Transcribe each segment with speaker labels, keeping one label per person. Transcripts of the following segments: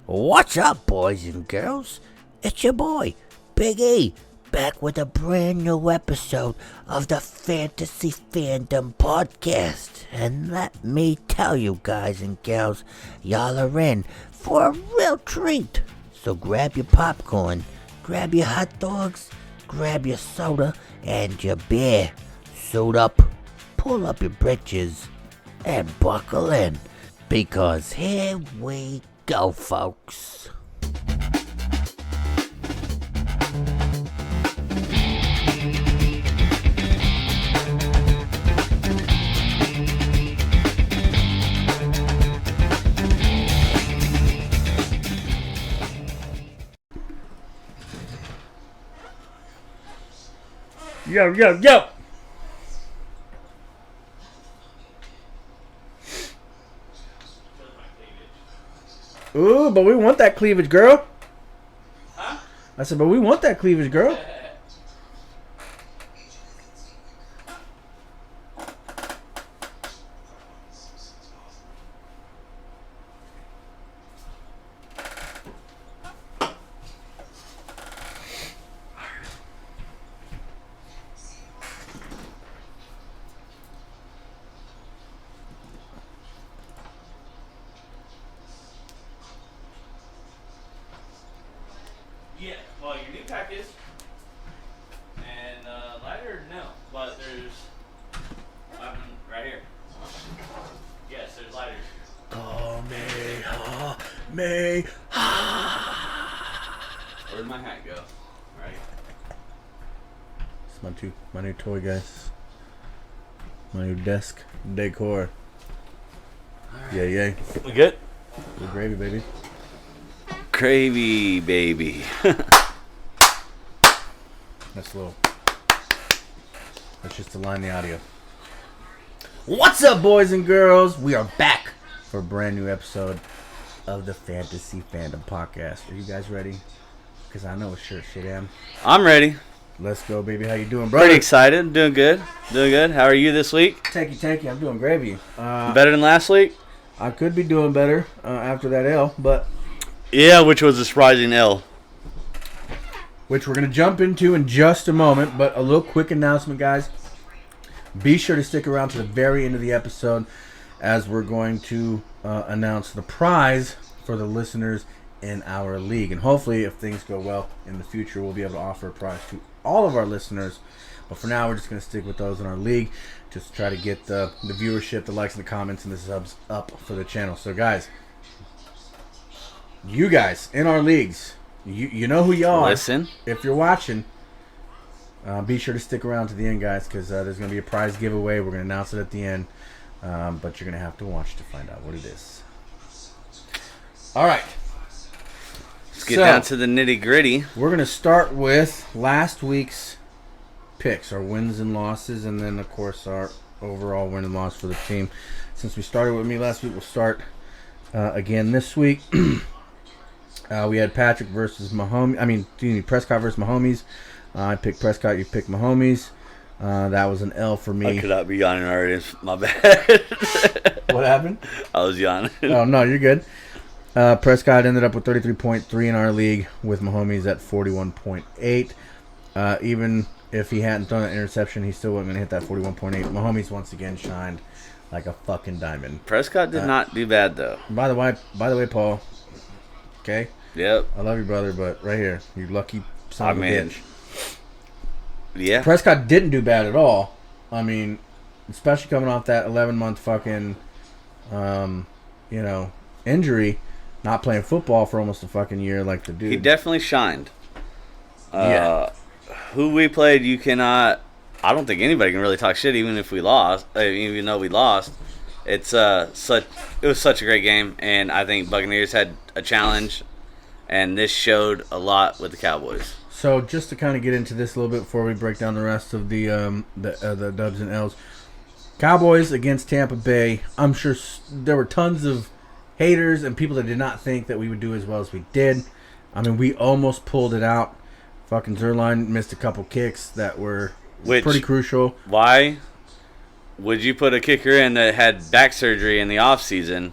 Speaker 1: What's up, boys and girls? It's your boy, Big E, back with a brand new episode of the Fantasy Fandom podcast. And let me tell you guys and gals, y'all are in for a real treat. So grab your popcorn, grab your hot dogs, grab your soda, and your beer. Suit up, pull up your britches, and buckle in. Because here we go, folks.
Speaker 2: Yo, yo, yo! Ooh, but we want that cleavage, girl.
Speaker 3: Huh?
Speaker 2: I said, but we want that cleavage, girl.
Speaker 3: Yeah, well, your new package and lighter, no, but there's right here. Yes, there's lighters.
Speaker 2: Call me.
Speaker 3: Where'd my hat go? Right.
Speaker 2: It's my new toy, guys. My new desk decor. Yeah, yeah.
Speaker 3: We good?
Speaker 2: Good gravy, baby.
Speaker 3: Gravy, baby.
Speaker 2: That's low. Let's just align the audio. What's up, boys and girls? We are back for a brand new episode of the Fantasy Fandom podcast. Are you guys ready? Because I know it's sure shit am.
Speaker 3: I'm ready.
Speaker 2: Let's go, baby. How you doing, brother?
Speaker 3: Pretty excited. Doing good. Doing good. How are you this week?
Speaker 2: Thank you. I'm doing gravy.
Speaker 3: Better than last week?
Speaker 2: I could be doing better after that L, but
Speaker 3: Yeah, which was a surprising L.
Speaker 2: which we're going to jump into in just a moment. But a little quick announcement, guys. Be sure to stick around to the very end of the episode as we're going to announce the prize for the listeners in our league. And hopefully, if things go well in the future, we'll be able to offer a prize to all of our listeners. But for now, we're just going to stick with those in our league. Just to try to get the viewership, the likes, and the comments, and the subs up for the channel. So, guys, you guys in our leagues, you know who you are.
Speaker 3: Listen.
Speaker 2: If you're watching, be sure to stick around to the end, guys, because there's going to be a prize giveaway. We're going to announce it at the end, but you're going to have to watch to find out what it is. All right.
Speaker 3: Let's get down to the nitty gritty.
Speaker 2: We're going to start with last week's picks, our wins and losses, and then, of course, our overall win and loss for the team. Since we started with me last week, we'll start again this week. We had Patrick versus Mahomes. Prescott versus Mahomes. I picked Prescott. You picked Mahomes. That was an L for me.
Speaker 3: I could not be yawning already. My bad.
Speaker 2: What happened?
Speaker 3: I was yawning.
Speaker 2: Oh, no, you're good. Prescott ended up with 33.3 in our league, with Mahomes at 41.8. Even if he hadn't thrown an interception, he still wasn't going to hit that 41.8. Mahomes once again shined like a fucking diamond.
Speaker 3: Prescott did not do bad, though.
Speaker 2: By the way, Paul. Okay?
Speaker 3: Yep.
Speaker 2: I love you, brother, but right here, you lucky son of a bitch.
Speaker 3: Yeah.
Speaker 2: Prescott didn't do bad at all. I mean, especially coming off that 11-month fucking, injury, not playing football for almost a fucking year like the dude.
Speaker 3: He definitely shined.
Speaker 2: Yeah.
Speaker 3: Who we played, you cannot. I don't think anybody can really talk shit, even if we lost. Even though we lost, it was such a great game, and I think Buccaneers had a challenge, and this showed a lot with the Cowboys.
Speaker 2: So just to kind of get into this a little bit before we break down the rest of the dubs and L's, Cowboys against Tampa Bay. I'm sure there were tons of haters and people that did not think that we would do as well as we did. I mean, we almost pulled it out. Fucking Zerline missed a couple kicks that were pretty crucial.
Speaker 3: Why would you put a kicker in that had back surgery in the off season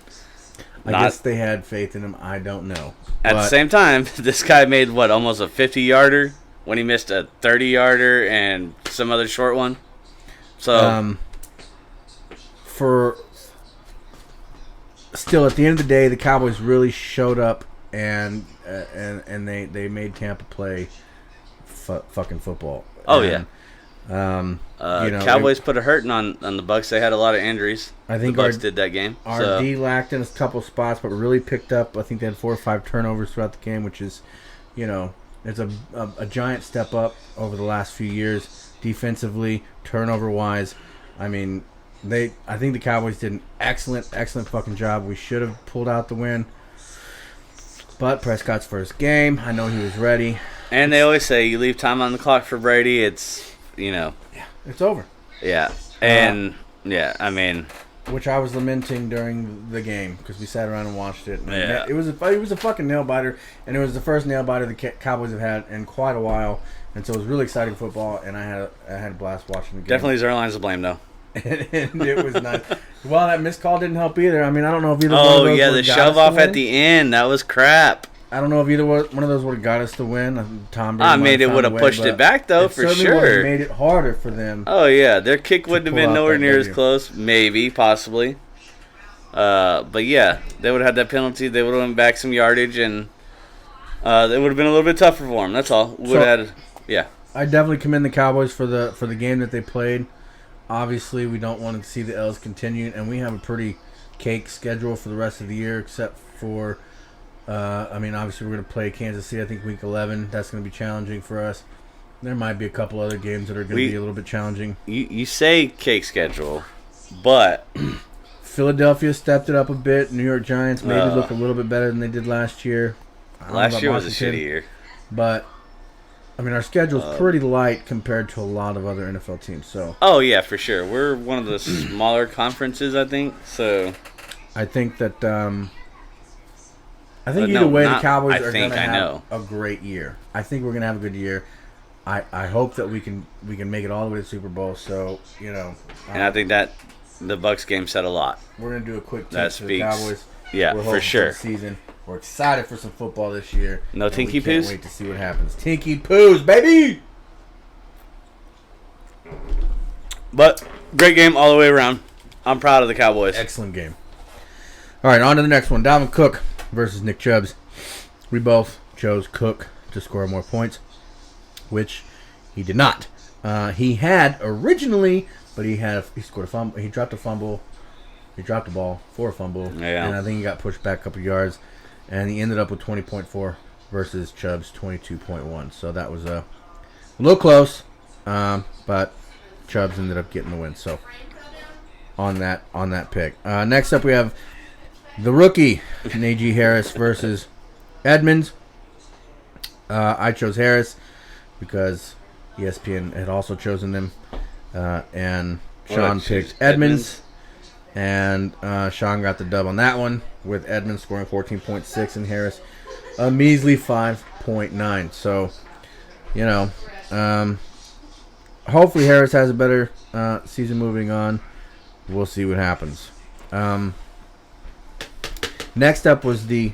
Speaker 2: I guess they had faith in him. I don't know.
Speaker 3: At the same time, this guy made, almost a 50-yarder when he missed a 30-yarder and some other short one. So,
Speaker 2: still, at the end of the day, the Cowboys really showed up and they made Tampa play fucking football.
Speaker 3: Oh,
Speaker 2: and,
Speaker 3: Cowboys put a hurting on the Bucs. They had a lot of injuries.
Speaker 2: I think
Speaker 3: the Bucs did that game.
Speaker 2: Our D lacked in a couple spots, but really picked up. I think they had 4 or 5 turnovers throughout the game, which is, it's a giant step up over the last few years defensively, turnover-wise. I mean, I think the Cowboys did an excellent fucking job. We should have pulled out the win. But Prescott's first game, I know he was ready.
Speaker 3: And they always say you leave time on the clock for Brady, it's,
Speaker 2: Yeah, it's over.
Speaker 3: Yeah. And, I mean...
Speaker 2: Which I was lamenting during the game because we sat around and watched it. And
Speaker 3: yeah.
Speaker 2: It was a fucking nail-biter, and it was the first nail-biter the Cowboys have had in quite a while. And so it was really exciting football, and I had a blast watching the game.
Speaker 3: Definitely Zerline's to blame, though.
Speaker 2: And it was nice. Well, that missed call didn't help either. I mean, I don't know if either
Speaker 3: one
Speaker 2: of those
Speaker 3: the shove off at the end. That was crap.
Speaker 2: I don't know if either one of those would have got us the win. Tom Brady
Speaker 3: it would have pushed it back, though, for sure.
Speaker 2: It made it harder for them.
Speaker 3: Oh, yeah. Their kick wouldn't have been nowhere near as close. Maybe, possibly. But, yeah, they would have had that penalty. They would have went back some yardage, and it would have been a little bit tougher for them. That's all.
Speaker 2: I definitely commend the Cowboys for the game that they played. Obviously, we don't want to see the L's continue, and we have a pretty cake schedule for the rest of the year, except for, obviously we're going to play Kansas City, I think, week 11. That's going to be challenging for us. There might be a couple other games that are going to be a little bit challenging.
Speaker 3: You say cake schedule, but...
Speaker 2: Philadelphia stepped it up a bit. New York Giants maybe look a little bit better than they did last year.
Speaker 3: Last year was a shitty year.
Speaker 2: But... our schedule's pretty light compared to a lot of other NFL teams. So.
Speaker 3: Oh yeah, for sure. We're one of the smaller conferences, I think. So.
Speaker 2: I think that. Either way, the Cowboys are going to have a great year. I think we're going to have a good year. I hope that we can make it all the way to the Super Bowl. So
Speaker 3: and I think that the Bucs game said a lot.
Speaker 2: We're going to do a quick tip for the Cowboys.
Speaker 3: Yeah, for sure.
Speaker 2: For the season. We're excited for some football this year.
Speaker 3: No Tinky Poos?
Speaker 2: Can't wait to see what happens. Tinky Poos, baby!
Speaker 3: But, great game all the way around. I'm proud of the Cowboys.
Speaker 2: Excellent game. All right, on to the next one. Dalvin Cook versus Nick Chubbs. We both chose Cook to score more points, which he did not. He had originally, but he scored a fumble. He dropped a fumble. He dropped the ball for a fumble, and I think he got pushed back a couple yards. And he ended up with 20.4 versus Chubb's 22.1. So that was a little close, but Chubbs ended up getting the win. So on that pick. Next up, we have the rookie Najee Harris versus Edmonds. I chose Harris because ESPN had also chosen them, and Sean picked Edmonds. And Sean got the dub on that one, with Edmonds scoring 14.6 and Harris a measly 5.9. So, hopefully Harris has a better season moving on. We'll see what happens. Next up was the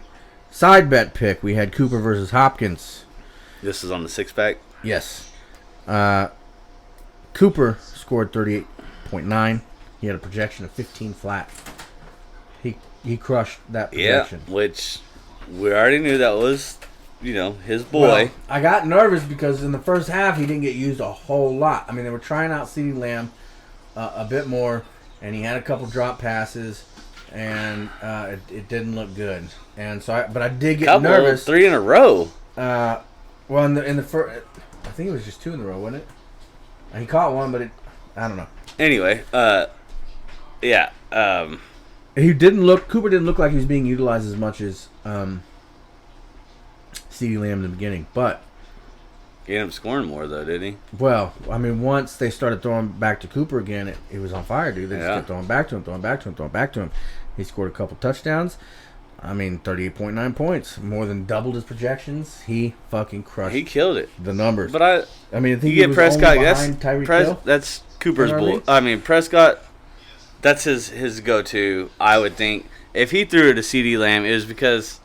Speaker 2: side bet pick. We had Cooper versus Hopkins.
Speaker 3: This is on the 6-pack?
Speaker 2: Yes. Cooper scored 38.9. He had a projection of 15 flat. He crushed that projection.
Speaker 3: Yeah, which we already knew that was, his boy.
Speaker 2: Well, I got nervous because in the first half he didn't get used a whole lot. I mean, they were trying out CeeDee Lamb a bit more, and he had a couple drop passes, and it didn't look good. And so, but I did get nervous.
Speaker 3: 3 in a row.
Speaker 2: Well, in the first, I think it was just 2 in a row, wasn't it? He caught one, but I don't know.
Speaker 3: Anyway, yeah.
Speaker 2: Cooper didn't look like he was being utilized as much as CeeDee Lamb in the beginning, but
Speaker 3: he ended up scoring more though, did he?
Speaker 2: Well, I mean, once they started throwing back to Cooper again, it was on fire, dude. They just kept throwing back to him. He scored a couple touchdowns. I mean, 38.9 points, more than doubled his projections. He fucking crushed.
Speaker 3: He killed it.
Speaker 2: The numbers.
Speaker 3: But I
Speaker 2: think
Speaker 3: you
Speaker 2: he
Speaker 3: get
Speaker 2: was
Speaker 3: Prescott.
Speaker 2: only behind Tyreek Hill.
Speaker 3: That's Cooper's bull. I mean, Prescott. That's his go-to. I would think if he threw it to CD Lamb, it was because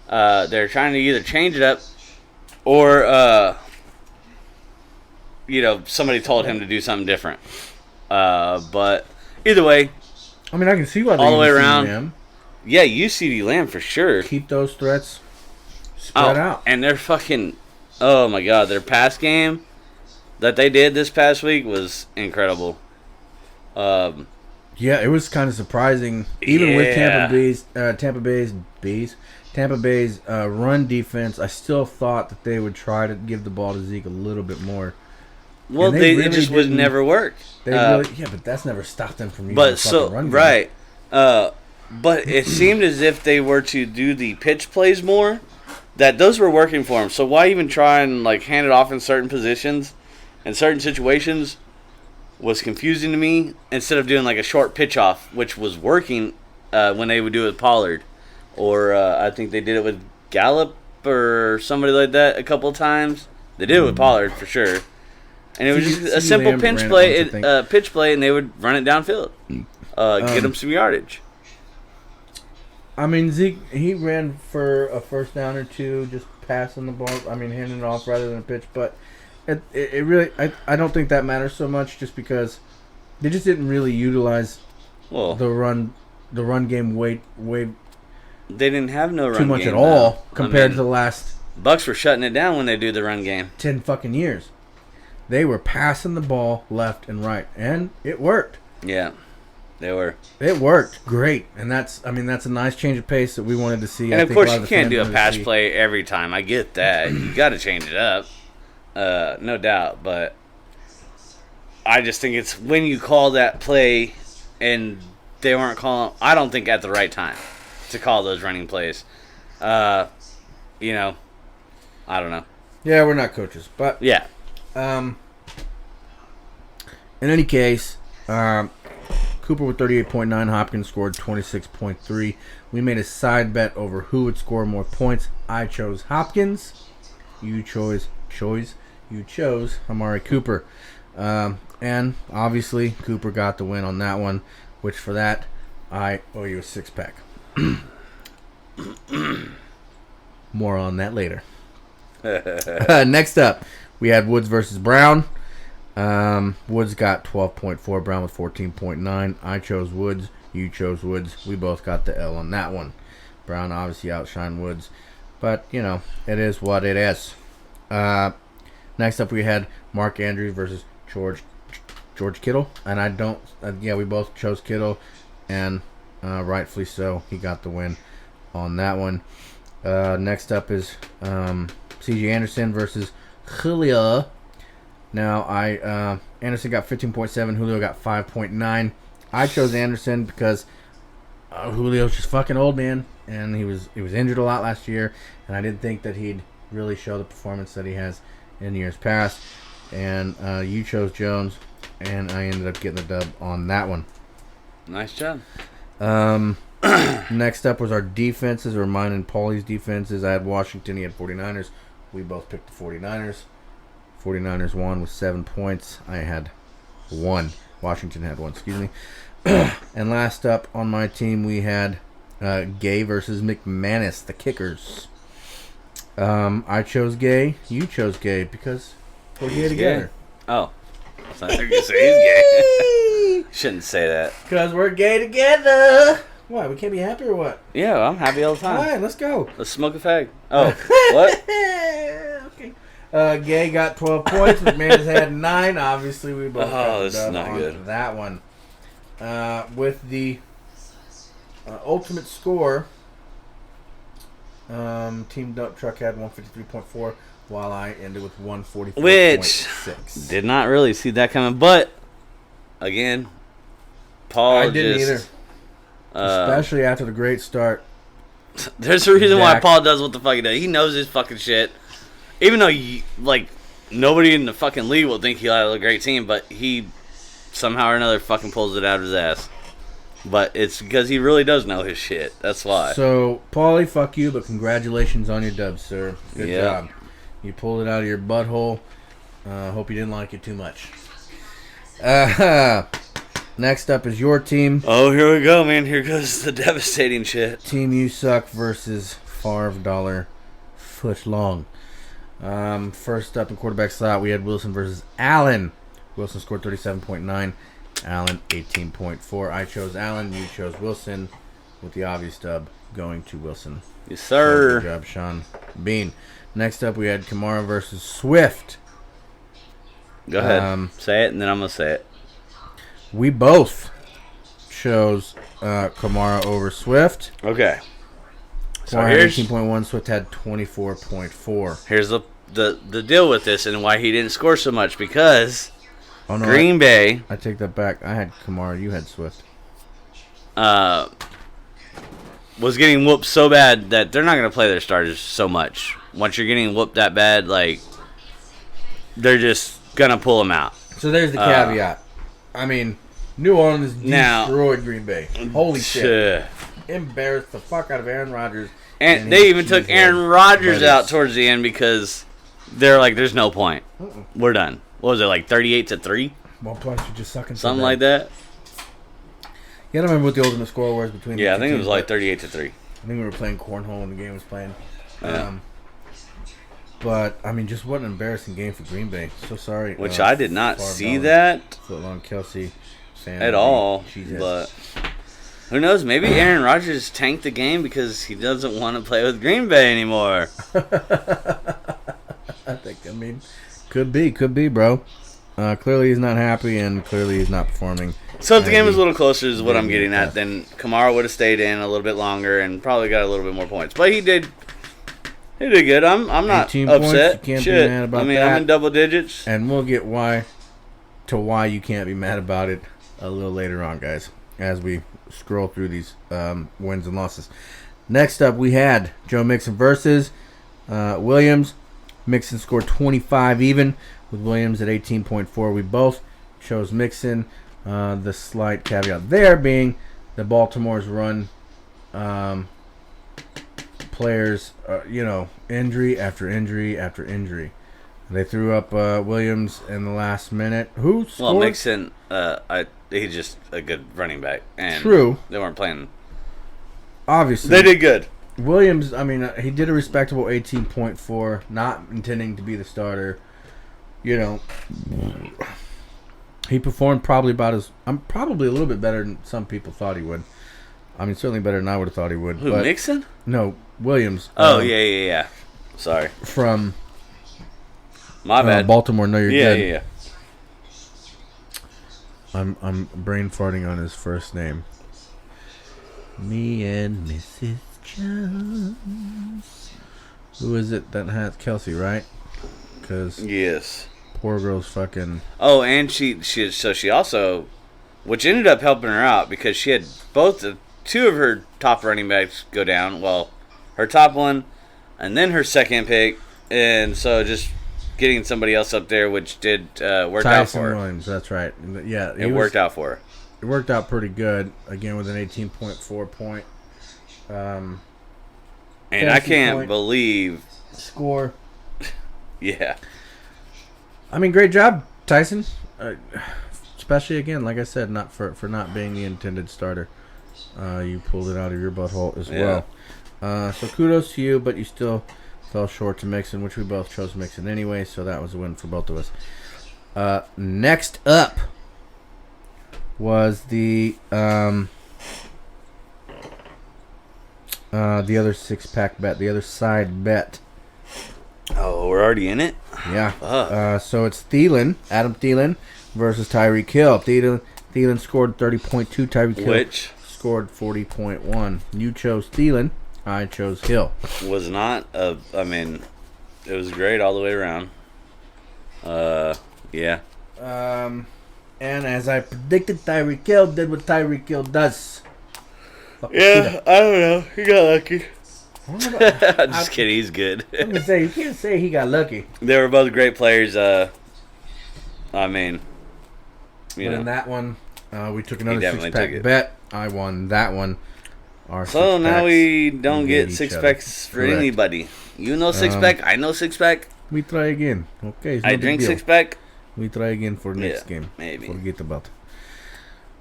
Speaker 3: they're trying to either change it up or somebody told him to do something different. But either way,
Speaker 2: I mean, I can see why they
Speaker 3: all the way
Speaker 2: use
Speaker 3: around.
Speaker 2: Lamb.
Speaker 3: Yeah, use CD Lamb for sure.
Speaker 2: Keep those threats spread out.
Speaker 3: And they're fucking. Oh my god, their pass game that they did this past week was incredible.
Speaker 2: Yeah, it was kind of surprising, even with Tampa Bay's run defense. I still thought that they would try to give the ball to Zeke a little bit more.
Speaker 3: Well, it just would never work.
Speaker 2: But that's never stopped them from using the fucking run game.
Speaker 3: Right. But it seemed as if they were to do the pitch plays more, that those were working for them. So why even try and hand it off in certain positions and certain situations was confusing to me, instead of doing a short pitch off, which was working when they would do it with Pollard. Or I think they did it with Gallup or somebody like that a couple of times. They did it with Pollard for sure. And it was just a simple pitch play, and they would run it downfield. Get them some yardage.
Speaker 2: I mean, Zeke, he ran for a first down or two, just passing the ball. I mean, handing it off rather than a pitch. But it really, I don't think that matters so much, just because they just didn't really utilize the run game way
Speaker 3: they didn't have no run game.
Speaker 2: Too much at all compared to the last.
Speaker 3: Bucks were shutting it down when they do the run game.
Speaker 2: 10 fucking years. They were passing the ball left and right, and it worked.
Speaker 3: Yeah. They were.
Speaker 2: It worked great, and that's a nice change of pace that we wanted to see.
Speaker 3: And of course, you can't do a pass play every time. I get that. You got to change it up, no doubt. But I just think it's when you call that play, and they weren't calling. I don't think at the right time to call those running plays. I don't know.
Speaker 2: Yeah, we're not coaches, but
Speaker 3: yeah.
Speaker 2: In any case, Cooper with 38.9. Hopkins scored 26.3. We made a side bet over who would score more points. I chose Hopkins. You chose Amari Cooper. And obviously, Cooper got the win on that one, which for that, I owe you a 6-pack. More on that later. Next up, we had Woods versus Brown. Woods got 12.4, Brown with 14.9. I chose Woods. You chose Woods. We both got the L on that one. Brown obviously outshined Woods, but it is what it is. Next up, we had Mark Andrews versus George Kittle, and we both chose Kittle, and rightfully so. He got the win on that one. Next up is C.J. Anderson versus Julio. Now, Anderson got 15.7. Julio got 5.9. I chose Anderson because Julio's just fucking old, man, and he was injured a lot last year, and I didn't think that he'd really show the performance that he has in years past. And you chose Jones, and I ended up getting the dub on that one.
Speaker 3: Nice job.
Speaker 2: Next up was our defenses, or mine and Paulie's defenses. I had Washington. He had 49ers. We both picked the 49ers. 49ers won with 7 points. I had 1. Washington had 1, excuse me. And last up on my team, we had Gay versus McManus, the kickers. I chose Gay. You chose Gay because we're gay together.
Speaker 3: Oh. I thought you were going to say he's gay. Shouldn't say that.
Speaker 2: Because we're gay together. What? We can't be happy or what?
Speaker 3: Yeah, I'm happy all the time.
Speaker 2: All right, let's go.
Speaker 3: Let's smoke a fag. Oh, what?
Speaker 2: Okay. Gay got 12 points. McManus had 9. Obviously, we both got
Speaker 3: this is not good.
Speaker 2: That one. With the ultimate score, Team Dump Truck had 153.4, while I ended with 144.6.
Speaker 3: Which did not really see that coming, but again, Paul
Speaker 2: I didn't either. Especially after the great start.
Speaker 3: There's a reason why Paul does what the fuck he does. He knows his fucking shit. Even though, nobody in the fucking league will think he'll have a great team, but he somehow or another fucking pulls it out of his ass. But it's because he really does know his shit. That's why.
Speaker 2: So, Paulie, fuck you, but congratulations on your dub, sir. Good job. You pulled it out of your butthole. Hope you didn't like it too much. Next up is your team.
Speaker 3: Oh, here we go, man. Here goes the devastating shit.
Speaker 2: Team You Suck versus Favre dollar foot long. First up in quarterback slot, we had Wilson versus Allen. Wilson scored 37.9. Allen 18.4. I chose Allen. You chose Wilson, with the obvious dub going to Wilson.
Speaker 3: Yes, sir.
Speaker 2: Good job, Sean Bean. Next up, we had Kamara versus Swift.
Speaker 3: Go ahead. Say it, and then I'm going to say it.
Speaker 2: We both chose Kamara over Swift.
Speaker 3: Okay. So
Speaker 2: Kamara had
Speaker 3: here's
Speaker 2: 18.1. Swift had 24.4.
Speaker 3: Here's the deal with this and why he didn't score so much, because
Speaker 2: Oh, no,
Speaker 3: Green Bay
Speaker 2: I take that back. I had Kamara. You had Swift.
Speaker 3: was getting whooped so bad that they're not going to play their starters so much. Once you're getting whooped that bad, like, they're just going to pull them out.
Speaker 2: So there's the caveat. I mean, New Orleans destroyed Green Bay. Holy shit. Embarrassed the fuck out of Aaron Rodgers.
Speaker 3: And they even took Aaron Rodgers out towards the end because they're like, there's no point. We're done. What was it, like 38-3?
Speaker 2: Well, plus you're just sucking.
Speaker 3: Something like that.
Speaker 2: Yeah, I don't remember what the ultimate score was between the
Speaker 3: Yeah, I
Speaker 2: two
Speaker 3: think it
Speaker 2: teams,
Speaker 3: was like
Speaker 2: but
Speaker 3: 38-3.
Speaker 2: I think we were playing cornhole when the game was playing.
Speaker 3: Yeah.
Speaker 2: But, I mean, just what an embarrassing game for Green Bay. So sorry.
Speaker 3: Which I did not see
Speaker 2: Dollar,
Speaker 3: that
Speaker 2: Footlong Kelsey fan
Speaker 3: at all.
Speaker 2: Jesus.
Speaker 3: But who knows? Maybe Aaron Rodgers tanked the game because he doesn't want to play with Green Bay anymore.
Speaker 2: I mean, could be, bro. Clearly he's not happy, and clearly he's not performing.
Speaker 3: So if the game was a little closer is what I'm getting at, then Kamara would have stayed in a little bit longer and probably got a little bit more points. But he did good. I'm not
Speaker 2: 18 points,
Speaker 3: upset.
Speaker 2: you can't be
Speaker 3: Shit.
Speaker 2: mad about
Speaker 3: I mean,
Speaker 2: that.
Speaker 3: I'm in double digits.
Speaker 2: And we'll get why you can't be mad about it a little later on, guys, as we scroll through these wins and losses. Next up, we had Joe Mixon versus Williams. Mixon scored 25 even, with Williams at 18.4. We both chose Mixon. The slight caveat there being the Baltimore's run players, injury after injury after injury. They threw up Williams in the last minute. Who scored?
Speaker 3: Well, Mixon, he's just a good running back. And
Speaker 2: True.
Speaker 3: They weren't playing.
Speaker 2: Obviously.
Speaker 3: They did good.
Speaker 2: Williams, I mean, he did a respectable 18.4, not intending to be the starter. He performed probably probably a little bit better than some people thought he would. I mean, certainly better than I would have thought he would.
Speaker 3: Who, Mixon?
Speaker 2: No, Williams.
Speaker 3: Oh, yeah. Sorry.
Speaker 2: From
Speaker 3: my bad.
Speaker 2: Baltimore. No, you're good.
Speaker 3: Yeah.
Speaker 2: I'm brain farting on his first name. Me and Mrs. Jones. Who is it that has Kelsey, right? Because
Speaker 3: yes,
Speaker 2: poor girl's fucking.
Speaker 3: Oh, and she also, which ended up helping her out because she had two of her top running backs go down. Well, her top one, and then her second pick, and so just getting somebody else up there, which did work out for her.
Speaker 2: Williams, that's right. Yeah,
Speaker 3: it worked out for her.
Speaker 2: It worked out pretty good. Again, with an 18.4 point.
Speaker 3: And I can't believe
Speaker 2: score.
Speaker 3: Yeah.
Speaker 2: I mean, great job, Tyson. Especially again, like I said, not for not being the intended starter. You pulled it out of your butthole as well. So kudos to you, but you still fell short to Mixon, which we both chose Mixon anyway. So that was a win for both of us. Next up was the other six-pack bet, the other side bet.
Speaker 3: Oh, we're already in it?
Speaker 2: Yeah. So it's Adam Thielen versus Tyreek Hill. Thielen scored 30.2. Tyreek Hill scored 40.1. You chose Thielen. I chose Hill.
Speaker 3: Was not I mean, it was great all the way around. Yeah.
Speaker 2: And as I predicted, Tyreek Hill did what Tyreek Hill does.
Speaker 3: Yeah, I don't know. He got lucky. I'm just kidding. He's good.
Speaker 2: I'm gonna say you can't say he got lucky.
Speaker 3: They were both great players. I mean,
Speaker 2: in that one, we took another six-pack bet. I won that one.
Speaker 3: So now we don't get six-packs for anybody. You know six-pack. I know six-pack.
Speaker 2: We try again. Okay.
Speaker 3: I drink six-pack.
Speaker 2: We try again for next game.
Speaker 3: Maybe.
Speaker 2: Forget about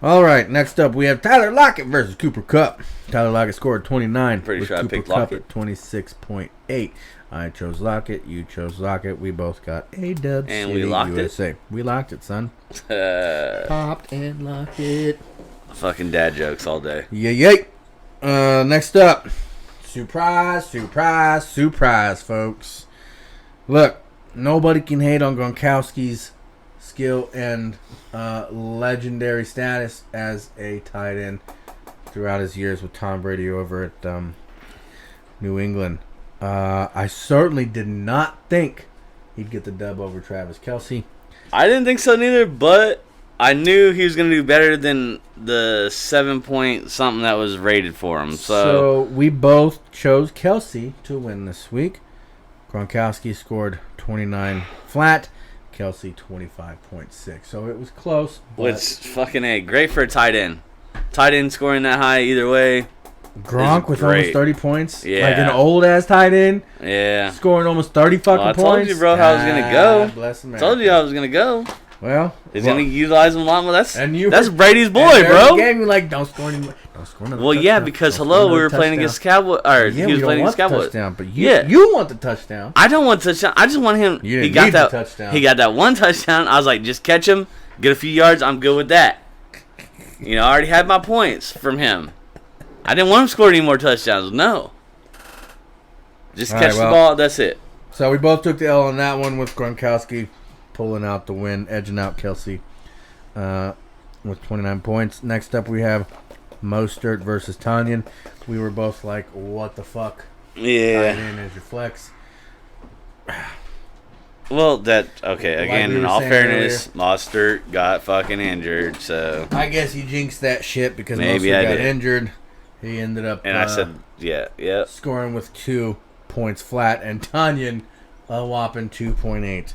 Speaker 2: All right, next up we have Tyler Lockett versus Cooper Kupp. Tyler Lockett scored 29.
Speaker 3: Pretty
Speaker 2: with
Speaker 3: sure I
Speaker 2: Cooper
Speaker 3: picked
Speaker 2: Kupp
Speaker 3: Lockett.
Speaker 2: at 26.8. I chose Lockett. You chose Lockett. We both got A-Dub
Speaker 3: And
Speaker 2: City,
Speaker 3: we locked
Speaker 2: USA. We locked it, son.
Speaker 3: Uh,
Speaker 2: Popped and locked it.
Speaker 3: fucking dad jokes all day.
Speaker 2: Yay. Next up. Surprise, surprise, surprise, folks. Look, nobody can hate on Gronkowski's skill and legendary status as a tight end throughout his years with Tom Brady over at New England. I certainly did not think he'd get the dub over Travis Kelce.
Speaker 3: I didn't think so neither, but I knew he was going to do better than the 7-point something that was rated for him.
Speaker 2: So we both chose Kelce to win this week. Gronkowski scored 29 flat. Kelce 25.6. So it was close.
Speaker 3: which fucking A, great for a tight end. Tight end scoring that high either way.
Speaker 2: Gronk with almost
Speaker 3: great.
Speaker 2: 30 points.
Speaker 3: Yeah.
Speaker 2: Like an old ass tight end
Speaker 3: Yeah.
Speaker 2: scoring almost 30 fucking
Speaker 3: I
Speaker 2: points.
Speaker 3: told you, bro, how I was going to go.
Speaker 2: Bless him.
Speaker 3: Told you I was going to go.
Speaker 2: Well,
Speaker 3: He's going to utilize him a lot more. That's
Speaker 2: were-
Speaker 3: Brady's boy,
Speaker 2: and there
Speaker 3: bro.
Speaker 2: the game, you're like, don't score anymore. Don't score another
Speaker 3: Well, yeah,
Speaker 2: touchdown.
Speaker 3: because
Speaker 2: Don't
Speaker 3: hello,
Speaker 2: score
Speaker 3: we were
Speaker 2: another
Speaker 3: playing
Speaker 2: touchdown.
Speaker 3: against Cowboy, or
Speaker 2: Yeah,
Speaker 3: he
Speaker 2: we
Speaker 3: was
Speaker 2: don't
Speaker 3: playing
Speaker 2: want
Speaker 3: against
Speaker 2: the
Speaker 3: Cowboys.
Speaker 2: touchdown, but
Speaker 3: Yeah.
Speaker 2: you want the touchdown.
Speaker 3: I don't want touchdown. I just want him.
Speaker 2: You didn't
Speaker 3: he got
Speaker 2: need the
Speaker 3: that
Speaker 2: touchdown.
Speaker 3: He got that one touchdown. I was like, just catch him, get a few yards. I'm good with that. You know, I already had my points from him. I didn't want him to score any more touchdowns. No. Just
Speaker 2: All
Speaker 3: catch
Speaker 2: right,
Speaker 3: the
Speaker 2: well.
Speaker 3: ball. That's it.
Speaker 2: So we both took the L on that one with Gronkowski pulling out the win, edging out Kelce with 29 points. Next up we have Mostert versus Tanyan. We were both like, what the fuck? Tight
Speaker 3: Yeah.
Speaker 2: end as your flex.
Speaker 3: Well, that okay.
Speaker 2: Like
Speaker 3: Again,
Speaker 2: we
Speaker 3: in
Speaker 2: were
Speaker 3: all
Speaker 2: saying
Speaker 3: fairness, Mostert got fucking injured. So,
Speaker 2: I guess you jinxed that shit because
Speaker 3: Maybe
Speaker 2: Mostert
Speaker 3: I
Speaker 2: got
Speaker 3: did.
Speaker 2: injured. He ended up
Speaker 3: and I said, yeah.
Speaker 2: scoring with 2 points flat, and Tanyan a whopping 2.8.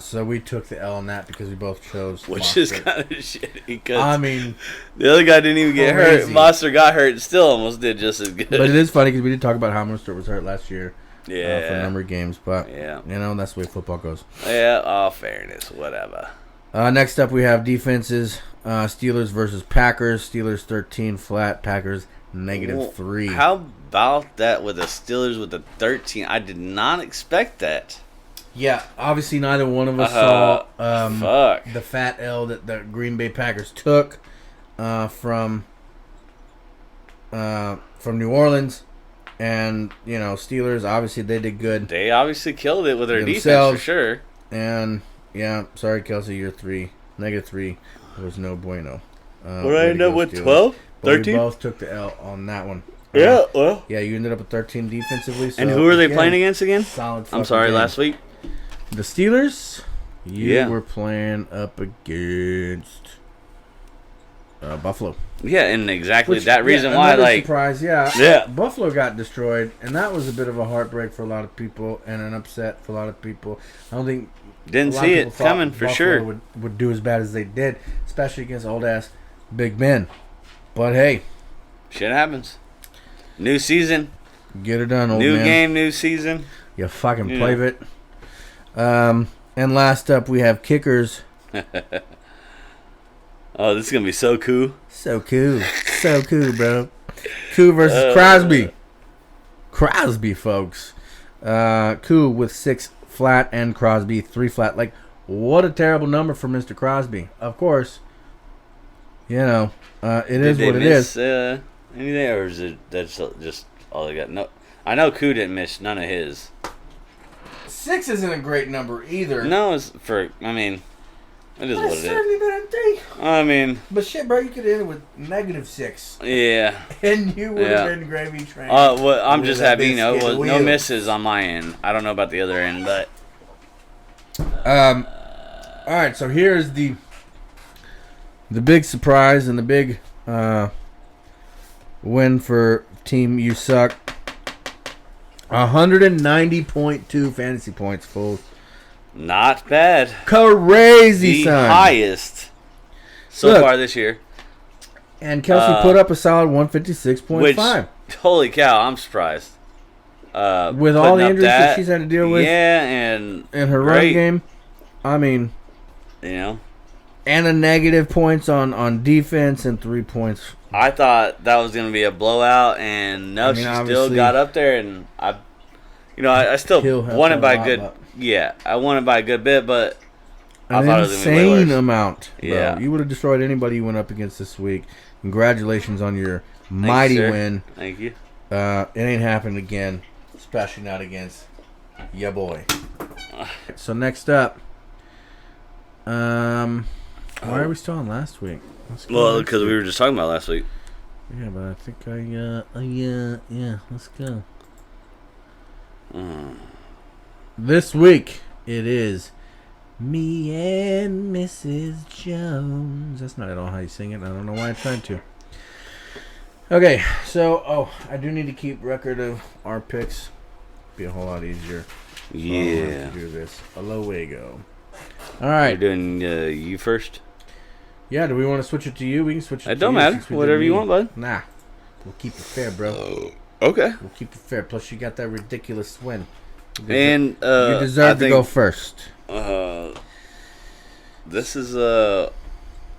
Speaker 2: So we took the L on that because we both chose
Speaker 3: Which is
Speaker 2: Mostert.
Speaker 3: kind of shitty because
Speaker 2: I mean,
Speaker 3: the other guy didn't even get hurt.
Speaker 2: Crazy.
Speaker 3: Monster got hurt and still almost did just as good.
Speaker 2: but it is funny because we did talk about how Mostert was hurt last year for a
Speaker 3: yeah.
Speaker 2: number of games. But,
Speaker 3: Yeah.
Speaker 2: you know, that's the way football goes.
Speaker 3: Yeah, all fairness, whatever.
Speaker 2: Next up, we have defenses. Steelers versus Packers. Steelers 13 flat. Packers negative 3.
Speaker 3: How about that with the Steelers with the 13? I did not expect that.
Speaker 2: Yeah, obviously neither one of us saw
Speaker 3: Fuck.
Speaker 2: the fat L that the Green Bay Packers took from New Orleans. And, you know, Steelers, obviously they did good.
Speaker 3: They obviously killed it with their defense
Speaker 2: Themselves.
Speaker 3: for sure.
Speaker 2: And, yeah, sorry, Kelsey, you're 3. Negative 3 was no bueno.
Speaker 3: What did I end up with? 12?
Speaker 2: But we
Speaker 3: 13?
Speaker 2: both took the L on that one.
Speaker 3: Yeah, well.
Speaker 2: Yeah, you ended up with 13 defensively. So
Speaker 3: And who were they
Speaker 2: again,
Speaker 3: playing against again?
Speaker 2: Solid.
Speaker 3: I'm sorry,
Speaker 2: fucking game.
Speaker 3: last week?
Speaker 2: The Steelers. You
Speaker 3: Yeah.
Speaker 2: were playing up against Buffalo.
Speaker 3: Yeah, and exactly
Speaker 2: Which,
Speaker 3: that reason
Speaker 2: yeah,
Speaker 3: why,
Speaker 2: another
Speaker 3: like,
Speaker 2: surprise, yeah.
Speaker 3: Yeah.
Speaker 2: Buffalo got destroyed, and that was a bit of a heartbreak for a lot of people and an upset for a lot of people. I don't think
Speaker 3: didn't
Speaker 2: a lot
Speaker 3: see
Speaker 2: of
Speaker 3: it
Speaker 2: people thought
Speaker 3: coming for
Speaker 2: Buffalo
Speaker 3: sure.
Speaker 2: would do as bad as they did, especially against old ass Big Ben. But hey,
Speaker 3: Shit happens. New season,
Speaker 2: get it done, old
Speaker 3: new
Speaker 2: man.
Speaker 3: game, new season.
Speaker 2: You fucking
Speaker 3: Yeah.
Speaker 2: play it. And last up, we have kickers.
Speaker 3: Oh, this is going to be so cool.
Speaker 2: So cool. So cool, bro. Koo versus Crosby. Crosby, folks. Koo with 6 flat and Crosby 3 flat. Like, what a terrible number for Mr. Crosby. Of course, you know, it is
Speaker 3: Did
Speaker 2: what
Speaker 3: they
Speaker 2: it
Speaker 3: miss,
Speaker 2: is.
Speaker 3: Anything, or is it that's just all they got? No, I know Koo didn't miss none of his.
Speaker 2: 6 isn't a great number either.
Speaker 3: No, it's for. I mean, it is
Speaker 2: But
Speaker 3: what
Speaker 2: it's
Speaker 3: it is.
Speaker 2: certainly better than 3.
Speaker 3: I mean,
Speaker 2: But shit, bro, you could end it with -6.
Speaker 3: yeah.
Speaker 2: And you would have
Speaker 3: Yeah.
Speaker 2: been gravy train.
Speaker 3: Well, I'm
Speaker 2: With
Speaker 3: just
Speaker 2: that
Speaker 3: happy, you know,
Speaker 2: biscuit
Speaker 3: no
Speaker 2: wheel.
Speaker 3: misses on my end. I don't know about the other end, but
Speaker 2: All right, so here's the big surprise and the big win for Team You Suck. 190.2 fantasy points, folks.
Speaker 3: not bad.
Speaker 2: Crazy,
Speaker 3: The
Speaker 2: son.
Speaker 3: highest so
Speaker 2: Look.
Speaker 3: far this year.
Speaker 2: And Kelsey put up a solid 156.5.
Speaker 3: Which, holy cow, I'm surprised.
Speaker 2: With all
Speaker 3: putting
Speaker 2: the
Speaker 3: up
Speaker 2: injuries that she's had to deal with
Speaker 3: yeah, and
Speaker 2: in her run
Speaker 3: great,
Speaker 2: game. I mean,
Speaker 3: you know,
Speaker 2: And a negative points on defense and 3 points.
Speaker 3: I thought that was going to be a blowout, and no, she still got up there, and I still won it by a good. Yeah, I won it by a good bit, but I thought it was going to be way worse.
Speaker 2: Insane amount. Bro.
Speaker 3: Yeah,
Speaker 2: you would have destroyed anybody you went up against this week. Congratulations on your mighty win.
Speaker 3: Thank you.
Speaker 2: It ain't happening again, especially not against ya boy. So next up, why are we still on last week?
Speaker 3: Well, because we were just talking about last week.
Speaker 2: Yeah, but I think yeah, let's go. This week, it is Me and Mrs. Jones. That's not at all how you sing it. I don't know why I tried to. Okay, so, I do need to keep record of our picks. Be a whole lot easier.
Speaker 3: Yeah.
Speaker 2: To do this. Away go. All right.
Speaker 3: You're doing you first?
Speaker 2: Yeah, do we want to switch it to you? We can switch it to you.
Speaker 3: It don't matter. Whatever you want, bud.
Speaker 2: Nah. We'll keep it fair, bro.
Speaker 3: Okay.
Speaker 2: We'll keep it fair. Plus, you got that ridiculous win.
Speaker 3: And
Speaker 2: you deserve to go first.
Speaker 3: This is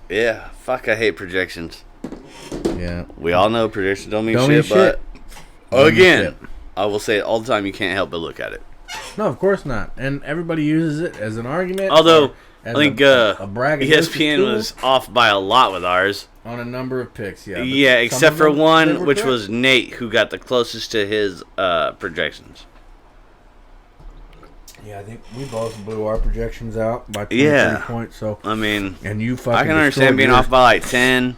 Speaker 3: yeah. Fuck, I hate projections.
Speaker 2: Yeah.
Speaker 3: We all know predictions don't mean shit, but again, I will say it all the time. You can't help but look at it.
Speaker 2: No, of course not. And everybody uses it as an argument.
Speaker 3: Although I think
Speaker 2: a brag
Speaker 3: ESPN was off by a lot with ours
Speaker 2: on a number of picks. Yeah.
Speaker 3: Yeah, except for one, which was Nate, who got the closest to his projections.
Speaker 2: Yeah, I think we both blew our projections out by 23 points. So
Speaker 3: I mean,
Speaker 2: and you fucking.
Speaker 3: I can understand being off by like 10,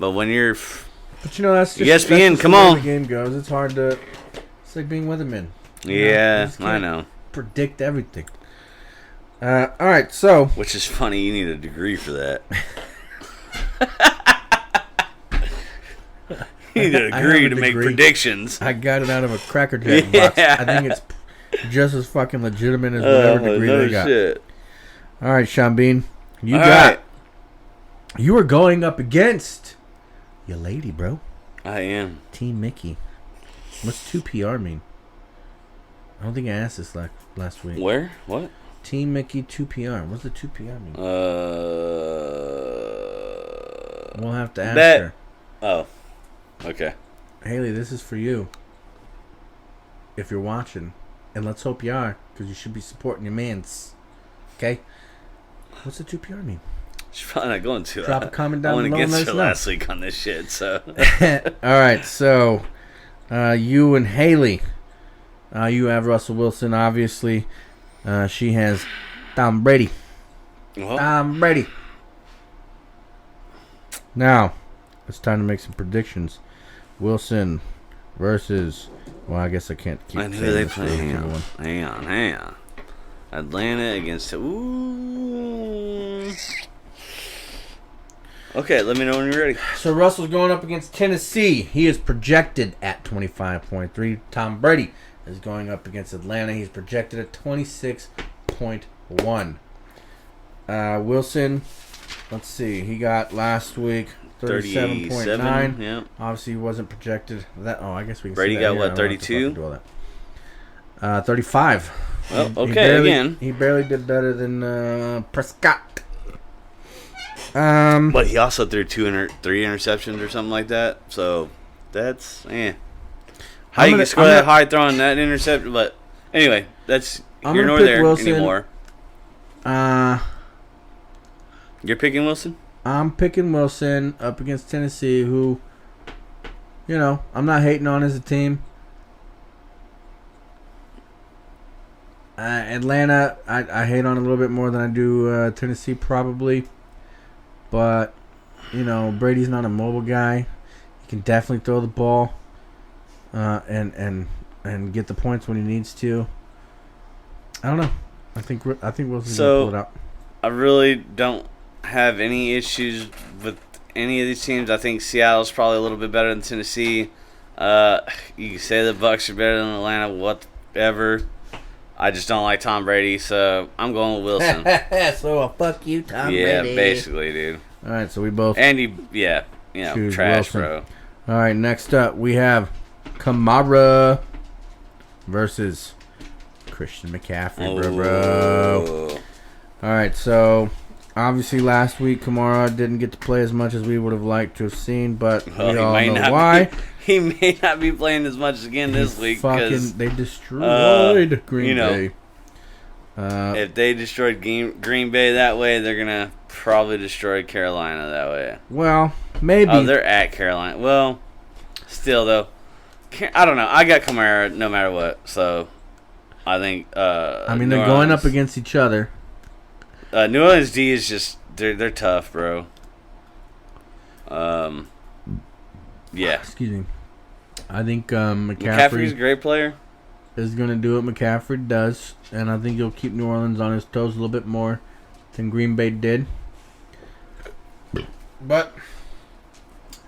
Speaker 3: but when you're,
Speaker 2: but you know that's just
Speaker 3: ESPN.
Speaker 2: That's
Speaker 3: come
Speaker 2: the way
Speaker 3: on,
Speaker 2: the game goes. It's hard to. It's like being weathermen.
Speaker 3: Yeah, I know.
Speaker 2: Predict everything. All right, so
Speaker 3: which is funny. You need a degree for that. You need a degree to make predictions.
Speaker 2: I got it out of a Cracker Jack box. I think it's just as fucking legitimate as whatever degree they got.
Speaker 3: Shit.
Speaker 2: All right, Sean Bean, you are going up against your lady, bro.
Speaker 3: I am.
Speaker 2: Team Mickey. What's 2PR mean? I don't think I asked this last week.
Speaker 3: Where? What?
Speaker 2: Team Mickey 2PR. What's the 2PR mean? We'll have to ask her.
Speaker 3: Oh. Okay.
Speaker 2: Haley, this is for you. If you're watching. And let's hope you are, because you should be supporting your mans. Okay? What's the 2PR mean?
Speaker 3: She's probably not going to.
Speaker 2: Drop a comment down below.
Speaker 3: I went against her last week on this shit, so.
Speaker 2: Alright, so you and Haley. You have Russell Wilson, obviously. She has Tom Brady. Tom Brady. Now, it's time to make some predictions. Wilson versus... Well, I guess I can't keep saying
Speaker 3: who they
Speaker 2: this.
Speaker 3: play? Hang on. Atlanta against... Ooh. Okay, let me know when you're ready.
Speaker 2: So Russell's going up against Tennessee. He is projected at 25.3. Tom Brady is going up against Atlanta. He's projected at 26.1. Wilson, let's see. He got last week 37.9.
Speaker 3: Yeah.
Speaker 2: Obviously, he wasn't projected. I guess we can
Speaker 3: Brady
Speaker 2: see that
Speaker 3: got
Speaker 2: here.
Speaker 3: what, 32?
Speaker 2: 35.
Speaker 3: Well, okay,
Speaker 2: He barely did better than Prescott.
Speaker 3: But he also threw 3 interceptions or something like that. So that's how you can score that high throwing that interception. But anyway, that's you're nor there Wilson anymore. You're picking Wilson?
Speaker 2: I'm picking Wilson up against Tennessee, who, I'm not hating on as a team. Atlanta, I hate on a little bit more than I do Tennessee probably. But, Brady's not a mobile guy. He can definitely throw the ball and get the points when he needs to. I don't know. I think Wilson's going to pull it out.
Speaker 3: I really don't have any issues with any of these teams. I think Seattle's probably a little bit better than Tennessee. You can say the Bucs are better than Atlanta, whatever. I just don't like Tom Brady, so I'm going with Wilson.
Speaker 2: So fuck you, Tom Brady.
Speaker 3: Yeah, basically, dude.
Speaker 2: All right, so we both.
Speaker 3: And trash,
Speaker 2: Wilson.
Speaker 3: bro.
Speaker 2: All right, next up we have Kamara versus Christian McCaffrey, bro. All right, so Obviously, last week Kamara didn't get to play as much as we would have liked to have seen, but
Speaker 3: Well,
Speaker 2: we all know why.
Speaker 3: He may not be playing as much again this week because
Speaker 2: They destroyed Green Bay.
Speaker 3: If they destroyed Green Bay that way, they're gonna probably destroy Carolina that way.
Speaker 2: Well, maybe.
Speaker 3: Oh, they're at Carolina. Well, still though, I don't know. I got Kamara no matter what, so I think.
Speaker 2: I mean, they're going up against each other.
Speaker 3: New Orleans D is just they're tough, bro. Yeah.
Speaker 2: Excuse me. I think
Speaker 3: McCaffrey's a great player.
Speaker 2: Is going to do what McCaffrey does, and I think he'll keep New Orleans on his toes a little bit more than Green Bay did. But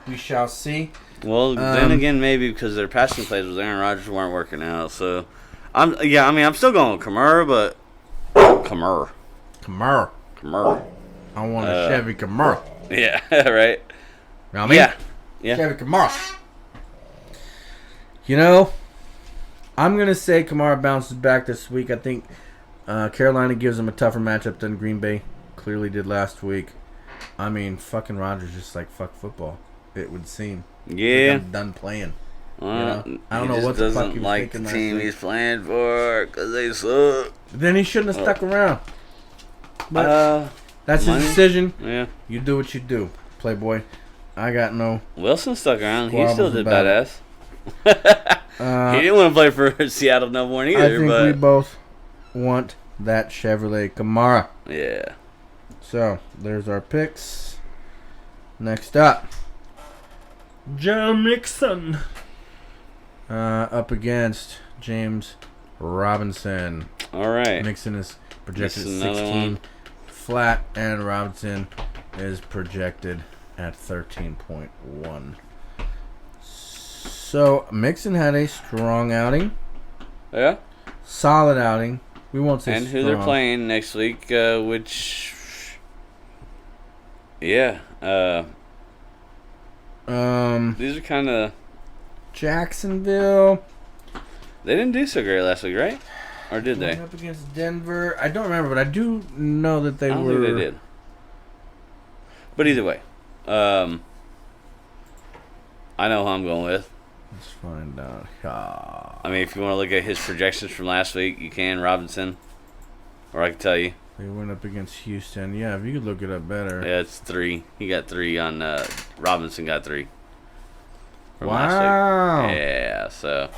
Speaker 2: we shall see.
Speaker 3: Well, then again, maybe because their passing plays with Aaron Rodgers weren't working out. So, I'm still going with Kamara, but Kamara.
Speaker 2: I want a Chevy Kamara.
Speaker 3: Yeah, right.
Speaker 2: You know what I mean?
Speaker 3: Yeah.
Speaker 2: Chevy Kamara. You know, I'm going to say Kamara bounces back this week. I think Carolina gives him a tougher matchup than Green Bay clearly did last week. I mean, fucking Rodgers just like fuck football, it would seem.
Speaker 3: Yeah.
Speaker 2: Like I'm done playing. You know? I don't know what the fuck he was
Speaker 3: like
Speaker 2: thinking
Speaker 3: the
Speaker 2: last
Speaker 3: team
Speaker 2: week.
Speaker 3: he's playing for because they suck.
Speaker 2: Then he shouldn't have stuck around. But that's his decision.
Speaker 3: Yeah.
Speaker 2: You do what you do, Playboy. I got no.
Speaker 3: Wilson stuck around. He
Speaker 2: squabbles
Speaker 3: still did
Speaker 2: about it.
Speaker 3: badass. He didn't want to play for Seattle no more either.
Speaker 2: I think
Speaker 3: but
Speaker 2: we both want that Chevrolet Camaro.
Speaker 3: yeah.
Speaker 2: So, there's our picks. Next up, Joe Mixon. Up against James Robinson.
Speaker 3: All right.
Speaker 2: Mixon is projected
Speaker 3: This is
Speaker 2: at
Speaker 3: another
Speaker 2: 16
Speaker 3: one.
Speaker 2: flat, and Robinson is projected at 13.1. So, Mixon had a strong outing.
Speaker 3: Yeah.
Speaker 2: Solid outing. We won't say
Speaker 3: And
Speaker 2: strong.
Speaker 3: who they're playing next week, which, yeah, these are kind of.
Speaker 2: Jacksonville.
Speaker 3: They didn't do so great last week, right? Or did they?
Speaker 2: Going up against Denver. I don't remember, but I do know that
Speaker 3: I don't think they did. But either way, I know who I'm going with.
Speaker 2: Let's find out.
Speaker 3: I mean, if you want to look at his projections from last week, you can, Robinson. Or I can tell you.
Speaker 2: They went up against Houston. Yeah, if you could look it up better.
Speaker 3: Yeah, it's 3. He got 3 on, Robinson got 3. From
Speaker 2: Wow.
Speaker 3: last week. Yeah, so.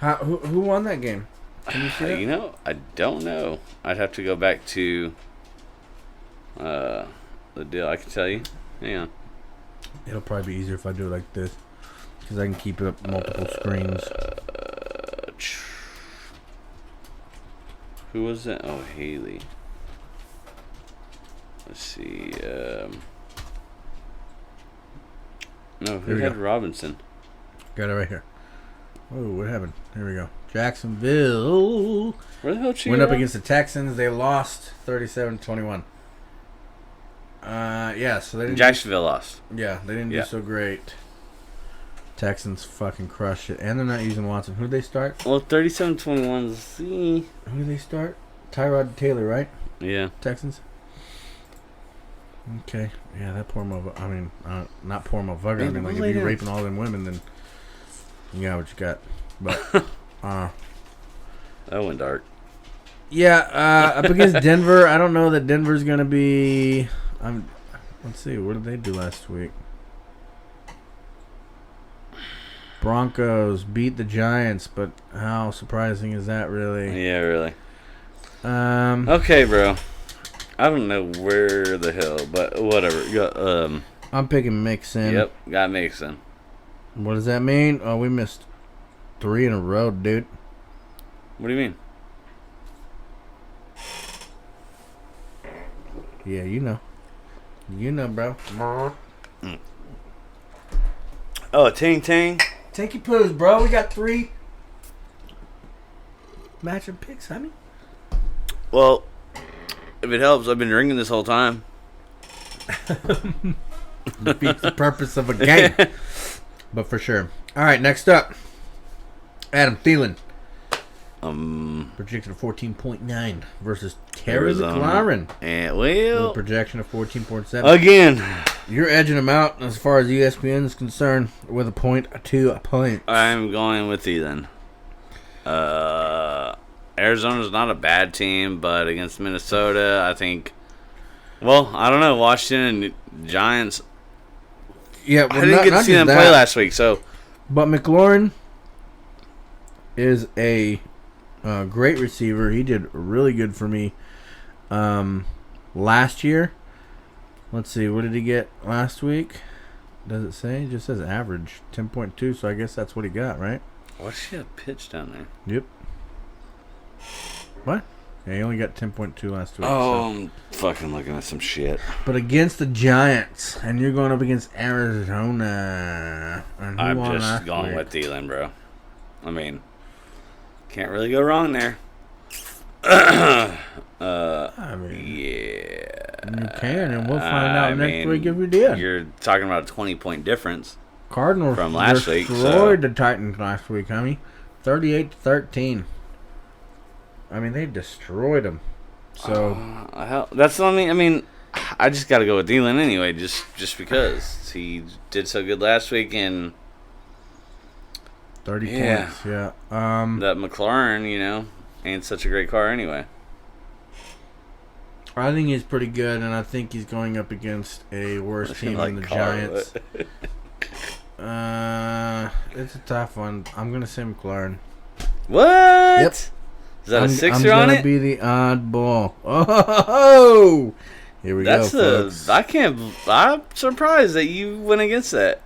Speaker 2: Who won that game? Can you see that?
Speaker 3: You know, I don't know. I'd have to go back to the deal. I can tell you. Hang on.
Speaker 2: It'll probably be easier if I do it like this. Because I can keep it up multiple screens.
Speaker 3: Who was that? Oh, Haley. Let's see. No, who
Speaker 2: Here we
Speaker 3: had
Speaker 2: go.
Speaker 3: Robinson?
Speaker 2: Got it right here. Oh, what happened? Here we go. Jacksonville
Speaker 3: Where the hell did you
Speaker 2: went
Speaker 3: get
Speaker 2: up
Speaker 3: Rob-
Speaker 2: against the Texans. They lost 37-21. Yeah, so they didn't.
Speaker 3: Jacksonville lost.
Speaker 2: Yeah, they didn't do
Speaker 3: Yeah.
Speaker 2: so great. Texans fucking crushed it, and they're not using Watson. Who they start?
Speaker 3: Well, 37-21. See.
Speaker 2: Who they start? Tyrod Taylor, right?
Speaker 3: Yeah.
Speaker 2: Texans. Okay. Yeah, that poor motherfucker. I mean, not poor motherfucker. I
Speaker 3: Man,
Speaker 2: mean, like,
Speaker 3: lay
Speaker 2: if you're
Speaker 3: down.
Speaker 2: raping all them women, then you got what you got. But,
Speaker 3: That went dark.
Speaker 2: yeah, up against Denver. I don't know that Denver's gonna be. Let's see. What did they do last week? Broncos beat the Giants, but how surprising is that, really?
Speaker 3: Yeah, really. Okay, bro. I don't know where the hell, but whatever.
Speaker 2: I'm picking Mixon.
Speaker 3: Yep, got Mixon.
Speaker 2: What does that mean? Oh, we missed 3 in a row, dude.
Speaker 3: What do you mean?
Speaker 2: Yeah, you know. You know, bro.
Speaker 3: Oh, ting ting.
Speaker 2: Take your poos, bro. We got 3 matching picks, honey.
Speaker 3: Well, if it helps, I've been drinking this whole time.
Speaker 2: Defeats the purpose of a game. But for sure. All right, next up. Adam Thielen. Projected of 14.9 versus Terry
Speaker 3: Arizona.
Speaker 2: McLaurin.
Speaker 3: And
Speaker 2: With a
Speaker 3: well,
Speaker 2: projection of 14.7.
Speaker 3: again,
Speaker 2: You're edging them out as far as ESPN is concerned with a point, 2 points.
Speaker 3: I'm going with Thielen. Arizona's not a bad team, but against Minnesota, I think. Well, I don't know. Washington and Giants.
Speaker 2: Yeah, well,
Speaker 3: I didn't get to see them play last week, so.
Speaker 2: But McLaurin is a great receiver. He did really good for me last year. Let's see, what did he get last week? Does it say? It just says average, 10.2, so I guess that's what he got, right?
Speaker 3: What's she have pitched down there?
Speaker 2: Yep. What? Yeah, he only got 10.2 last week.
Speaker 3: Oh,
Speaker 2: So.
Speaker 3: I'm fucking looking at some shit.
Speaker 2: But against the Giants, and you're going up against Arizona. And who
Speaker 3: I'm
Speaker 2: won
Speaker 3: just
Speaker 2: last
Speaker 3: going
Speaker 2: week?
Speaker 3: with Thielen, bro. I mean, can't really go wrong there.
Speaker 2: I mean,
Speaker 3: Yeah.
Speaker 2: you can, and we'll find out
Speaker 3: I
Speaker 2: next
Speaker 3: mean,
Speaker 2: week if you did.
Speaker 3: You're talking about a 20-point difference.
Speaker 2: Cardinals
Speaker 3: from last week,
Speaker 2: destroyed the Titans last week, homie. 38-13. I mean, they destroyed them. So
Speaker 3: That's what I mean. I mean, I just got to go with Thielen anyway, just because he did so good last week, and
Speaker 2: 30
Speaker 3: Yeah.
Speaker 2: points, yeah.
Speaker 3: that McLaurin, ain't such a great car anyway.
Speaker 2: I think he's pretty good, and I think he's going up against a worse team than the
Speaker 3: car,
Speaker 2: Giants.
Speaker 3: but-
Speaker 2: It's a tough one. I'm gonna say McLaurin.
Speaker 3: What?
Speaker 2: Yep.
Speaker 3: Is that a sixer
Speaker 2: I'm
Speaker 3: on
Speaker 2: gonna
Speaker 3: it?
Speaker 2: be the oddball. Oh, here we
Speaker 3: That's
Speaker 2: go, folks.
Speaker 3: I'm surprised that you went against that.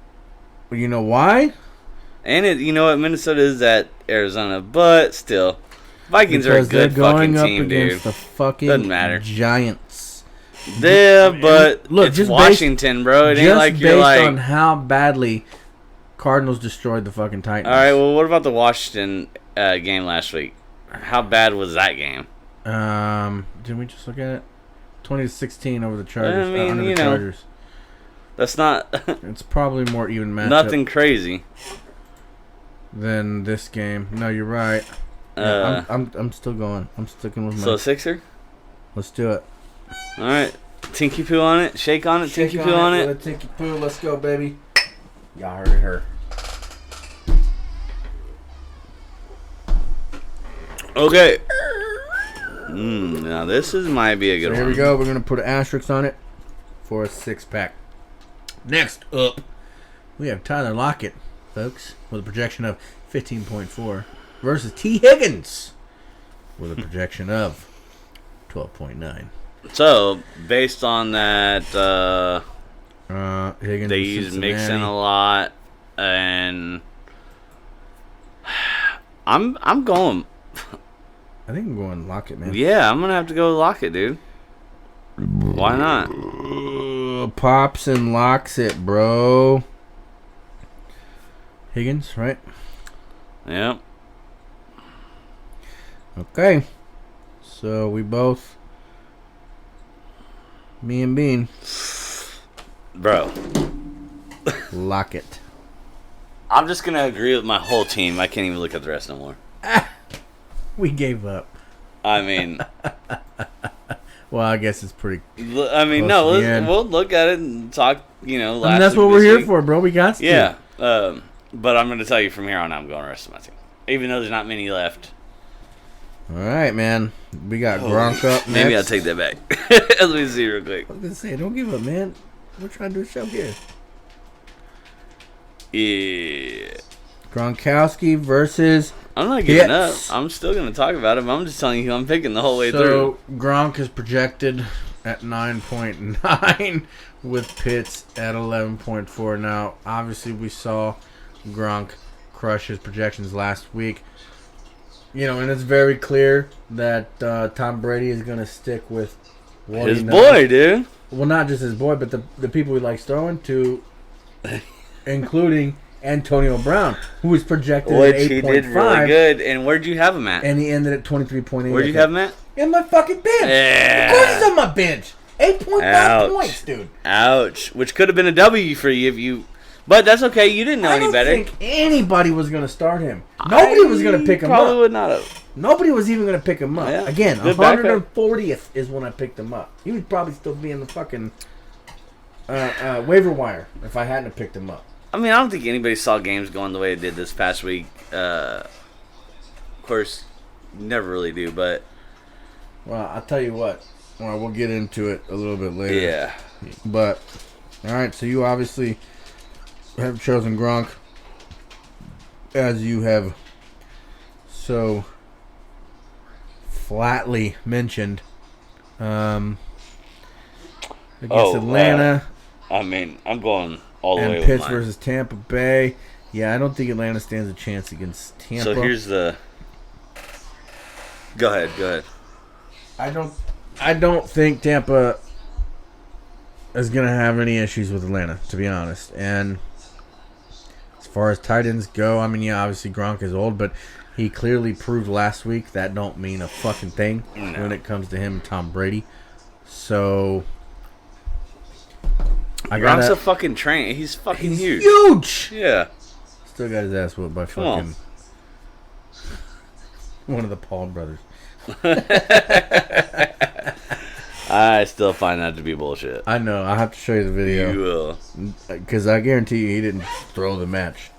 Speaker 2: Well, you know why?
Speaker 3: And you know what? Minnesota is at Arizona, but still, Vikings
Speaker 2: Because
Speaker 3: are a good
Speaker 2: they're going
Speaker 3: fucking
Speaker 2: up
Speaker 3: team,
Speaker 2: against
Speaker 3: dude.
Speaker 2: the fucking
Speaker 3: Doesn't matter.
Speaker 2: Giants.
Speaker 3: Yeah, but
Speaker 2: Look,
Speaker 3: it's
Speaker 2: just
Speaker 3: Washington, bro. It ain't
Speaker 2: Just
Speaker 3: like
Speaker 2: based
Speaker 3: you're like.
Speaker 2: on how badly Cardinals destroyed the fucking Titans.
Speaker 3: All right, well, what about the Washington game last week? How bad was that game?
Speaker 2: Didn't we just look at it? 20-16 over the Chargers.
Speaker 3: I mean,
Speaker 2: under the
Speaker 3: you know,
Speaker 2: Chargers.
Speaker 3: That's not
Speaker 2: It's probably more even matchup
Speaker 3: nothing crazy.
Speaker 2: than this game. No, you're right. Yeah, I'm still going. I'm sticking with my.
Speaker 3: So Sixer.
Speaker 2: Let's do it.
Speaker 3: All right, Tinky Poo on it, shake on it, Tinky Poo on it.
Speaker 2: Tinky Poo. Let's go, baby. Y'all heard her.
Speaker 3: Okay. Now this might be a good
Speaker 2: So
Speaker 3: one.
Speaker 2: here we go. We're gonna put an asterisk on it for a 6-pack. Next up, we have Tyler Lockett, folks, with a projection of 15.4 versus T. Higgins with a projection of 12.9.
Speaker 3: So based on that,
Speaker 2: Higgins.
Speaker 3: they
Speaker 2: with
Speaker 3: use
Speaker 2: Cincinnati.
Speaker 3: Mixon a lot, and I'm going.
Speaker 2: I think I'm going Lockett, man.
Speaker 3: Yeah, I'm gonna have to go with Lockett, dude. Why not?
Speaker 2: Pops and locks it, bro. Higgins, right?
Speaker 3: Yep.
Speaker 2: Okay. So we both, me and Bean,
Speaker 3: Bro,
Speaker 2: Lockett.
Speaker 3: I'm just gonna agree with my whole team. I can't even look at the rest no more.
Speaker 2: We gave up.
Speaker 3: I mean,
Speaker 2: Well, I guess it's pretty.
Speaker 3: I mean,
Speaker 2: Close
Speaker 3: no,
Speaker 2: to the end.
Speaker 3: we'll look at it and talk. Last
Speaker 2: And that's
Speaker 3: week,
Speaker 2: what we're
Speaker 3: this
Speaker 2: here
Speaker 3: week.
Speaker 2: for, bro. We got to.
Speaker 3: Yeah, but I'm gonna tell you from here on out, I'm going the rest of my team, even though there's not many left.
Speaker 2: All right, man. We got Gronk up next.
Speaker 3: Maybe I'll take that back. Let me see real quick.
Speaker 2: I was gonna say, don't give up, man. We're trying to do a show here.
Speaker 3: Yeah,
Speaker 2: Gronkowski versus.
Speaker 3: I'm not giving up.
Speaker 2: Hits.
Speaker 3: I'm still gonna talk about him. I'm just telling you who I'm picking the whole way
Speaker 2: So
Speaker 3: through.
Speaker 2: Gronk is projected at 9.9 with Pitts at 11.4. Now, obviously, we saw Gronk crush his projections last week. And it's very clear that Tom Brady is going to stick with what
Speaker 3: His
Speaker 2: he knows.
Speaker 3: boy, dude.
Speaker 2: Well, not just his boy, but the people he likes throwing to, including Antonio Brown, who was projected at
Speaker 3: Which
Speaker 2: 8.5.
Speaker 3: he did really good. And where'd you have him at?
Speaker 2: And he ended at 23.8.
Speaker 3: Where'd you have him at?
Speaker 2: In my fucking bench.
Speaker 3: Yeah.
Speaker 2: Of course he's on my bench. 8.5
Speaker 3: Ouch.
Speaker 2: points, dude.
Speaker 3: Ouch. Which could have been a W for you if you But that's okay. You didn't know
Speaker 2: I
Speaker 3: any
Speaker 2: don't
Speaker 3: better.
Speaker 2: think anybody was going to start him. Nobody was going to pick him
Speaker 3: Probably
Speaker 2: up.
Speaker 3: would not have.
Speaker 2: Nobody was even going to pick him up.
Speaker 3: Yeah.
Speaker 2: Again,
Speaker 3: Good backup.
Speaker 2: 140th is when I picked him up. He would probably still be in the fucking waiver wire if I hadn't picked him up.
Speaker 3: I mean, I don't think anybody saw games going the way it did this past week. Of course, you never really do, but...
Speaker 2: Well, I'll tell you what. Well, we'll get into it a little bit later.
Speaker 3: Yeah.
Speaker 2: But, all right, so you obviously have chosen Gronk, as you have so flatly mentioned. Against Atlanta.
Speaker 3: I mean, I'm going all the way
Speaker 2: And
Speaker 3: with
Speaker 2: Pitts
Speaker 3: mine.
Speaker 2: versus Tampa Bay. Yeah, I don't think Atlanta stands a chance against Tampa.
Speaker 3: So here's the... Go ahead.
Speaker 2: I don't think Tampa is going to have any issues with Atlanta, to be honest. And as far as tight ends go, I mean, yeah, obviously Gronk is old, but he clearly proved last week that don't mean a fucking thing when it comes to him and Tom Brady. So
Speaker 3: Gronk's a fucking train. He's fucking huge.
Speaker 2: Huge!
Speaker 3: Yeah.
Speaker 2: Still got his ass whooped by fucking one of the Paul brothers.
Speaker 3: I still find that to be bullshit.
Speaker 2: I know. I'll have to show you the video.
Speaker 3: You will.
Speaker 2: Because I guarantee you he didn't throw the match.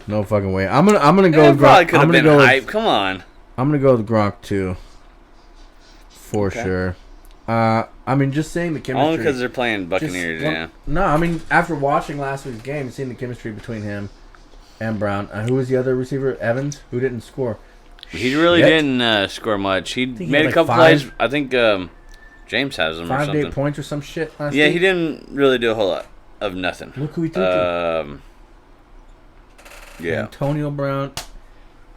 Speaker 2: No fucking way. I'm gonna go with Gronk.
Speaker 3: Probably could have been hype. Come on.
Speaker 2: I'm gonna go with Gronk too. For sure. I mean, just seeing the chemistry.
Speaker 3: Only because they're playing Buccaneers, yeah.
Speaker 2: No, I mean, after watching last week's game and seeing the chemistry between him and Brown. Who was the other receiver? Evans, who didn't score.
Speaker 3: He really didn't score much. He made a couple plays. I think James has them or
Speaker 2: 5 to
Speaker 3: something.
Speaker 2: 8 points or some shit last
Speaker 3: Yeah,
Speaker 2: week.
Speaker 3: he didn't really do a whole lot of nothing.
Speaker 2: Look who he took.
Speaker 3: Yeah.
Speaker 2: Antonio Brown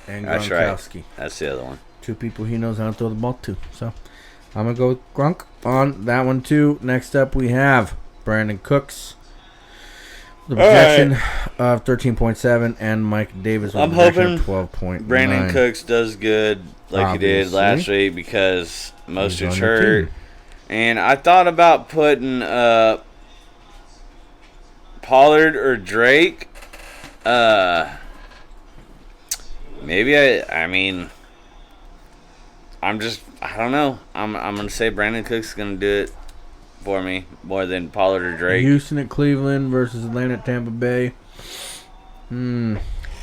Speaker 2: and
Speaker 3: That's
Speaker 2: Gronkowski.
Speaker 3: right. That's the other one.
Speaker 2: Two people he knows how to throw the ball to. So I'm going to go with Gronk on that one too. Next up we have Brandon Cooks. The projection of 13.7 and Mike Davis with
Speaker 3: I'm
Speaker 2: a projection
Speaker 3: hoping
Speaker 2: of 12.9.
Speaker 3: Brandon Cooks does good like he did
Speaker 2: Obviously.
Speaker 3: last week because Mostert's
Speaker 2: on the
Speaker 3: hurt.
Speaker 2: team.
Speaker 3: And I thought about putting Pollard or Drake. Maybe I mean, I don't know. I'm gonna say Brandon Cook's gonna do it for me more than Pollard or Drake.
Speaker 2: Houston at Cleveland versus Atlanta at Tampa Bay.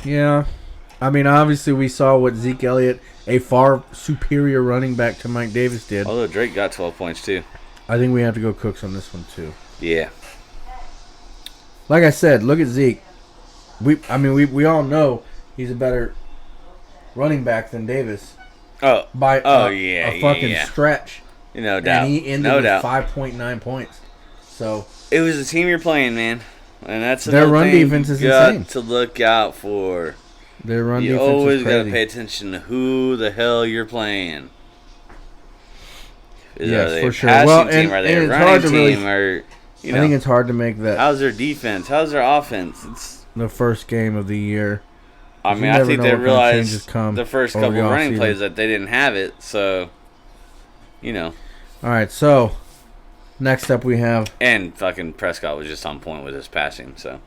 Speaker 2: Yeah. I mean, obviously we saw what Zeke Elliott, a far superior running back to Mike Davis, did.
Speaker 3: Although Drake got 12 points too.
Speaker 2: I think we have to go Cooks on this one too.
Speaker 3: Yeah.
Speaker 2: Like I said, look at Zeke. We all know he's a better running back than Davis by a fucking stretch.
Speaker 3: No doubt.
Speaker 2: And he ended
Speaker 3: no
Speaker 2: with
Speaker 3: doubt.
Speaker 2: 5.9 points. So
Speaker 3: It was the team you're playing, man. And that's
Speaker 2: their
Speaker 3: another
Speaker 2: run
Speaker 3: thing
Speaker 2: defense is
Speaker 3: you got
Speaker 2: insane.
Speaker 3: to look out for.
Speaker 2: Their run
Speaker 3: You
Speaker 2: defense
Speaker 3: always
Speaker 2: is
Speaker 3: got to
Speaker 2: crazy.
Speaker 3: pay attention to who the hell you're playing.
Speaker 2: Yes,
Speaker 3: are they
Speaker 2: for
Speaker 3: a
Speaker 2: sure.
Speaker 3: passing
Speaker 2: Well,
Speaker 3: team?
Speaker 2: and-
Speaker 3: Are they
Speaker 2: and
Speaker 3: a
Speaker 2: it's
Speaker 3: running
Speaker 2: hard to really-
Speaker 3: team? Or, you know,
Speaker 2: I think it's hard to make that
Speaker 3: how's their defense? How's their offense? It's.
Speaker 2: the first game of the year.
Speaker 3: I
Speaker 2: You
Speaker 3: mean, I
Speaker 2: never
Speaker 3: think
Speaker 2: know
Speaker 3: they
Speaker 2: what kind of
Speaker 3: realized
Speaker 2: changes come
Speaker 3: the first
Speaker 2: over
Speaker 3: couple
Speaker 2: the
Speaker 3: running
Speaker 2: offseason.
Speaker 3: plays that they didn't have it. So, you know.
Speaker 2: All right, so next up we have
Speaker 3: And fucking Prescott was just on point with his passing. So.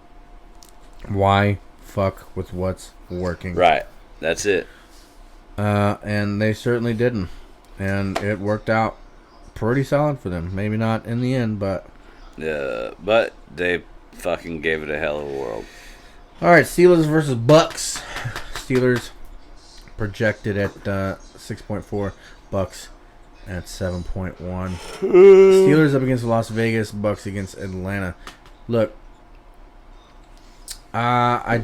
Speaker 2: why fuck with what's working.
Speaker 3: Right. That's it.
Speaker 2: And they certainly didn't. And it worked out pretty solid for them. Maybe not in the end, but...
Speaker 3: But they fucking gave it a hell of a whirl.
Speaker 2: All right, Steelers versus Bucks. Steelers projected at 6.4. Bucks at 7.1. Steelers up against Las Vegas. Bucks against Atlanta. Look, I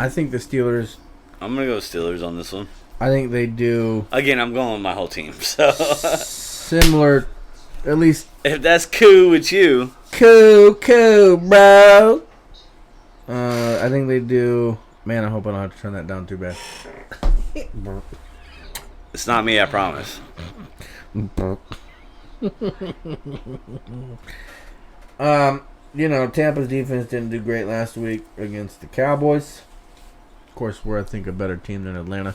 Speaker 2: think the Steelers...
Speaker 3: I'm going to go Steelers on this one.
Speaker 2: I think they do...
Speaker 3: Again, I'm going with my whole team. So
Speaker 2: similar, at least...
Speaker 3: if that's cool with you.
Speaker 2: Cool, bro. I think they do... Man, I hope I don't have to turn that down too bad.
Speaker 3: It's not me, I promise.
Speaker 2: Tampa's defense didn't do great last week against the Cowboys. Of course, we're, I think, a better team than Atlanta.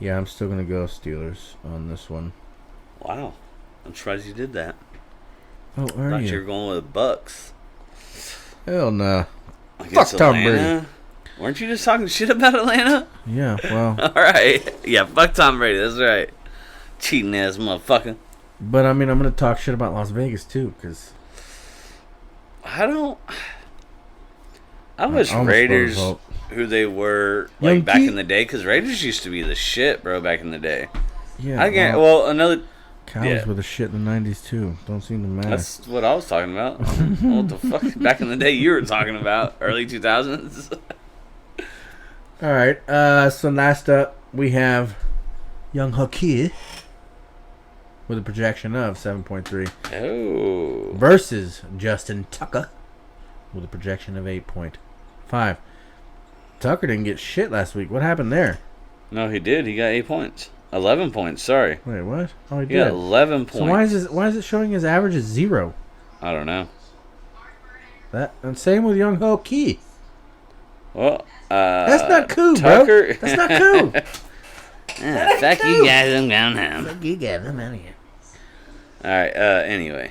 Speaker 2: Yeah, I'm still going to go Steelers on this one.
Speaker 3: Wow. I'm surprised you did that.
Speaker 2: Oh, are
Speaker 3: Thought
Speaker 2: you?
Speaker 3: you were going with Bucks.
Speaker 2: Hell no.
Speaker 3: Against
Speaker 2: Fuck Tom
Speaker 3: Atlanta?
Speaker 2: Brady.
Speaker 3: Weren't you just talking shit about Atlanta?
Speaker 2: Yeah, well.
Speaker 3: All right. Yeah, fuck Tom Brady. That's right. Cheating ass motherfucker.
Speaker 2: But, I mean, I'm going to talk shit about Las Vegas, too, because...
Speaker 3: I wish Raiders who they were like back in the day, because Raiders used to be the shit, bro, back in the day.
Speaker 2: Yeah.
Speaker 3: Another...
Speaker 2: Cows were the shit in the 90s, too. Don't seem to matter.
Speaker 3: That's what I was talking about. What the fuck? Back in the day you were talking about. Early 2000s.
Speaker 2: All right. So last up, we have Young Hockey with a projection of 7.3.
Speaker 3: Oh.
Speaker 2: Versus Justin Tucker with a projection of 8.5. Tucker didn't get shit last week. What happened there?
Speaker 3: No, he did. He got 8 points. 11 points, sorry.
Speaker 2: Wait, what? Oh, he
Speaker 3: He got
Speaker 2: did.
Speaker 3: 11 points.
Speaker 2: So why is it showing his average as 0?
Speaker 3: I don't know.
Speaker 2: And same with Young Hockey.
Speaker 3: Well,
Speaker 2: That's not cool,
Speaker 3: Tucker.
Speaker 2: bro. That's not cool.
Speaker 3: Fuck you guys, I'm going home.
Speaker 1: Fuck you guys, I'm out of here.
Speaker 3: Alright, anyway.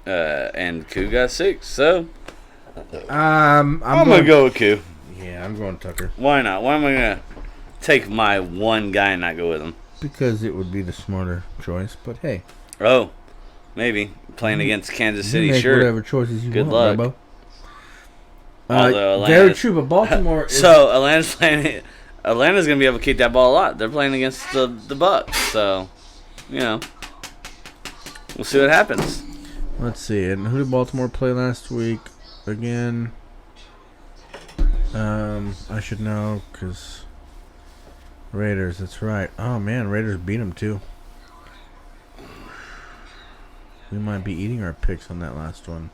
Speaker 3: And Koo got 6, so
Speaker 2: I'm
Speaker 3: gonna go with Koo.
Speaker 2: Yeah, I'm going Tucker.
Speaker 3: Why not? Why am I gonna take my one guy and not go with him?
Speaker 2: Because it would be the smarter choice, but hey.
Speaker 3: Oh, maybe. Playing against Kansas
Speaker 2: You
Speaker 3: City,
Speaker 2: make
Speaker 3: sure.
Speaker 2: whatever choices you
Speaker 3: Good
Speaker 2: want,
Speaker 3: luck.
Speaker 2: Robo.
Speaker 3: Although
Speaker 2: Very true, but Baltimore is...
Speaker 3: So Atlanta's playing. Atlanta's gonna be able to keep that ball a lot. They're playing against the Bucks, so we'll see what happens.
Speaker 2: Let's see. And who did Baltimore play last week? Again, I should know because Raiders. That's right. Oh man, Raiders beat them too. We might be eating our picks on that last one,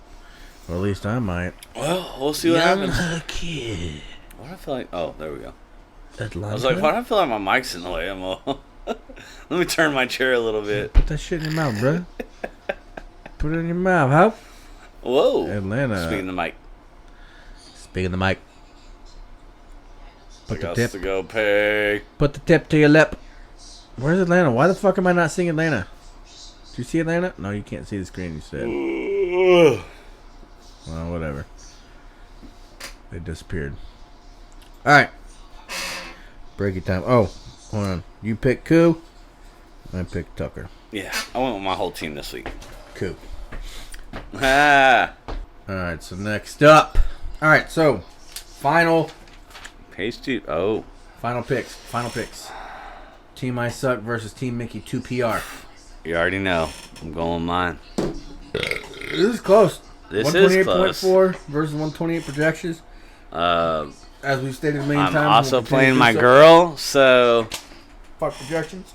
Speaker 2: or at least I might.
Speaker 3: Well, we'll see what happens.
Speaker 1: Kid.
Speaker 3: What do I feel like? Oh, there we go.
Speaker 1: Atlanta?
Speaker 3: I was like, why do I feel like my mic's in the way? Let me turn my chair a little bit.
Speaker 2: Put that shit in your mouth, bro. Put it in your mouth, huh?
Speaker 3: Whoa.
Speaker 2: Atlanta.
Speaker 3: Speaking of the mic.
Speaker 2: Speaking of the mic. Put the
Speaker 3: Got
Speaker 2: tip.
Speaker 3: to go pay.
Speaker 2: Put the tip to your lip. Where's Atlanta? Why the fuck am I not seeing Atlanta? Do you see Atlanta? No, you can't see the screen, you said. Well, whatever. They disappeared. Alright. Break it time. Oh, hold on. You pick Koo. I picked Tucker.
Speaker 3: Yeah, I went with my whole team this week.
Speaker 2: Koo.
Speaker 3: Ah.
Speaker 2: Alright, so next up. Alright, so final
Speaker 3: Page 2. Oh.
Speaker 2: final picks. Team I Suck versus Team Mickey 2PR.
Speaker 3: You already know. I'm going with mine.
Speaker 2: This is close.
Speaker 3: This is close.
Speaker 2: 128.4 versus 128 projections. As we've stated a million
Speaker 3: I'm
Speaker 2: times.
Speaker 3: also
Speaker 2: we'll continue
Speaker 3: playing
Speaker 2: to
Speaker 3: my
Speaker 2: do so.
Speaker 3: girl, so
Speaker 2: Fuck projections.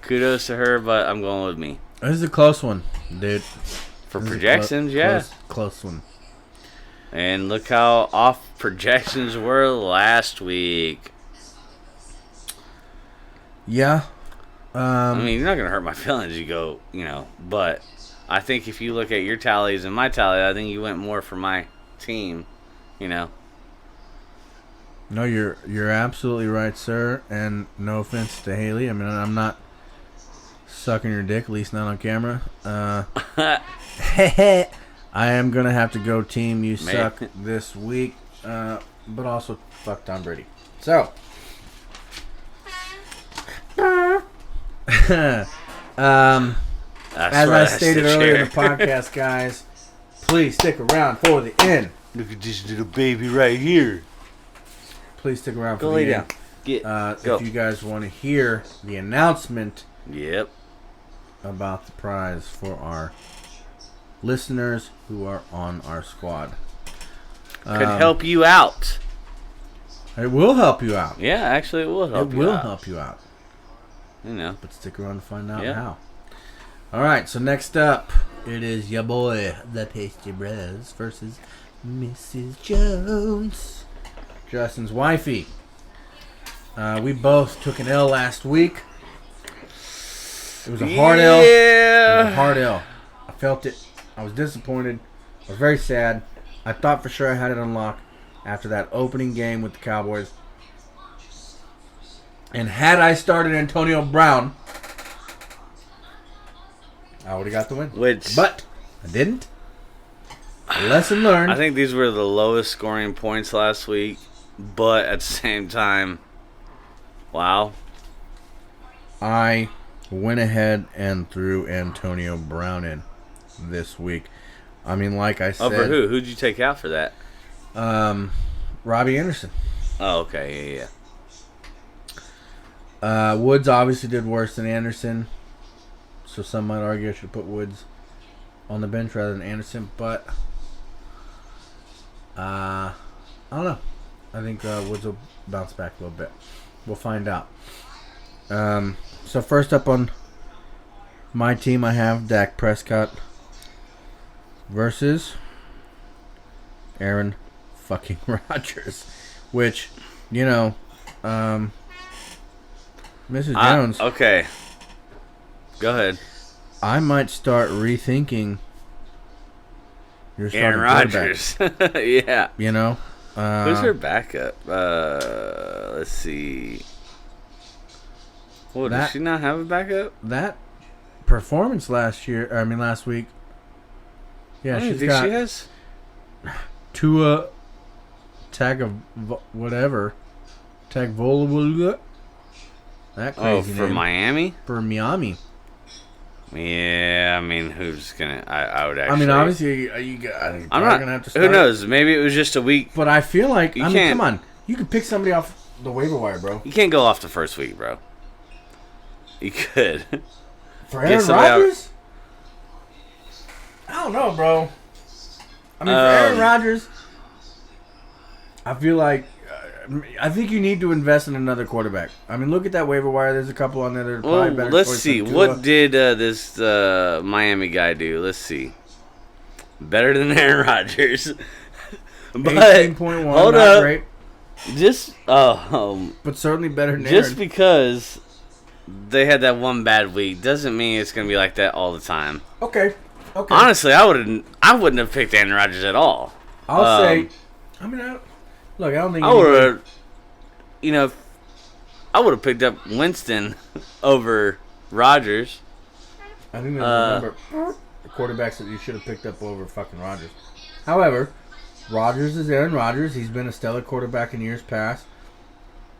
Speaker 3: kudos to her, but I'm going with me.
Speaker 2: This is a close one, dude.
Speaker 3: For
Speaker 2: This is a
Speaker 3: projections, yeah.
Speaker 2: Close one.
Speaker 3: And look how off projections were last week.
Speaker 2: Yeah.
Speaker 3: I mean, you're not going to hurt my feelings, but I think if you look at your tallies and my tally, I think you went more for my team,
Speaker 2: No, you're absolutely right, sir. And no offense to Haley. I mean, I'm not sucking your dick, at least not on camera. I am gonna have to go Team You Suck this week, but also fuck Tom Brady. So, as I stated earlier in the podcast, guys, please stick around for the end.
Speaker 3: Look at this little baby right here.
Speaker 2: Please stick around
Speaker 3: Go
Speaker 2: for
Speaker 3: lay
Speaker 2: the
Speaker 3: down.
Speaker 2: end.
Speaker 3: Go.
Speaker 2: If you guys want to hear the announcement
Speaker 3: Yep.
Speaker 2: about the prize for our listeners who are on our squad.
Speaker 3: Could help you out.
Speaker 2: It will help you out.
Speaker 3: Yeah, actually, it will help you out.
Speaker 2: Help you out. But stick around to find out how. Alright, so next up, it is your boy, the Pasty Bros, versus Mrs. Jones, Justin's wifey. We both took an L last week. It was a hard L. It was a hard L. I felt it. I was disappointed. I was very sad. I thought for sure I had it unlocked after that opening game with the Cowboys. And had I started Antonio Brown, I would have got the win.
Speaker 3: Which,
Speaker 2: but I didn't. Lesson learned.
Speaker 3: I think these were the lowest scoring points last week, but at the same time, wow.
Speaker 2: I went ahead and threw Antonio Brown in this week. I mean, like I said.
Speaker 3: Over who? Who'd you take out for that?
Speaker 2: Robbie Anderson.
Speaker 3: Oh, okay, yeah.
Speaker 2: Woods obviously did worse than Anderson, so some might argue I should put Woods on the bench rather than Anderson, but I don't know. I think Woods will bounce back a little bit. We'll find out. So first up on my team, I have Dak Prescott versus Aaron fucking Rodgers, which, you know, Mrs. Jones.
Speaker 3: Okay. Go ahead.
Speaker 2: I might start rethinking your
Speaker 3: Aaron Rodgers. Yeah.
Speaker 2: You know?
Speaker 3: Who's her backup? Let's see. Oh, does she not have a backup?
Speaker 2: That performance last week. Yeah, she's got
Speaker 3: she has
Speaker 2: Tua Tagovailoa. That crazy
Speaker 3: for
Speaker 2: name.
Speaker 3: Miami?
Speaker 2: For Miami.
Speaker 3: Yeah, I mean, who's gonna? I would actually.
Speaker 2: I mean, obviously, you're
Speaker 3: I'm not
Speaker 2: gonna have to start.
Speaker 3: Who knows? Maybe it was just a week.
Speaker 2: But I feel like
Speaker 3: come
Speaker 2: on, you could pick somebody off the waiver wire, bro.
Speaker 3: You can't go off the first week, bro. You could.
Speaker 2: For Aaron Rodgers? I don't know, bro. I mean, for Aaron Rodgers, I feel like I think you need to invest in another quarterback. I mean, look at that waiver wire. There's a couple on there that are probably better.
Speaker 3: Let's see. What did this Miami guy do? Let's see. Better than Aaron Rodgers. But
Speaker 2: 18.1.
Speaker 3: Hold
Speaker 2: not
Speaker 3: up.
Speaker 2: Great,
Speaker 3: just
Speaker 2: but certainly better than Aaron.
Speaker 3: Just because they had that one bad week doesn't mean it's gonna be like that all the time.
Speaker 2: Okay.
Speaker 3: Honestly, I wouldn't have picked Aaron Rodgers at all.
Speaker 2: I'll say. I mean, look, I don't think
Speaker 3: I would have. You know, I would have picked up Winston over Rodgers.
Speaker 2: I think there's a number of quarterbacks that you should have picked up over fucking Rodgers. However, Rodgers is Aaron Rodgers. He's been a stellar quarterback in years past.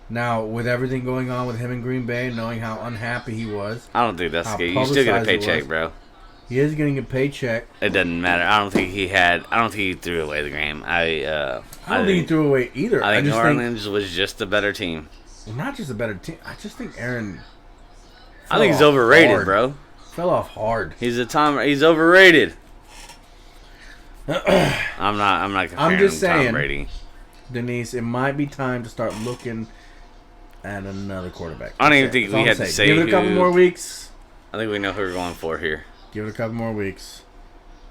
Speaker 2: Now, with everything going on with him in Green Bay, knowing how unhappy he was.
Speaker 3: I don't think that's good. You still get a paycheck, bro.
Speaker 2: He is getting a paycheck.
Speaker 3: It doesn't matter. I don't think he threw away the game. I
Speaker 2: don't think he threw away either.
Speaker 3: I think New Orleans was just a better team.
Speaker 2: Not just a better team. I just think Aaron.
Speaker 3: I think he's overrated, bro.
Speaker 2: Fell off hard.
Speaker 3: He's overrated. I'm not comparing him to Tom Brady.
Speaker 2: Denise, it might be time to start looking at another quarterback.
Speaker 3: I don't even think we had to say
Speaker 2: Give it a couple more weeks.
Speaker 3: I think we know who we're going for here.
Speaker 2: Give it a couple more weeks.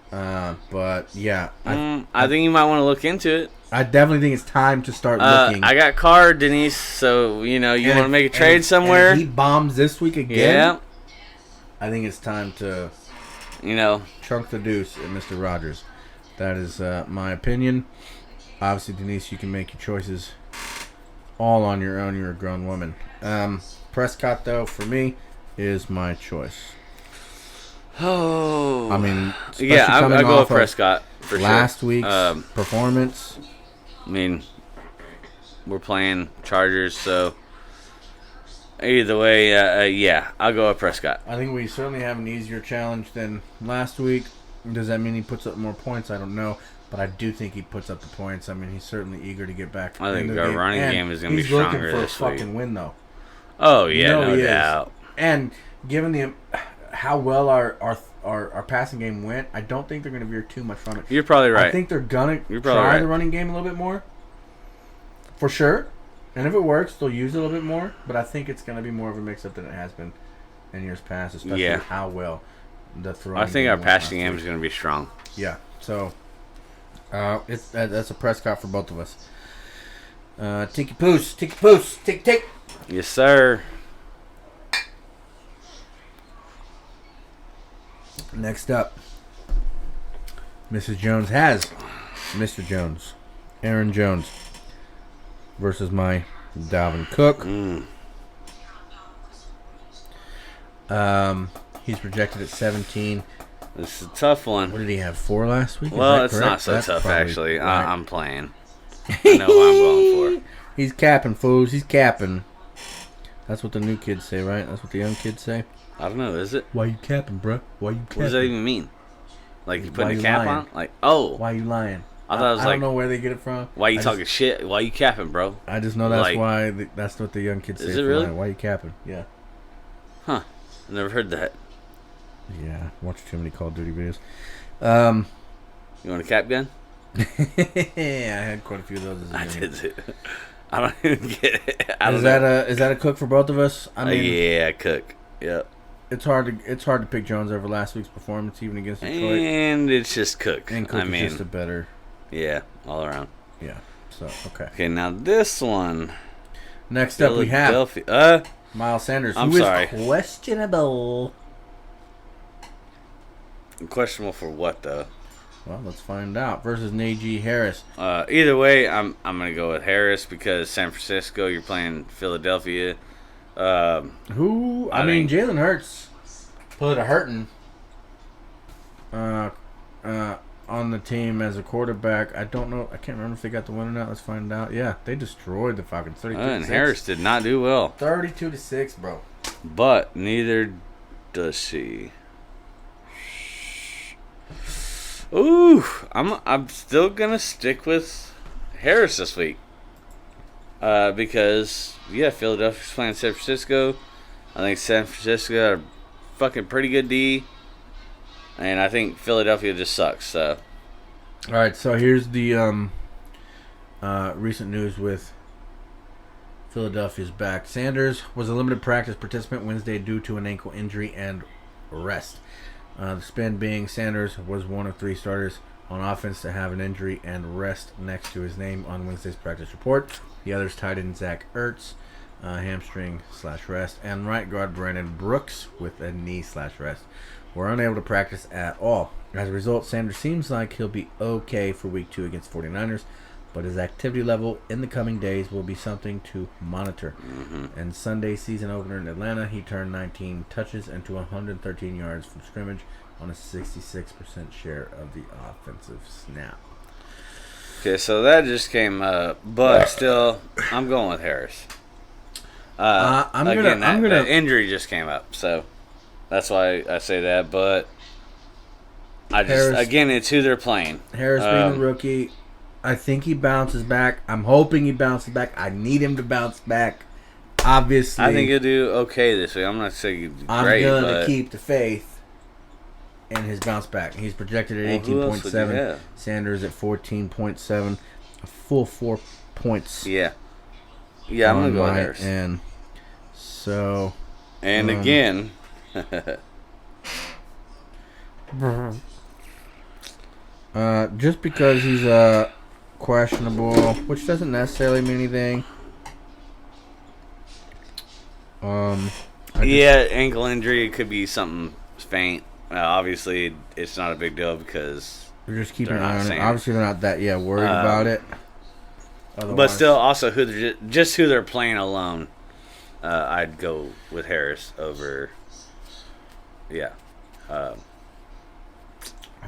Speaker 2: But yeah,
Speaker 3: I think you might want to look into it.
Speaker 2: I definitely think it's time to start looking.
Speaker 3: I got Carr, Denise, so you want to make a trade somewhere.
Speaker 2: And if he bombs this week again.
Speaker 3: Yeah.
Speaker 2: I think it's time to, chunk the deuce at Mr. Rodgers. That is my opinion. Obviously, Denise, you can make your choices all on your own. You're a grown woman. Prescott, though, for me, is my choice.
Speaker 3: Oh,
Speaker 2: I mean,
Speaker 3: I go with Prescott for
Speaker 2: last
Speaker 3: sure.
Speaker 2: week's performance.
Speaker 3: I mean, we're playing Chargers, so either way, I'll go with Prescott.
Speaker 2: I think we certainly have an easier challenge than last week. Does that mean he puts up more points? I don't know, but I do think he puts up the points. I mean, he's certainly eager to get back.
Speaker 3: I think our running game is going to be stronger this week.
Speaker 2: He's looking for a fucking win, though.
Speaker 3: Oh yeah, no doubt.
Speaker 2: And given how well our passing game went, I don't think they're going to veer too much from it.
Speaker 3: You're probably right.
Speaker 2: I think they're going to try the running game a little bit more, for sure. And if it works, they'll use it a little bit more. But I think it's going to be more of a mix-up than it has been in years past, especially how well the throwing.
Speaker 3: I think our passing game is going to be strong.
Speaker 2: Yeah. So that's a Prescott for both of us. Tinky Poos, tick.
Speaker 3: Yes, sir.
Speaker 2: Next up, Mrs. Jones has Mr. Jones, Aaron Jones versus my Dalvin Cook. He's projected at 17.
Speaker 3: This is a tough one.
Speaker 2: What did he have, 4 last week?
Speaker 3: Well, it's
Speaker 2: correct?
Speaker 3: not so
Speaker 2: That's
Speaker 3: tough,
Speaker 2: probably
Speaker 3: actually.
Speaker 2: right.
Speaker 3: I'm playing. I know who I'm going for.
Speaker 2: He's capping, fools. He's capping. That's what the new kids say, right? That's what the young kids say.
Speaker 3: I don't know, is it?
Speaker 2: Why you capping, bruh? Why you capping?
Speaker 3: What does that even mean? Like, you
Speaker 2: Why
Speaker 3: putting a
Speaker 2: you
Speaker 3: cap
Speaker 2: lying?
Speaker 3: on? Like, oh.
Speaker 2: Why you lying?
Speaker 3: I thought it was
Speaker 2: I
Speaker 3: like,
Speaker 2: don't know where they get it from.
Speaker 3: why you
Speaker 2: I
Speaker 3: talking shit? Why you capping, bro?
Speaker 2: I just know that's
Speaker 3: Like-
Speaker 2: why. That's what the young kids say.
Speaker 3: Is it
Speaker 2: for
Speaker 3: really?
Speaker 2: lying. Why you capping? Yeah.
Speaker 3: Huh. I never heard that.
Speaker 2: Yeah. Watch too many Call of Duty videos.
Speaker 3: You want a cap gun?
Speaker 2: Yeah, I had quite a few of those. As a
Speaker 3: I
Speaker 2: kid.
Speaker 3: did too. I don't even get it.
Speaker 2: Is that a cook for both of us? I mean,
Speaker 3: yeah, cook. Yep.
Speaker 2: it's hard to pick Jones over last week's performance, even against Detroit.
Speaker 3: And it's just cook.
Speaker 2: And Cook
Speaker 3: I mean,
Speaker 2: is just a better.
Speaker 3: yeah, all around.
Speaker 2: Yeah. So okay.
Speaker 3: Okay, now this one.
Speaker 2: Next up, we have
Speaker 3: Philadelphia.
Speaker 2: Miles Sanders,
Speaker 3: I'm
Speaker 2: who
Speaker 3: sorry.
Speaker 2: is questionable.
Speaker 3: Questionable for what though?
Speaker 2: Well, let's find out. Versus Najee Harris.
Speaker 3: Either way, I'm gonna go with Harris because San Francisco. You're playing Philadelphia.
Speaker 2: I mean, Jalen Hurts put a hurting on the team as a quarterback. I don't know. I can't remember if they got the win or not. Let's find out. Yeah, they destroyed the Falcons. 32-6.
Speaker 3: And Harris did not do well.
Speaker 2: 32-6, bro.
Speaker 3: But neither does she. Ooh, I'm still gonna stick with Harris this week. Because Philadelphia's playing San Francisco. I think San Francisco got a fucking pretty good D, and I think Philadelphia just sucks. So,
Speaker 2: all right. So here's the recent news with Philadelphia's back. Sanders was a limited practice participant Wednesday due to an ankle injury and rest. The spin being Sanders was one of 3 starters on offense to have an injury and rest next to his name on Wednesday's practice report. The others tied in Zach Ertz, hamstring/rest, and right guard Brandon Brooks with a knee/rest were unable to practice at all. As a result, Sanders seems like he'll be okay for week 2 against 49ers, but his activity level in the coming days will be something to monitor. And Sunday's season opener in Atlanta, he turned 19 touches into 113 yards from scrimmage on a 66% share of the offensive snap.
Speaker 3: okay, so that just came up, but still, I'm going with Harris. The injury just came up, so that's why I say that. But it's who they're playing.
Speaker 2: Harris being a rookie, I think he bounces back. I'm hoping he bounces back. I need him to bounce back. Obviously,
Speaker 3: I think he'll do okay this week. I'm not saying he'll do great,
Speaker 2: I'm going to keep the faith in his bounce back. He's projected at 18.7. Sanders at 14.7. A full 4 points.
Speaker 3: Yeah, I'm going to go with Harris.
Speaker 2: And so...
Speaker 3: And again...
Speaker 2: just because he's questionable, which doesn't necessarily mean anything.
Speaker 3: Ankle injury, it could be something faint. Obviously, it's not a big deal because
Speaker 2: we're just keeping an eye on it. Obviously, they're not that worried about it. Otherwise,
Speaker 3: but still, also who they're playing alone, I'd go with Harris over. Yeah.
Speaker 2: I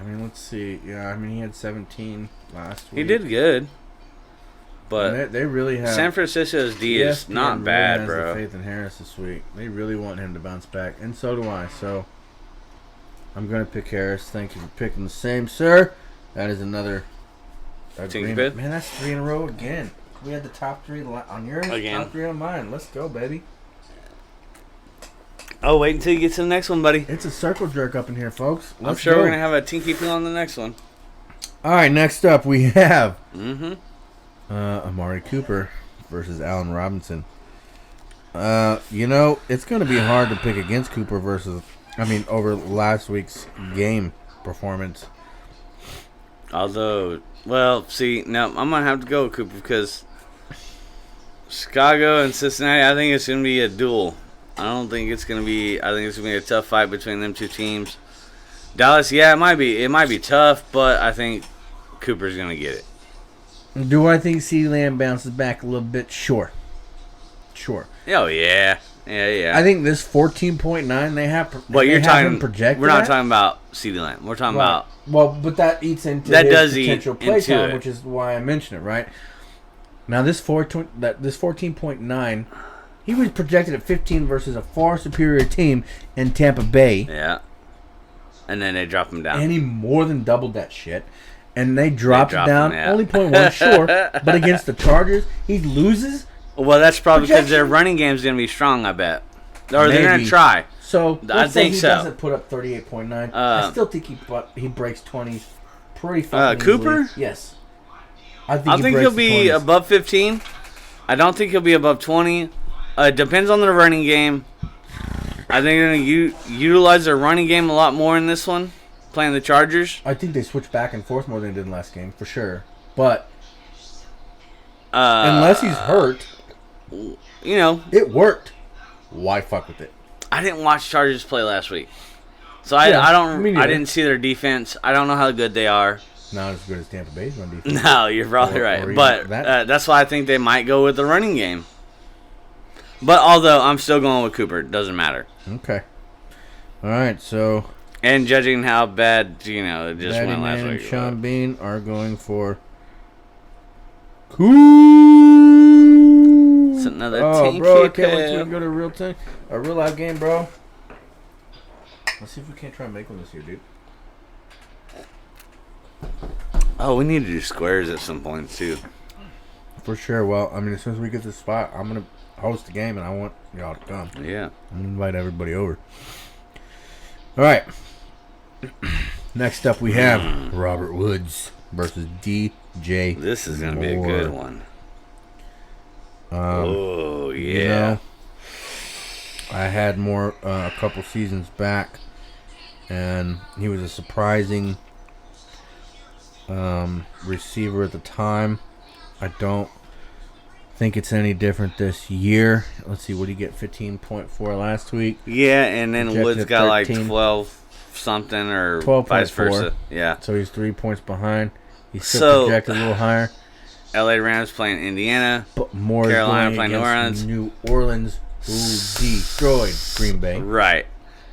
Speaker 2: mean, let's see. Yeah, I mean, he had 17 last week.
Speaker 3: He did good. But
Speaker 2: they really have...
Speaker 3: San Francisco's D is not bad,
Speaker 2: really
Speaker 3: bro.
Speaker 2: Has faith in Harris this week. They really want him to bounce back, and so do I. So I'm going to pick Harris. Thank you for picking the same, sir. That is another agreement. Man, that's 3 in a row again. We had the top 3 on yours,
Speaker 3: again.
Speaker 2: Top 3 on mine. Let's go, baby.
Speaker 3: Oh, wait until you get to the next one, buddy.
Speaker 2: It's a circle jerk up in here, folks.
Speaker 3: I'm sure we're going to have a Tinky Poo on the next one.
Speaker 2: All right, next up we have Amari Cooper versus Allen Robinson. It's going to be hard to pick against Cooper over last week's game performance.
Speaker 3: Although, now I'm going to have to go with Cooper because Chicago and Cincinnati, I think it's going to be a duel. I think it's going to be a tough fight between them 2 teams. Dallas, it might be tough, but I think Cooper's going to get it.
Speaker 2: Do I think CeeDee Lamb bounces back a little bit? Sure.
Speaker 3: Oh, yeah. Yeah.
Speaker 2: I think this 14.9 they have.
Speaker 3: But
Speaker 2: they
Speaker 3: you're
Speaker 2: have him
Speaker 3: talking.
Speaker 2: projected.
Speaker 3: We're not
Speaker 2: at?
Speaker 3: talking about CeeDee Lamb. We're talking
Speaker 2: Right.
Speaker 3: about.
Speaker 2: Well, but that eats into
Speaker 3: That
Speaker 2: his
Speaker 3: does eat
Speaker 2: potential play
Speaker 3: into
Speaker 2: time,
Speaker 3: it.
Speaker 2: which is why I mentioned it. Right now, this 14.9, he was projected at 15 versus a far superior team in Tampa Bay.
Speaker 3: Yeah. And then they drop him down.
Speaker 2: And he more than doubled that shit. And they dropped it down.
Speaker 3: him, yeah.
Speaker 2: Only 0.1 short. But against the Chargers, he loses.
Speaker 3: Well, that's probably because their
Speaker 2: Projection?
Speaker 3: running game's going to be strong, I bet. Or they're going
Speaker 2: Maybe.
Speaker 3: to try.
Speaker 2: So
Speaker 3: I
Speaker 2: let's say
Speaker 3: think
Speaker 2: he
Speaker 3: so.
Speaker 2: doesn't put up 38.9. I still think he breaks 20s pretty fucking
Speaker 3: Cooper?
Speaker 2: easily. Yes.
Speaker 3: I think he'll be above 15. I don't think he'll be above 20. It depends on their running game. I think they're going to utilize their running game a lot more in this one, playing the Chargers.
Speaker 2: I think they switch back and forth more than they did in the last game, for sure. But unless he's hurt, it worked. Why fuck with it?
Speaker 3: I didn't watch Chargers play last week, so
Speaker 2: Yeah,
Speaker 3: I
Speaker 2: me neither.
Speaker 3: didn't see their defense. I don't know how good they are.
Speaker 2: Not as good as Tampa Bay's run defense.
Speaker 3: No, you're probably
Speaker 2: Or
Speaker 3: right,
Speaker 2: even
Speaker 3: but
Speaker 2: that.
Speaker 3: that's why I think they might go with the running game. But although I'm still going with Cooper, it doesn't matter.
Speaker 2: Okay. All right, so
Speaker 3: And judging how bad it just
Speaker 2: Batty
Speaker 3: went last
Speaker 2: Man and
Speaker 3: week.
Speaker 2: Sean Bean are going for Cool.
Speaker 3: It's another
Speaker 2: Oh, bro, I
Speaker 3: tinky
Speaker 2: can't wait till we
Speaker 3: pail.
Speaker 2: can go to a real live game, bro. Let's see if we can't try and make one this year, dude.
Speaker 3: Oh, we need to do squares at some point too.
Speaker 2: For sure. Well, I mean, as soon as we get this spot, I'm gonna host the game, and I want y'all to come.
Speaker 3: Yeah.
Speaker 2: I'm gonna invite everybody over. All right. Next up, we have Robert Woods versus DJ.
Speaker 3: This is gonna be a good one. Oh yeah.
Speaker 2: You know, I had more a couple seasons back, and he was a surprising receiver at the time. I don't think it's any different this year. Let's see, what did he get? 15.4 last week.
Speaker 3: Yeah, and then
Speaker 2: Projected
Speaker 3: Woods
Speaker 2: at
Speaker 3: got
Speaker 2: 13.
Speaker 3: like 12 something or
Speaker 2: 12.4.
Speaker 3: vice versa. Yeah.
Speaker 2: So he's 3 points behind. He's still
Speaker 3: So-
Speaker 2: projected a little higher.
Speaker 3: LA Rams playing Indiana.
Speaker 2: But more
Speaker 3: Carolina
Speaker 2: going
Speaker 3: playing New
Speaker 2: against
Speaker 3: Orleans.
Speaker 2: New Orleans, who destroyed Green Bay.
Speaker 3: Right.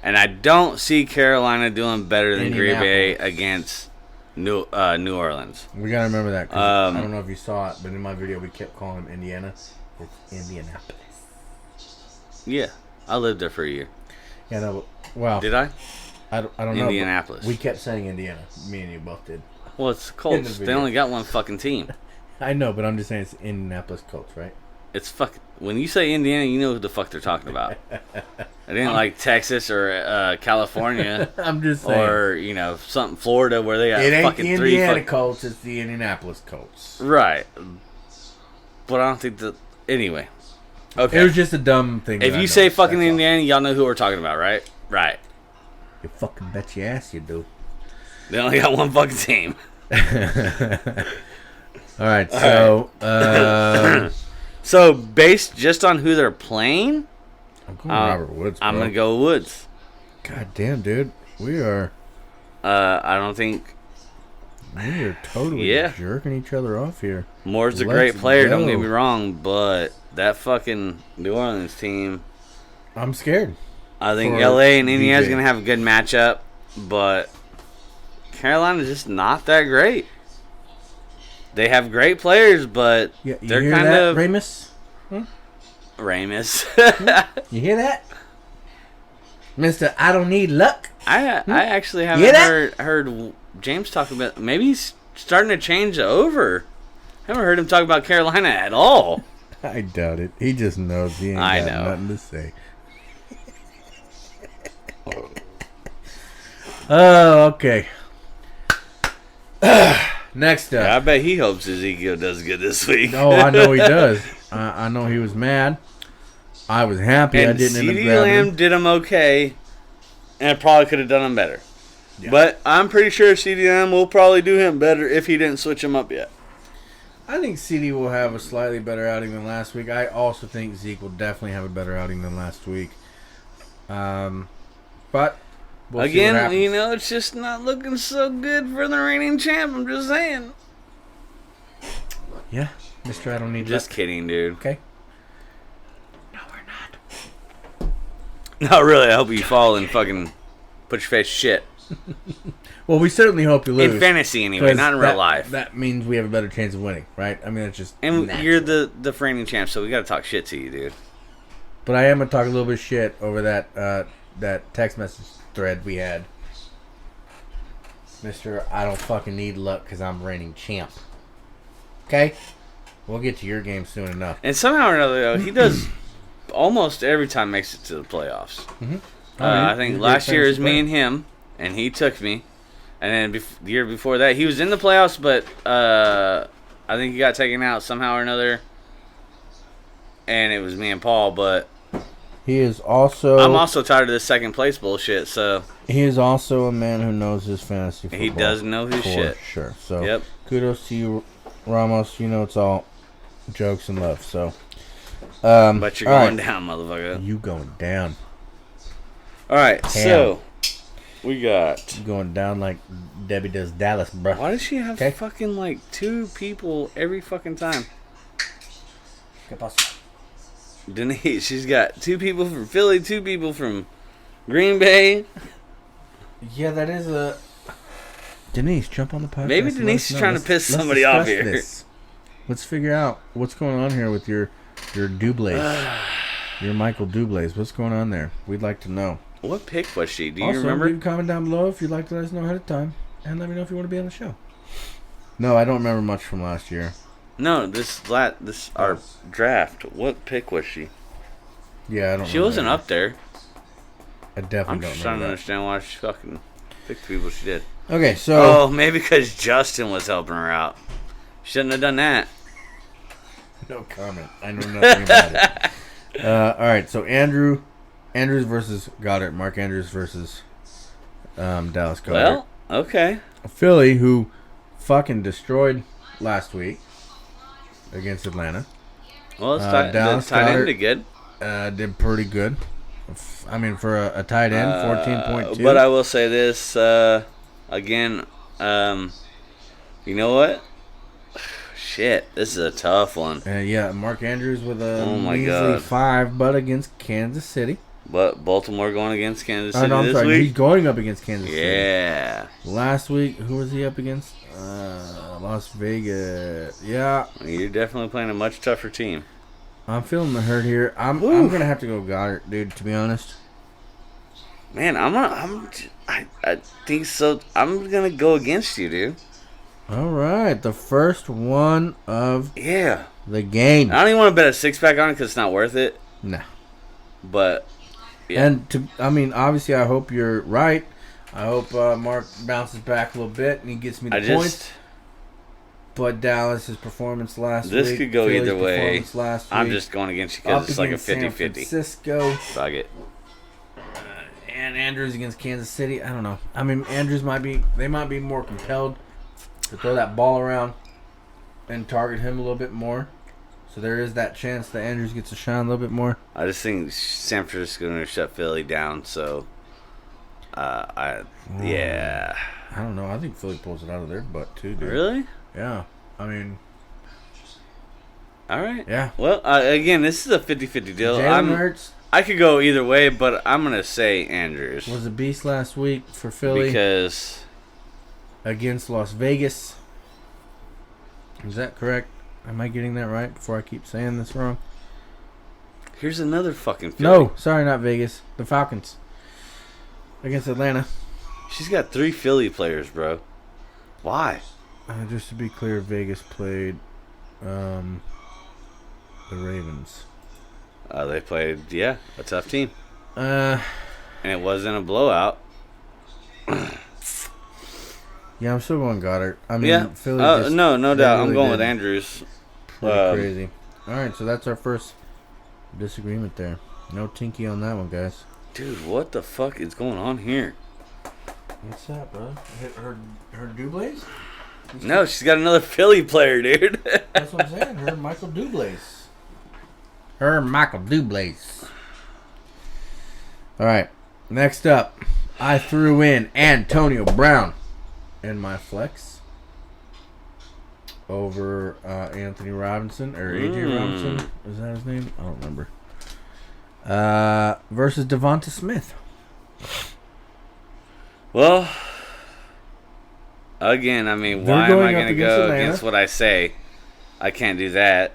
Speaker 3: And I don't see Carolina doing better than Green Bay
Speaker 2: Indianapolis.
Speaker 3: against New Orleans.
Speaker 2: We gotta remember that. 'Cause I
Speaker 3: Um,
Speaker 2: don't know if you saw it, but in my video we kept calling him Indiana. It's Indianapolis.
Speaker 3: Yeah. I lived there for a year.
Speaker 2: Yeah, no, but, well,
Speaker 3: Did I?
Speaker 2: I don't know. but
Speaker 3: Indianapolis.
Speaker 2: We kept saying Indiana. Me and you both did.
Speaker 3: Well, it's
Speaker 2: In
Speaker 3: Colts.
Speaker 2: the
Speaker 3: They
Speaker 2: video.
Speaker 3: only got one fucking team.
Speaker 2: I know, but I'm just saying it's Indianapolis Colts, right?
Speaker 3: It's fuck. When you say Indiana, you know who the fuck they're talking about. It ain't like Texas or California
Speaker 2: I'm just saying.
Speaker 3: or something Florida where they got
Speaker 2: it ain't
Speaker 3: fucking
Speaker 2: the
Speaker 3: three.
Speaker 2: Indiana Colts. It's the Indianapolis Colts.
Speaker 3: Right. But I don't think that. Anyway. Okay.
Speaker 2: It was just a dumb thing.
Speaker 3: If
Speaker 2: that I
Speaker 3: you say
Speaker 2: noticed,
Speaker 3: fucking
Speaker 2: that's all.
Speaker 3: Indiana, y'all know who we're talking about, right? Right.
Speaker 2: You fucking bet your ass you do.
Speaker 3: They only got one fucking team.
Speaker 2: All right, so
Speaker 3: So based just on who they're playing,
Speaker 2: I'm going Robert Woods. Bro.
Speaker 3: I'm gonna go Woods.
Speaker 2: God damn, dude, we are
Speaker 3: I don't think
Speaker 2: totally
Speaker 3: Yeah.
Speaker 2: jerking each other off here.
Speaker 3: Moore's a
Speaker 2: Let's
Speaker 3: great player. Don't
Speaker 2: go.
Speaker 3: get me wrong, but that fucking New Orleans team.
Speaker 2: I'm scared.
Speaker 3: I think
Speaker 2: For
Speaker 3: LA and Indiana's
Speaker 2: DJ.
Speaker 3: gonna have a good matchup, but Carolina's just not that great. They have great players, but
Speaker 2: Yeah, you
Speaker 3: they're
Speaker 2: hear
Speaker 3: kind
Speaker 2: that,
Speaker 3: of
Speaker 2: Ramus?
Speaker 3: Ramus.
Speaker 2: You hear that, Mister? I don't need luck.
Speaker 3: I actually
Speaker 2: Hear
Speaker 3: haven't
Speaker 2: that?
Speaker 3: heard James talk about. Maybe he's starting to change over. I haven't heard him talk about Carolina at all.
Speaker 2: I doubt it. He just knows he ain't
Speaker 3: I
Speaker 2: got
Speaker 3: know.
Speaker 2: nothing to say. Oh, okay. Next up.
Speaker 3: I bet he hopes Ezekiel does good this week.
Speaker 2: Oh, I know he does. I know he was mad. I was happy I
Speaker 3: And
Speaker 2: didn't end up
Speaker 3: CeeDee
Speaker 2: grabbing
Speaker 3: Lamb
Speaker 2: him.
Speaker 3: did him okay, and probably could have done him better.
Speaker 2: Yeah.
Speaker 3: But I'm pretty sure CeeDee Lamb will probably do him better if he didn't switch him up yet.
Speaker 2: I think CD will have a slightly better outing than last week. I also think Zeke will definitely have a better outing than last week. But we'll see what
Speaker 3: Again,
Speaker 2: happens.
Speaker 3: it's just not looking so good for the reigning champ. I'm just saying.
Speaker 2: Yeah, Mister, I don't need
Speaker 3: Just
Speaker 2: luck.
Speaker 3: kidding, dude.
Speaker 2: Okay.
Speaker 3: Not really. I hope you fall and fucking put your face shit.
Speaker 2: Well, we certainly hope you lose.
Speaker 3: In fantasy, anyway,
Speaker 2: 'cause
Speaker 3: not in real life.
Speaker 2: That means we have a better chance of winning, right? I mean, it's just
Speaker 3: And
Speaker 2: natural.
Speaker 3: you're the reigning champ, so we got to talk shit to you, dude.
Speaker 2: But I am going to talk a little bit of shit over that text message thread we had. Mr. I don't fucking need luck because I'm reigning champ. Okay? We'll get to your game soon enough.
Speaker 3: And somehow or another, though, he does almost every time makes it to the playoffs.
Speaker 2: Mm-hmm.
Speaker 3: I think last year it was me and him, and he took me. And then the year before that, he was in the playoffs, but I think he got taken out somehow or another. And it was me and Paul, but
Speaker 2: He is also...
Speaker 3: I'm also tired of this second place bullshit, so...
Speaker 2: He is also a man who knows his fantasy football.
Speaker 3: He does know his shit.
Speaker 2: Sure. So,
Speaker 3: Yep.
Speaker 2: kudos to you, Ramos. You know it's all jokes and love, so...
Speaker 3: But you're going
Speaker 2: right.
Speaker 3: down, motherfucker.
Speaker 2: You going down.
Speaker 3: Alright, so... We got...
Speaker 2: You going down like Debbie does Dallas, bro.
Speaker 3: Why does she have fucking, like, 2 people every fucking time? Denise, she's got 2 people from Philly, 2 people from Green Bay.
Speaker 2: Yeah, that is a... Denise, jump on the podcast.
Speaker 3: Maybe Denise is trying to piss somebody off here.
Speaker 2: This. Let's figure out what's going on here with your Dublays. Your Michael Dublays. What's going on there? We'd like to know.
Speaker 3: What pick was she? Do you
Speaker 2: also,
Speaker 3: remember?
Speaker 2: leave a comment down below if you'd like to let us know ahead of time. And let me know if you want to be on the show. No, I don't remember much from last year.
Speaker 3: No, this our draft. What pick was she?
Speaker 2: Yeah, I don't.
Speaker 3: She wasn't up there.
Speaker 2: I definitely
Speaker 3: I'm
Speaker 2: don't
Speaker 3: just trying to
Speaker 2: remember that.
Speaker 3: understand why she fucking picked the people she did.
Speaker 2: Okay, so
Speaker 3: Oh, maybe because Justin was helping her out. Shouldn't have done that.
Speaker 2: no comment. I know nothing about it. All right, so Andrews versus Goddard. Mark Andrews versus Dallas Goddard.
Speaker 3: Well, okay.
Speaker 2: Philly, who fucking destroyed last week against Atlanta.
Speaker 3: Well, it's
Speaker 2: Dallas
Speaker 3: tight
Speaker 2: Goddard
Speaker 3: end did good.
Speaker 2: Did pretty good. I mean, for a tight end, 14.2.
Speaker 3: But I will say this again. You know what? Shit, this is a tough one.
Speaker 2: Yeah, Mark Andrews with a measly
Speaker 3: God.
Speaker 2: 5, but against Kansas City.
Speaker 3: But Baltimore going against Kansas City
Speaker 2: No, I'm
Speaker 3: this
Speaker 2: sorry.
Speaker 3: week.
Speaker 2: He's going up against Kansas City.
Speaker 3: Yeah.
Speaker 2: Last week, who was he up against? Las Vegas. Yeah.
Speaker 3: You're definitely playing a much tougher team.
Speaker 2: I'm feeling the hurt here. I'm gonna have to go Goddard, dude. To be honest.
Speaker 3: Man, I think so. I'm gonna go against you, dude.
Speaker 2: All right, the first one of
Speaker 3: Yeah.
Speaker 2: the game.
Speaker 3: I don't even want to bet a 6-pack on it because it's not worth it.
Speaker 2: Nah.
Speaker 3: But yeah.
Speaker 2: And obviously, I hope you're right. I hope Mark bounces back a little bit and he gets me the points. But Dallas's performance last week.
Speaker 3: This could go
Speaker 2: Philly's
Speaker 3: either way.
Speaker 2: performance last
Speaker 3: I'm
Speaker 2: week,
Speaker 3: just going against you because it's like a 50-50.
Speaker 2: San Francisco.
Speaker 3: Fuck it.
Speaker 2: And Andrews against Kansas City. I don't know. I mean, Andrews might be more compelled to throw that ball around and target him a little bit more. So there is that chance that Andrews gets to shine a little bit more.
Speaker 3: I just think San Francisco's going to shut Philly down. So, yeah.
Speaker 2: I don't know. I think Philly pulls it out of their butt too, dude.
Speaker 3: Really?
Speaker 2: Yeah. I mean,
Speaker 3: all right.
Speaker 2: yeah.
Speaker 3: Well, again, this is a 50-50 deal.
Speaker 2: Jalen Hurts
Speaker 3: I could go either way, but I'm going to say Andrews.
Speaker 2: was a beast last week for Philly
Speaker 3: Because
Speaker 2: against Las Vegas. Is that correct? Am I getting that right before I keep saying this wrong?
Speaker 3: here's another fucking Philly.
Speaker 2: No, sorry, not Vegas. The Falcons against Atlanta.
Speaker 3: She's got 3 Philly players, bro. Why?
Speaker 2: Just to be clear, Vegas played the Ravens.
Speaker 3: They played, a tough team.
Speaker 2: Uh,
Speaker 3: And it wasn't a blowout.
Speaker 2: yeah, I'm still going Goddard. I mean,
Speaker 3: Yeah.
Speaker 2: Philly just,
Speaker 3: No
Speaker 2: they
Speaker 3: doubt. I'm
Speaker 2: really
Speaker 3: going
Speaker 2: did
Speaker 3: with Andrews.
Speaker 2: Pretty crazy. All right, so that's our first disagreement there. No tinky on that one, guys.
Speaker 3: Dude, what the fuck is going on here?
Speaker 2: What's that, bro? Her Dublays?
Speaker 3: No, she's got another Philly player, dude.
Speaker 2: That's what I'm saying. Her Michael Dublays. Her Michael Dublays. All right. Next up, I threw in Antonio Brown in my flex over Anthony Robinson or AJ Robinson. Is that his name? I don't remember. Versus Devonta Smith.
Speaker 3: Well, again, I mean,
Speaker 2: They're
Speaker 3: why am I
Speaker 2: going up
Speaker 3: going to
Speaker 2: against
Speaker 3: go
Speaker 2: Atlanta.
Speaker 3: against what I say? I can't do that.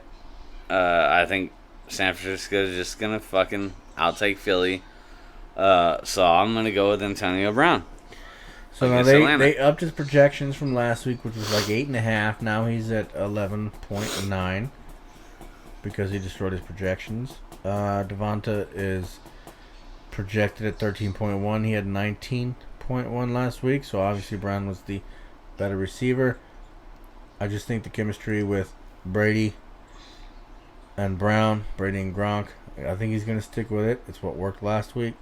Speaker 3: I think San Francisco is just going to fucking outtake Philly. So I'm going to go with Antonio Brown.
Speaker 2: So now they upped his projections from last week, which was like 8.5. Now he's at 11.9 because he destroyed his projections. Devonta is projected at 13.1. He had 19.1 last week, so obviously Brown was the better receiver. I just think the chemistry with Brady and Brown, Brady and Gronk, I think he's going to stick with it. It's what worked last week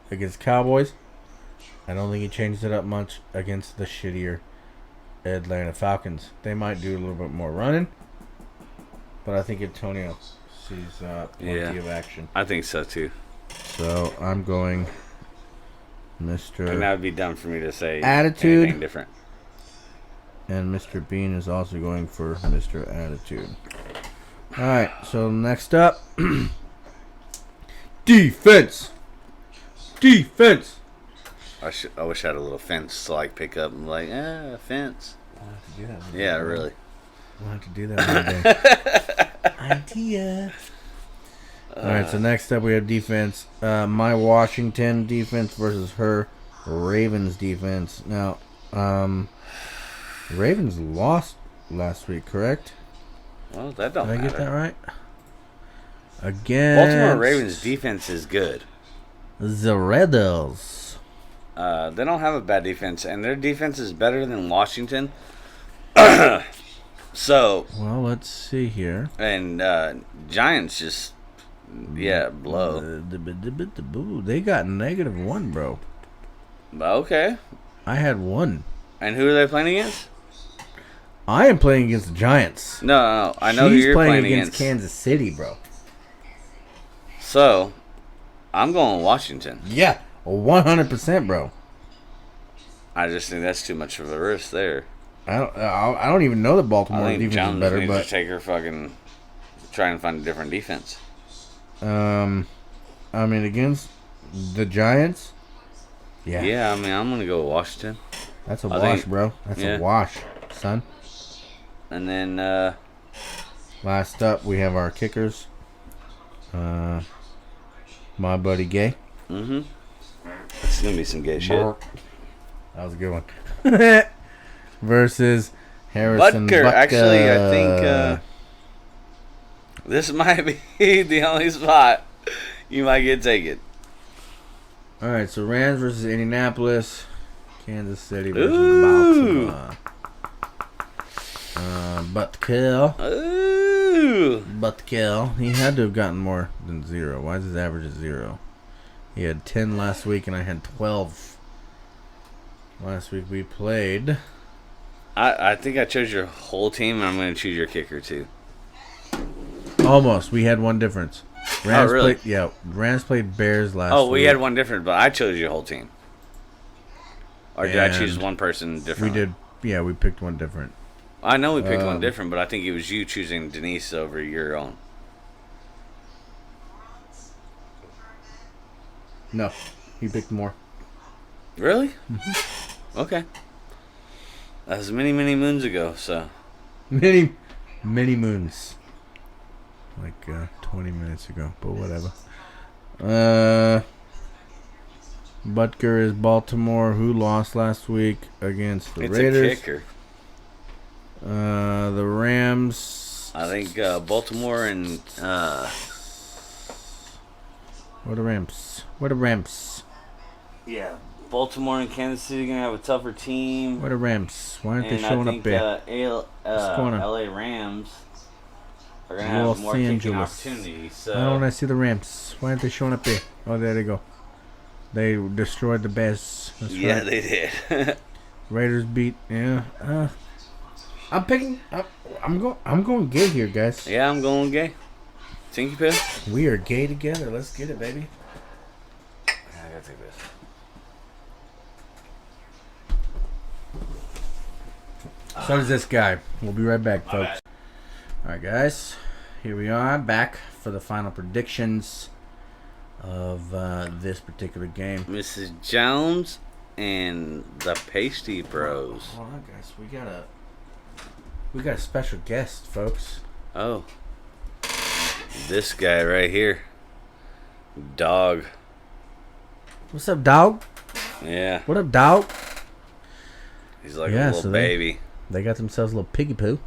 Speaker 2: against Cowboys. I don't think he changes it up much against the shittier Atlanta Falcons. They might do a little bit more running, but I think Antonio sees plenty of action.
Speaker 3: I think so too.
Speaker 2: So I'm going Mr.
Speaker 3: And that would be dumb for me to say
Speaker 2: Attitude.
Speaker 3: anything different.
Speaker 2: And Mr. Bean is also going for Mr. Attitude. Alright, so next up. Defense.
Speaker 3: I wish I had a little fence to like pick up and like, fence.
Speaker 2: We'll have to do that.
Speaker 3: Yeah, really.
Speaker 2: We'll have to do that one day. Idea. Alright, so next up we have defense. My Washington defense versus her Ravens defense. Now, Ravens lost last week, correct?
Speaker 3: Well, that don't
Speaker 2: Did I
Speaker 3: matter.
Speaker 2: get that right? Again,
Speaker 3: Baltimore Ravens defense is good.
Speaker 2: The Rebels.
Speaker 3: They don't have a bad defense, and their defense is better than Washington. So,
Speaker 2: Well, let's see here.
Speaker 3: and Giants just, blow.
Speaker 2: They got -1, bro.
Speaker 3: Okay.
Speaker 2: I had 1.
Speaker 3: And who are they playing against?
Speaker 2: I am playing against the Giants.
Speaker 3: No. I know who
Speaker 2: She's
Speaker 3: you're
Speaker 2: playing
Speaker 3: against.
Speaker 2: Kansas City, bro.
Speaker 3: So, I'm going Washington.
Speaker 2: Yeah, 100%, bro.
Speaker 3: I just think that's too much of a risk there.
Speaker 2: I don't even know that
Speaker 3: I
Speaker 2: Baltimore
Speaker 3: think
Speaker 2: defense
Speaker 3: Jones
Speaker 2: is better,
Speaker 3: needs
Speaker 2: but
Speaker 3: to take her fucking try and find a different defense.
Speaker 2: I mean against the Giants. Yeah,
Speaker 3: Yeah, I mean I'm gonna go with Washington,
Speaker 2: that's a
Speaker 3: I
Speaker 2: wash,
Speaker 3: think-
Speaker 2: bro. That's
Speaker 3: yeah.
Speaker 2: a wash, son.
Speaker 3: and then
Speaker 2: Last up, we have our kickers. My buddy Gay.
Speaker 3: it's gonna be some gay shit.
Speaker 2: That was a good one. Versus Harrison
Speaker 3: Butker.
Speaker 2: Butker.
Speaker 3: Actually, I think this might be the only spot you might get taken.
Speaker 2: All right, so Rams versus Indianapolis, Kansas City versus
Speaker 3: Ooh.
Speaker 2: Baltimore. Butker.
Speaker 3: Ooh.
Speaker 2: Butker. He had to have gotten more than 0. Why is his average at 0? He had 10 last week, and I had 12. Last week we played.
Speaker 3: I think I chose your whole team, and I'm going to choose your kicker too.
Speaker 2: Almost. We had one difference. Rams
Speaker 3: really?
Speaker 2: Rams played Bears last week.
Speaker 3: Oh, we had one different, but I chose your whole team. Or did I choose
Speaker 2: And
Speaker 3: one person different?
Speaker 2: We did. Yeah, we picked one different.
Speaker 3: I know we picked one different, but I think it was you choosing Denise over your own.
Speaker 2: No, he picked more.
Speaker 3: Really? Okay. That was many, many moons ago, so.
Speaker 2: Many moons. Like 20 minutes ago, but whatever. Butker is Baltimore, who lost last week against the
Speaker 3: It's
Speaker 2: Raiders.
Speaker 3: a kicker.
Speaker 2: The Rams.
Speaker 3: I think Baltimore and
Speaker 2: What are Rams? What are Rams?
Speaker 3: yeah, Baltimore and Kansas City gonna have a tougher team.
Speaker 2: What are Rams? Why aren't they
Speaker 3: And
Speaker 2: showing
Speaker 3: I
Speaker 2: up
Speaker 3: think
Speaker 2: there? going on?
Speaker 3: LA Rams are gonna
Speaker 2: Los
Speaker 3: have more kicking
Speaker 2: Angeles.
Speaker 3: opportunities.
Speaker 2: Why don't
Speaker 3: So
Speaker 2: I see the Rams? Why aren't they showing up there? Oh, there they go. They destroyed the Bears. That's
Speaker 3: yeah,
Speaker 2: right.
Speaker 3: they did.
Speaker 2: Raiders beat. Yeah. I'm picking. I'm going gay here, guys.
Speaker 3: Yeah, I'm going gay. Tinky Pill.
Speaker 2: We are gay together. Let's get it, baby.
Speaker 3: I gotta take this.
Speaker 2: So does this guy. We'll be right back, folks. All right, guys. Here we are, back for the final predictions. of this particular game.
Speaker 3: Mrs. Jones and the Pasty Bros.
Speaker 2: Hold on, guys. We got a special guest, folks.
Speaker 3: Oh. This guy right here. Dog.
Speaker 2: What's up, dog?
Speaker 3: Yeah.
Speaker 2: What up, dog?
Speaker 3: He's like a little baby.
Speaker 2: They got themselves a little piggy poo.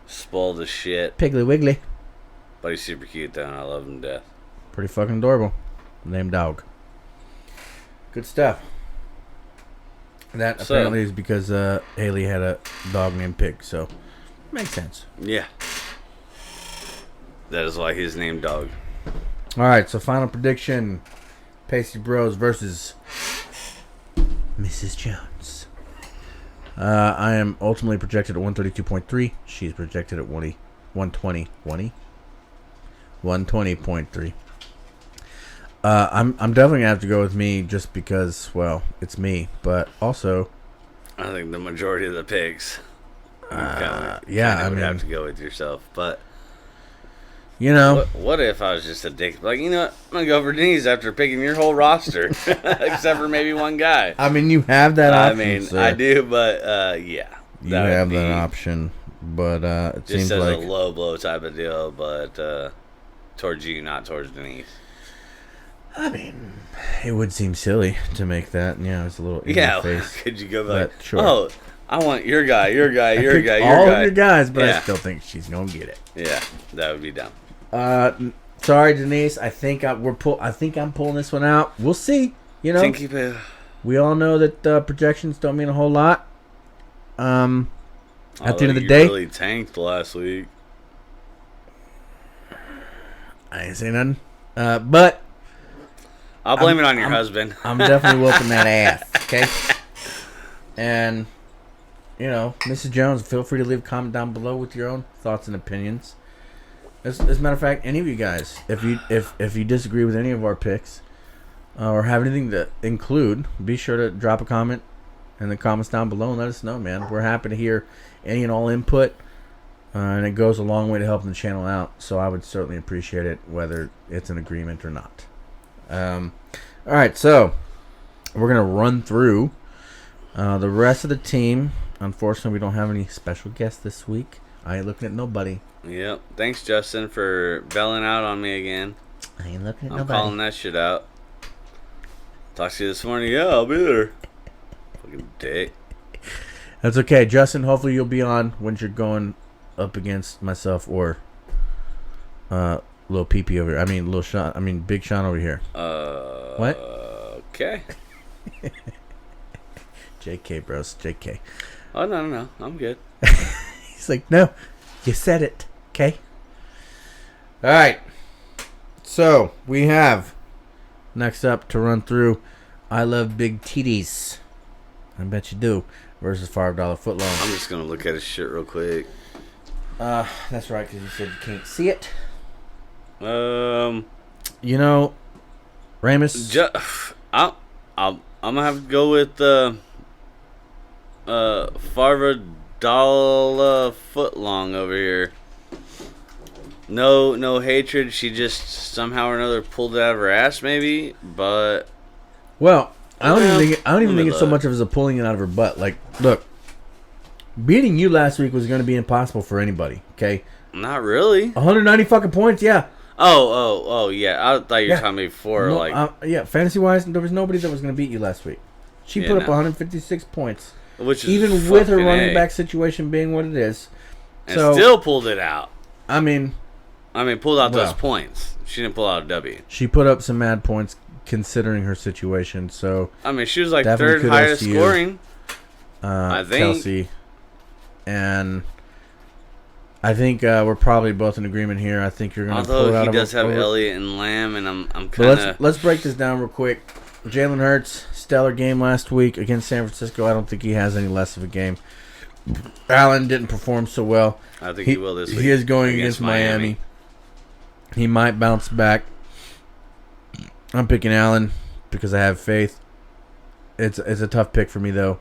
Speaker 3: Spoiled as shit.
Speaker 2: Piggly Wiggly.
Speaker 3: But he's super cute though, and I love him to death.
Speaker 2: Pretty fucking adorable. Named Dog. Good stuff. That apparently is because Haley had a dog named Pig, so makes sense.
Speaker 3: Yeah. That is why he's named Dog.
Speaker 2: Alright, so final prediction. Pasty Bros versus Mrs. Jones. I am ultimately projected at 132.3. She's projected at 120.3. I'm definitely gonna have to go with me just because, well, it's me, but also
Speaker 3: I think the majority of the pigs.
Speaker 2: I
Speaker 3: would have to go with yourself, but
Speaker 2: you know,
Speaker 3: what if I was just a dick? Like, you know what? I'm gonna go for Denise after picking your whole roster, except for maybe one guy.
Speaker 2: I mean, you have that option.
Speaker 3: I mean,
Speaker 2: sir.
Speaker 3: I do, but yeah,
Speaker 2: you have that option, but it
Speaker 3: just
Speaker 2: seems
Speaker 3: as
Speaker 2: like
Speaker 3: a low blow type of deal, but towards you, not towards Denise.
Speaker 2: I mean, it would seem silly to make that. Yeah, it's a little in your face.
Speaker 3: Could you go like,
Speaker 2: sure.
Speaker 3: Oh, I want your guy, your guy, your guy, your
Speaker 2: all
Speaker 3: guy.
Speaker 2: of your guys, but
Speaker 3: Yeah.
Speaker 2: I still think she's gonna get it.
Speaker 3: Yeah, that would be dumb.
Speaker 2: Sorry, Denise. I think I'm pulling this one out. We'll see. You know,
Speaker 3: Tinky Poo.
Speaker 2: we all know that projections don't mean a whole lot. At the end of the
Speaker 3: You
Speaker 2: day,
Speaker 3: really tanked last week.
Speaker 2: I ain't saying nothing. But
Speaker 3: I'll blame it on your husband.
Speaker 2: I'm definitely whooping that ass. Okay. And you know, Mrs. Jones, feel free to leave a comment down below with your own thoughts and opinions. As a matter of fact, any of you guys, if you disagree with any of our picks or have anything to include, be sure to drop a comment in the comments down below and let us know, man. We're happy to hear any and all input, and it goes a long way to helping the channel out. So I would certainly appreciate it, whether it's an agreement or not. All right, so we're gonna run through the rest of the team. Unfortunately, we don't have any special guests this week. I ain't looking at nobody.
Speaker 3: Yep. Thanks, Justin, for bailing out on me again.
Speaker 2: I ain't looking at
Speaker 3: I'm
Speaker 2: nobody.
Speaker 3: calling that shit out. Talked to you this morning. Yeah, I'll be there. Fucking dick.
Speaker 2: That's okay, Justin. Hopefully you'll be on when you're going up against myself or little PP over here. I mean, little Sean. I mean, Big Sean over here. What?
Speaker 3: Okay.
Speaker 2: JK, bros. JK.
Speaker 3: Oh no, I'm good.
Speaker 2: He's like, no, you said it. Okay. All right. So we have next up to run through. I love big titties. I bet you do. Versus $5 footlong.
Speaker 3: I'm just gonna look at his shit real quick.
Speaker 2: That's right, because you said you can't see it.
Speaker 3: Um,
Speaker 2: You know, Ramus.
Speaker 3: I'm gonna have to go with $5 footlong over here. No hatred. She just somehow or another pulled it out of her ass, maybe. But
Speaker 2: Well, I don't even think it's so much of as a pulling it out of her butt. Like, look, beating you last week was going to be impossible for anybody. Okay,
Speaker 3: not really.
Speaker 2: 190 fucking points. Yeah.
Speaker 3: Oh, yeah. I thought you were talking before,
Speaker 2: No,
Speaker 3: like,
Speaker 2: yeah. Fantasy wise, there was nobody that was going to beat you last week. She put up 156 points,
Speaker 3: which is
Speaker 2: even with her
Speaker 3: fucking
Speaker 2: running
Speaker 3: A.
Speaker 2: back situation being what it is.
Speaker 3: And
Speaker 2: So
Speaker 3: still pulled it out.
Speaker 2: I mean,
Speaker 3: Pulled out
Speaker 2: well,
Speaker 3: those points. She didn't pull out a W.
Speaker 2: she put up some mad points considering her situation. So
Speaker 3: She was like
Speaker 2: definitely
Speaker 3: third
Speaker 2: kudos
Speaker 3: highest
Speaker 2: to you.
Speaker 3: scoring. I think.
Speaker 2: Kelsey, and I think we're probably both in agreement here. I think you're going to pull it
Speaker 3: Although
Speaker 2: out
Speaker 3: he
Speaker 2: of
Speaker 3: does have
Speaker 2: over-
Speaker 3: Elliott and Lamb, and I'm
Speaker 2: But
Speaker 3: kind of.
Speaker 2: let's break this down real quick. Jalen Hurts, stellar game last week against San Francisco. I don't think he has any less of a game. Allen didn't perform so well.
Speaker 3: I think he will this week.
Speaker 2: He is going against Miami. He might bounce back. I'm picking Allen because I have faith. It's a tough pick for me though,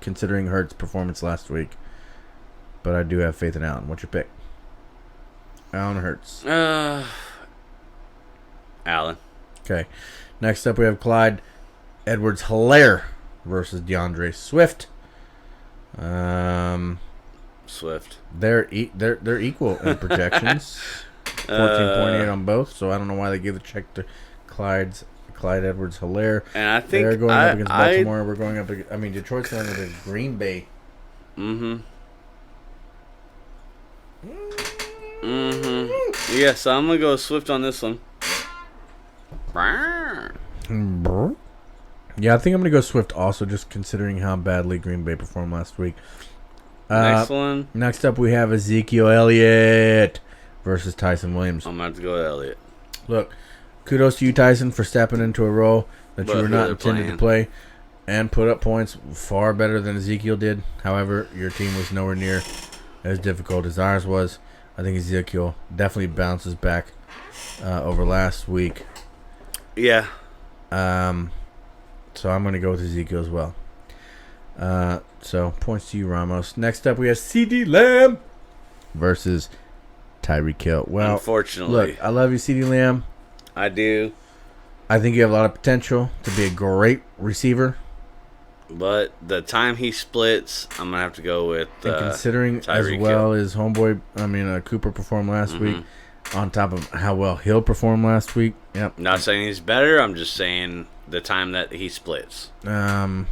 Speaker 2: considering Hurts' performance last week. But I do have faith in Allen. What's your pick? Allen or Hurts?
Speaker 3: Allen.
Speaker 2: Okay. Next up, we have Clyde Edwards-Helaire versus DeAndre Swift.
Speaker 3: Swift.
Speaker 2: They're equal in projections. 14.8 on both, so I don't know why they gave the check to Clyde Edwards-Helaire.
Speaker 3: And I think
Speaker 2: they're going up against Baltimore. We're going up against, Detroit's going up against Green Bay.
Speaker 3: Yeah, so I'm going to go Swift on this one.
Speaker 2: Yeah, I think I'm going to go Swift also, just considering how badly Green Bay performed last week.
Speaker 3: Next one.
Speaker 2: Next up, we have Ezekiel Elliott versus Tyson Williams.
Speaker 3: I'm going to have to go with Elliott.
Speaker 2: Look, kudos to you, Tyson, for stepping into a role that you were not intended to play and put up points far better than Ezekiel did. However, your team was nowhere near as difficult as ours was. I think Ezekiel definitely bounces back over last week.
Speaker 3: Yeah.
Speaker 2: So I'm going to go with Ezekiel as well. So points to you, Ramos. Next up, we have CeeDee Lamb versus Tyreek Hill. Well,
Speaker 3: unfortunately,
Speaker 2: look, I love you, CeeDee Lamb.
Speaker 3: I do.
Speaker 2: I think you have a lot of potential to be a great receiver.
Speaker 3: But the time he splits, I'm going to have to go with
Speaker 2: and considering
Speaker 3: Tyreek
Speaker 2: as well
Speaker 3: Hill.
Speaker 2: as homeboy, Cooper performed last week, on top of how well Hill performed last week. Yep.
Speaker 3: Not saying he's better. I'm just saying the time that he splits.
Speaker 2: I'll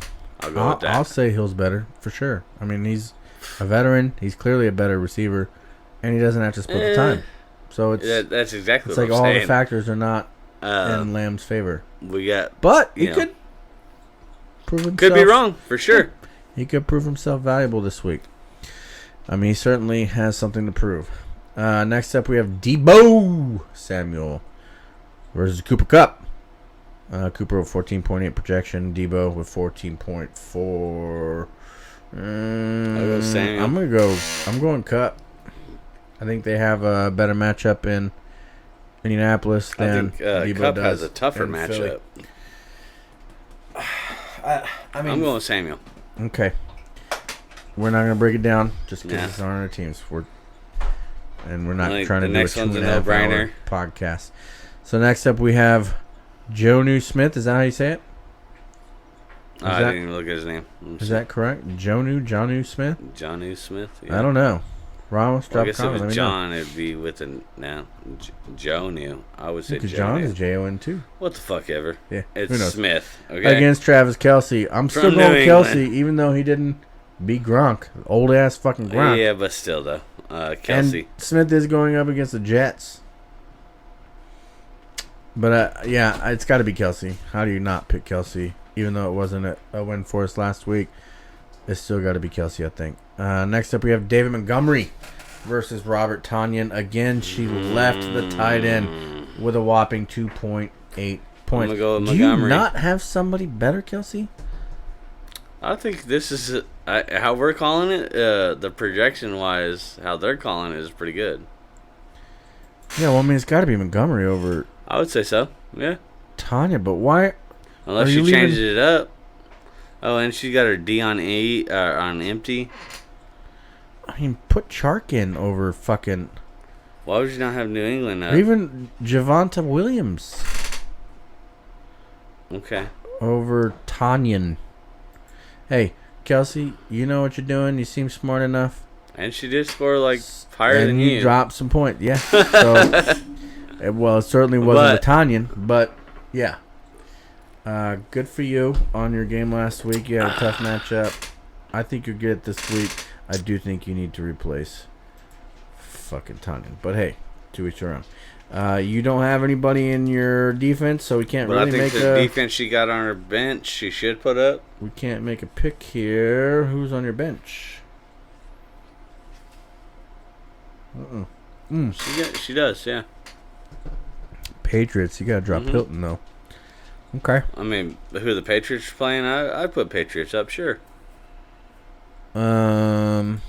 Speaker 3: go with that.
Speaker 2: I'll say Hill's better for sure. He's a veteran. He's clearly a better receiver, and he doesn't have to split the time. So
Speaker 3: that's exactly
Speaker 2: it's
Speaker 3: what
Speaker 2: like
Speaker 3: I'm saying.
Speaker 2: all the factors are not in Lamb's favor. But he could prove himself.
Speaker 3: Could be wrong for sure.
Speaker 2: He could prove himself valuable this week. He certainly has something to prove. Next up, we have Deebo Samuel versus Cooper Kupp. Cooper with 14.8 projection. Deebo with 14.4.
Speaker 3: I'll go Samuel.
Speaker 2: I'm going Kupp. I think they have a better matchup in Indianapolis than Deebo
Speaker 3: Kupp
Speaker 2: does.
Speaker 3: has a tougher matchup. I'm going with Samuel.
Speaker 2: Okay. We're not going to break it down just because it's on our teams. We're not trying to do a 2.5 hour podcast. So next up we have Jonnu Smith. Is that how you say it?
Speaker 3: I didn't even look at his name.
Speaker 2: Is that correct? Jonnu Smith?
Speaker 3: Jonnu Smith? Yeah.
Speaker 2: I don't know. Ramos, drop
Speaker 3: I guess
Speaker 2: comment.
Speaker 3: if it was John, it'd be with Jonnu. I would say
Speaker 2: because John is Jon too.
Speaker 3: What the fuck ever.
Speaker 2: Yeah,
Speaker 3: it's Smith. Okay.
Speaker 2: Against Travis Kelce. I'm still going Kelce, even though he didn't beat Gronk. Old ass fucking Gronk.
Speaker 3: Yeah, but still though, Kelce.
Speaker 2: And Smith is going up against the Jets. But it's got to be Kelce. How do you not pick Kelce? Even though it wasn't a win for us last week, it's still got to be Kelce, I think. Next up, we have David Montgomery versus Robert Tonyan. Again, she left the tight end with a whopping 2.8 points. Do you not have somebody better, Kelce?
Speaker 3: I think this is how we're calling it. The projection-wise, how they're calling it is pretty good.
Speaker 2: Yeah, well, it's got to be Montgomery over.
Speaker 3: I would say so. Yeah.
Speaker 2: Tanya, but why?
Speaker 3: Unless she changes it up. Oh, and she got her D on on empty.
Speaker 2: Put Chark in over fucking.
Speaker 3: Why would you not have New England up?
Speaker 2: Or even Javonte Williams.
Speaker 3: Okay.
Speaker 2: Over Tanyan. Hey, Kelce, you know what you're doing. You seem smart enough.
Speaker 3: And she did score higher than you.
Speaker 2: And you dropped some points. Yeah. So, well, it certainly wasn't a Tanyan, but yeah. Good for you on your game last week. You had a tough matchup. I think you'll get it this week. I do think you need to replace fucking Tanyan. But hey, to each their own. You don't have anybody in your defense, so we can't really make a...
Speaker 3: I think the defense she got on her bench, she should put up.
Speaker 2: We can't make a pick here. Who's on your bench?
Speaker 3: She does, yeah.
Speaker 2: Patriots. You got to drop Hilton, though. Okay.
Speaker 3: Who the Patriots are playing? I'd put Patriots up, sure.
Speaker 2: Well,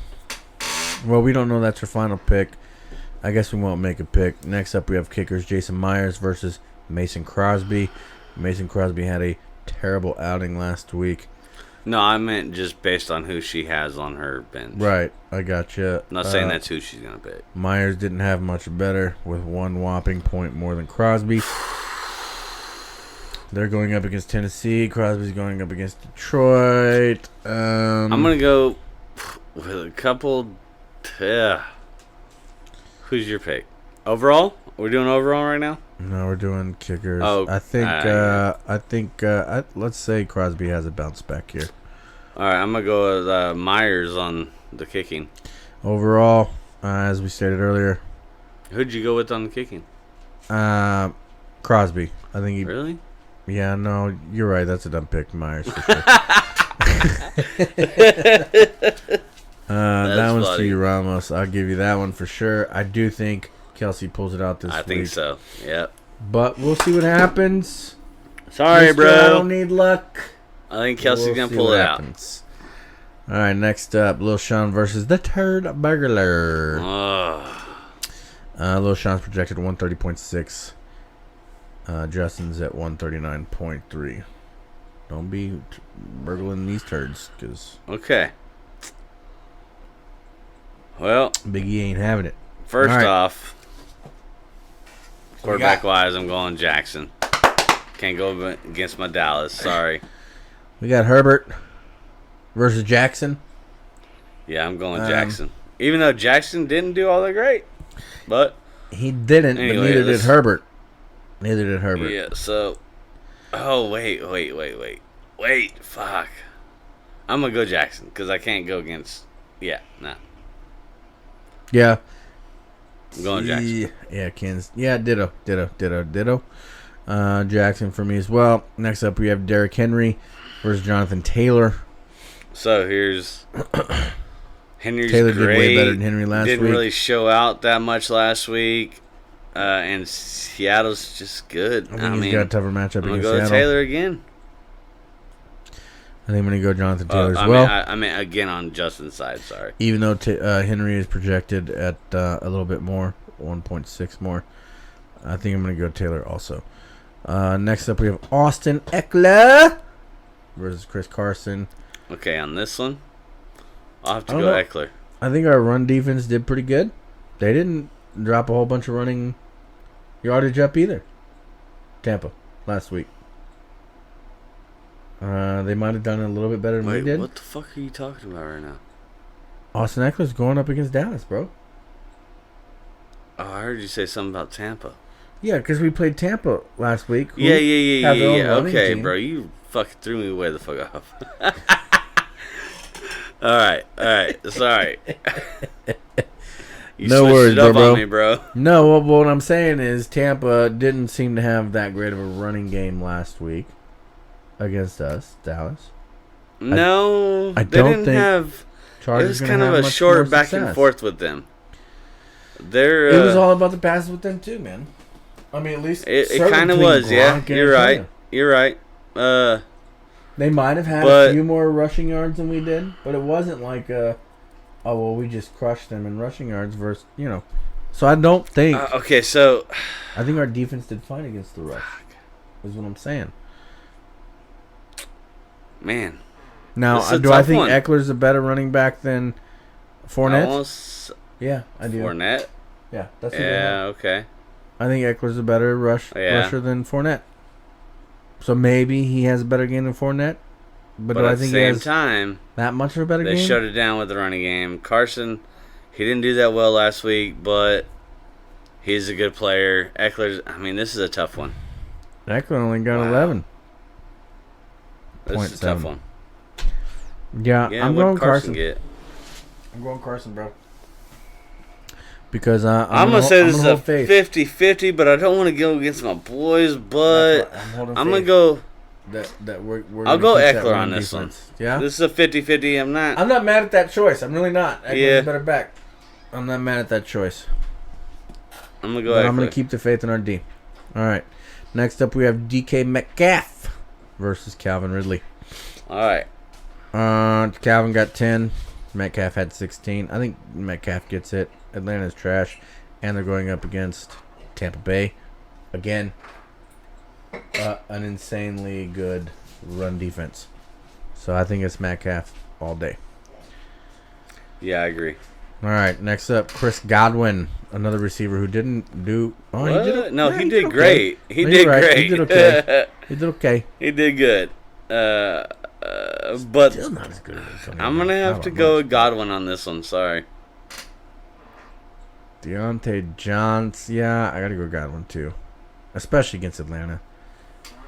Speaker 2: we don't know that's her final pick. I guess we won't make a pick. Next up, we have kickers Jason Myers versus Mason Crosby. Mason Crosby had a terrible outing last week.
Speaker 3: No, I meant just based on who she has on her bench.
Speaker 2: Right, I gotcha.
Speaker 3: I'm not saying that's who she's going to pick.
Speaker 2: Myers didn't have much better with one whopping point more than Crosby. They're going up against Tennessee. Crosby's going up against Detroit.
Speaker 3: I'm going to go with a couple. Yeah. Who's your pick? Overall? We're doing overall right now?
Speaker 2: No, we're doing kickers.
Speaker 3: Oh,
Speaker 2: I think. Let's say Crosby has a bounce back here.
Speaker 3: All right, I'm going to go with Myers on the kicking.
Speaker 2: Overall, as we stated earlier.
Speaker 3: Who'd you go with on the kicking?
Speaker 2: Crosby. I think he.
Speaker 3: Really?
Speaker 2: Yeah, no, you're right. That's a dumb pick, Myers. For sure. That one's
Speaker 3: funny.
Speaker 2: to you, Ramos. I'll give you that one for sure. I do think Kelsey pulls it out this week.
Speaker 3: I think so. Yep.
Speaker 2: But we'll see what happens.
Speaker 3: Sorry,
Speaker 2: Mr.
Speaker 3: bro.
Speaker 2: I don't need luck.
Speaker 3: I think Kelsey's going to pull it out.
Speaker 2: All right, next up, Lil Sean versus the Turd Burglar. Lil Sean's projected 130.6. Justin's at 139.3. Don't be burgling these turds, because
Speaker 3: Okay. Well,
Speaker 2: Big E ain't having it.
Speaker 3: first
Speaker 2: All right.
Speaker 3: off, quarterback-wise, I'm going Jackson. Can't go against my Dallas. Sorry.
Speaker 2: We got Herbert versus Jackson.
Speaker 3: Yeah, I'm going Jackson. Even though Jackson didn't do all that great. But
Speaker 2: He didn't,
Speaker 3: Anyway,
Speaker 2: but neither did
Speaker 3: let's-
Speaker 2: Herbert. Neither did Herbert.
Speaker 3: yeah, so wait. Fuck. I'm going to go Jackson because I can't go against nah.
Speaker 2: Yeah.
Speaker 3: I'm going Jackson.
Speaker 2: Yeah, Kansas. Yeah, ditto. Jackson for me as well. Next up, we have Derrick Henry versus Jonathan Taylor.
Speaker 3: So here's Henry's
Speaker 2: Taylor
Speaker 3: great.
Speaker 2: did way better than Henry last
Speaker 3: Didn't
Speaker 2: week.
Speaker 3: really show out that much last week. And Seattle's just good.
Speaker 2: I think he's got a tougher matchup
Speaker 3: I'm going to
Speaker 2: against
Speaker 3: go to
Speaker 2: Seattle.
Speaker 3: Taylor again.
Speaker 2: I think I'm going to go Jonathan Taylor as well.
Speaker 3: I mean, again on Justin's side, sorry.
Speaker 2: Even though Henry is projected at a little bit more, 1.6 more. I think I'm going to go Taylor also. Next up, we have Austin Eckler versus Chris Carson.
Speaker 3: Okay, on this one, I'll have to
Speaker 2: I
Speaker 3: go
Speaker 2: don't know.
Speaker 3: Eckler.
Speaker 2: I think our run defense did pretty good. They didn't drop a whole bunch of running yardage up either. Tampa last week. They might have done it a little bit better than we
Speaker 3: Wait,
Speaker 2: did.
Speaker 3: what the fuck are you talking about right now?
Speaker 2: Austin Eckler's going up against Dallas, bro.
Speaker 3: Oh, I heard you say something about Tampa.
Speaker 2: Yeah, because we played Tampa last week. who
Speaker 3: Yeah.
Speaker 2: have their own running
Speaker 3: Okay,
Speaker 2: team.
Speaker 3: bro, you fucking threw me way the fuck off. All right, sorry. You
Speaker 2: No
Speaker 3: switched
Speaker 2: worries,
Speaker 3: it up
Speaker 2: bro.
Speaker 3: on me, bro.
Speaker 2: No, what I'm saying is Tampa didn't seem to have that great of a running game last week against us, Dallas.
Speaker 3: No,
Speaker 2: I
Speaker 3: they
Speaker 2: don't
Speaker 3: didn't
Speaker 2: think
Speaker 3: have. It
Speaker 2: Chargers
Speaker 3: was
Speaker 2: gonna
Speaker 3: kind of
Speaker 2: have
Speaker 3: a
Speaker 2: much
Speaker 3: short
Speaker 2: more
Speaker 3: back and
Speaker 2: success.
Speaker 3: forth with them. They're.
Speaker 2: It was all about the passes with them too, man. I mean, at least
Speaker 3: It
Speaker 2: certainly
Speaker 3: kind of
Speaker 2: between
Speaker 3: was, yeah.
Speaker 2: Gronk and
Speaker 3: You're right.
Speaker 2: Antonio.
Speaker 3: You're right.
Speaker 2: They might have had
Speaker 3: But-
Speaker 2: a few more rushing yards than we did, but it wasn't like we just crushed them in rushing yards versus, So I don't think
Speaker 3: okay, so
Speaker 2: I think our defense did fine against the rush. Is what I'm saying.
Speaker 3: man,
Speaker 2: Now,
Speaker 3: This is a
Speaker 2: do I
Speaker 3: tough
Speaker 2: think
Speaker 3: one.
Speaker 2: Eckler's a better running back than Fournette?
Speaker 3: almost
Speaker 2: Yeah, I do.
Speaker 3: Fournette.
Speaker 2: Yeah, that's what I
Speaker 3: Yeah,
Speaker 2: have.
Speaker 3: okay.
Speaker 2: I think Eckler's a better
Speaker 3: Yeah.
Speaker 2: rusher than Fournette. So maybe he has a better game than Fournette. But do
Speaker 3: at
Speaker 2: I
Speaker 3: the
Speaker 2: think he
Speaker 3: same
Speaker 2: has
Speaker 3: time,
Speaker 2: that much of a better
Speaker 3: they
Speaker 2: game?
Speaker 3: shut it down with the running game. Carson, he didn't do that well last week, but he's a good player. Eckler's. I mean, this is a tough one.
Speaker 2: Eckler only got
Speaker 3: Wow.
Speaker 2: 11.
Speaker 3: This is a tough
Speaker 2: 0.7.
Speaker 3: one.
Speaker 2: Yeah,
Speaker 3: Yeah,
Speaker 2: I'm
Speaker 3: what
Speaker 2: going
Speaker 3: did Carson
Speaker 2: Carson.
Speaker 3: get?
Speaker 2: I'm going Carson, bro. Because
Speaker 3: I'm gonna say this is a
Speaker 2: faith.
Speaker 3: 50-50, but I don't want to go against my boys. But
Speaker 2: That's why I'm holding
Speaker 3: I'm gonna
Speaker 2: faith
Speaker 3: go.
Speaker 2: that we're
Speaker 3: I'll
Speaker 2: gonna
Speaker 3: go
Speaker 2: keep that
Speaker 3: Eckler
Speaker 2: run
Speaker 3: on this
Speaker 2: defense. Yeah,
Speaker 3: This is a 50-50. I'm not.
Speaker 2: I'm not mad at that choice. I'm really not. Eckler's
Speaker 3: Yeah.
Speaker 2: a better back. I'm not mad at that choice.
Speaker 3: I'm gonna go.
Speaker 2: But
Speaker 3: Eckler.
Speaker 2: I'm gonna keep the faith in our D. All right. Next up, we have DK Metcalf versus Calvin Ridley.
Speaker 3: All right.
Speaker 2: Calvin got 10. Metcalf had 16. I think Metcalf gets it. Atlanta's trash. And they're going up against Tampa Bay. Again, an insanely good run defense. So I think it's Metcalf all day.
Speaker 3: Yeah, I agree.
Speaker 2: All right, next up, Chris Godwin, another receiver who didn't do... Oh,
Speaker 3: What?
Speaker 2: he did,
Speaker 3: No,
Speaker 2: yeah,
Speaker 3: he did
Speaker 2: okay.
Speaker 3: great. He
Speaker 2: No,
Speaker 3: did
Speaker 2: you're right.
Speaker 3: great.
Speaker 2: He did okay. He did okay.
Speaker 3: He did good. But
Speaker 2: Still not as good as Antonio.
Speaker 3: I'm gonna have to go with Godwin on this one. Sorry.
Speaker 2: Deontay Johnson. Yeah, I gotta go Godwin too, especially against Atlanta.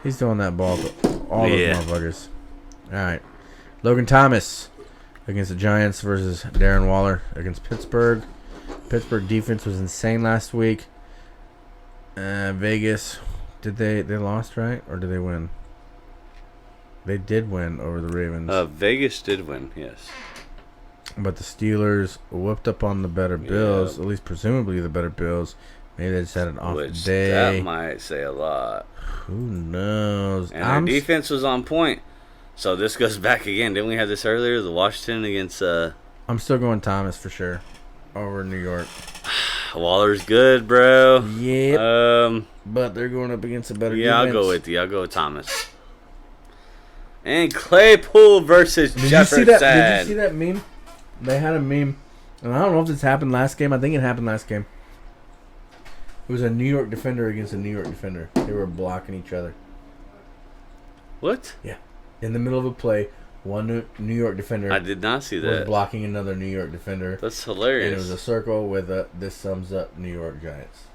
Speaker 2: He's throwing that ball to all those motherfuckers. All right, Logan Thomas against the Giants versus Darren Waller against Pittsburgh. Pittsburgh defense was insane last week. Vegas, did they lost, right, or did they win? They did win over the Ravens.
Speaker 3: Vegas did win, yes.
Speaker 2: But the Steelers whooped up on the better Bills, at least presumably the better Bills. Maybe they just had an off day.
Speaker 3: That might say a lot.
Speaker 2: Who knows?
Speaker 3: And our defense was on point. So this goes back again. Didn't we have this earlier? The Washington against...
Speaker 2: I'm still going Thomas for sure over New York.
Speaker 3: Waller's good, bro.
Speaker 2: Yep. But they're going up against a better defense.
Speaker 3: I'll go with you. I'll go with Thomas. And Claypool versus Jefferson.
Speaker 2: Did you see that meme? They had a meme, and I don't know if this happened last game. I think it happened last game. It was a New York defender against a New York defender. They were blocking each other.
Speaker 3: What?
Speaker 2: Yeah. In the middle of a play, one New York defender.
Speaker 3: I did not see that.
Speaker 2: Was blocking another New York defender.
Speaker 3: That's hilarious.
Speaker 2: And it was a circle with a "This sums up New York Giants."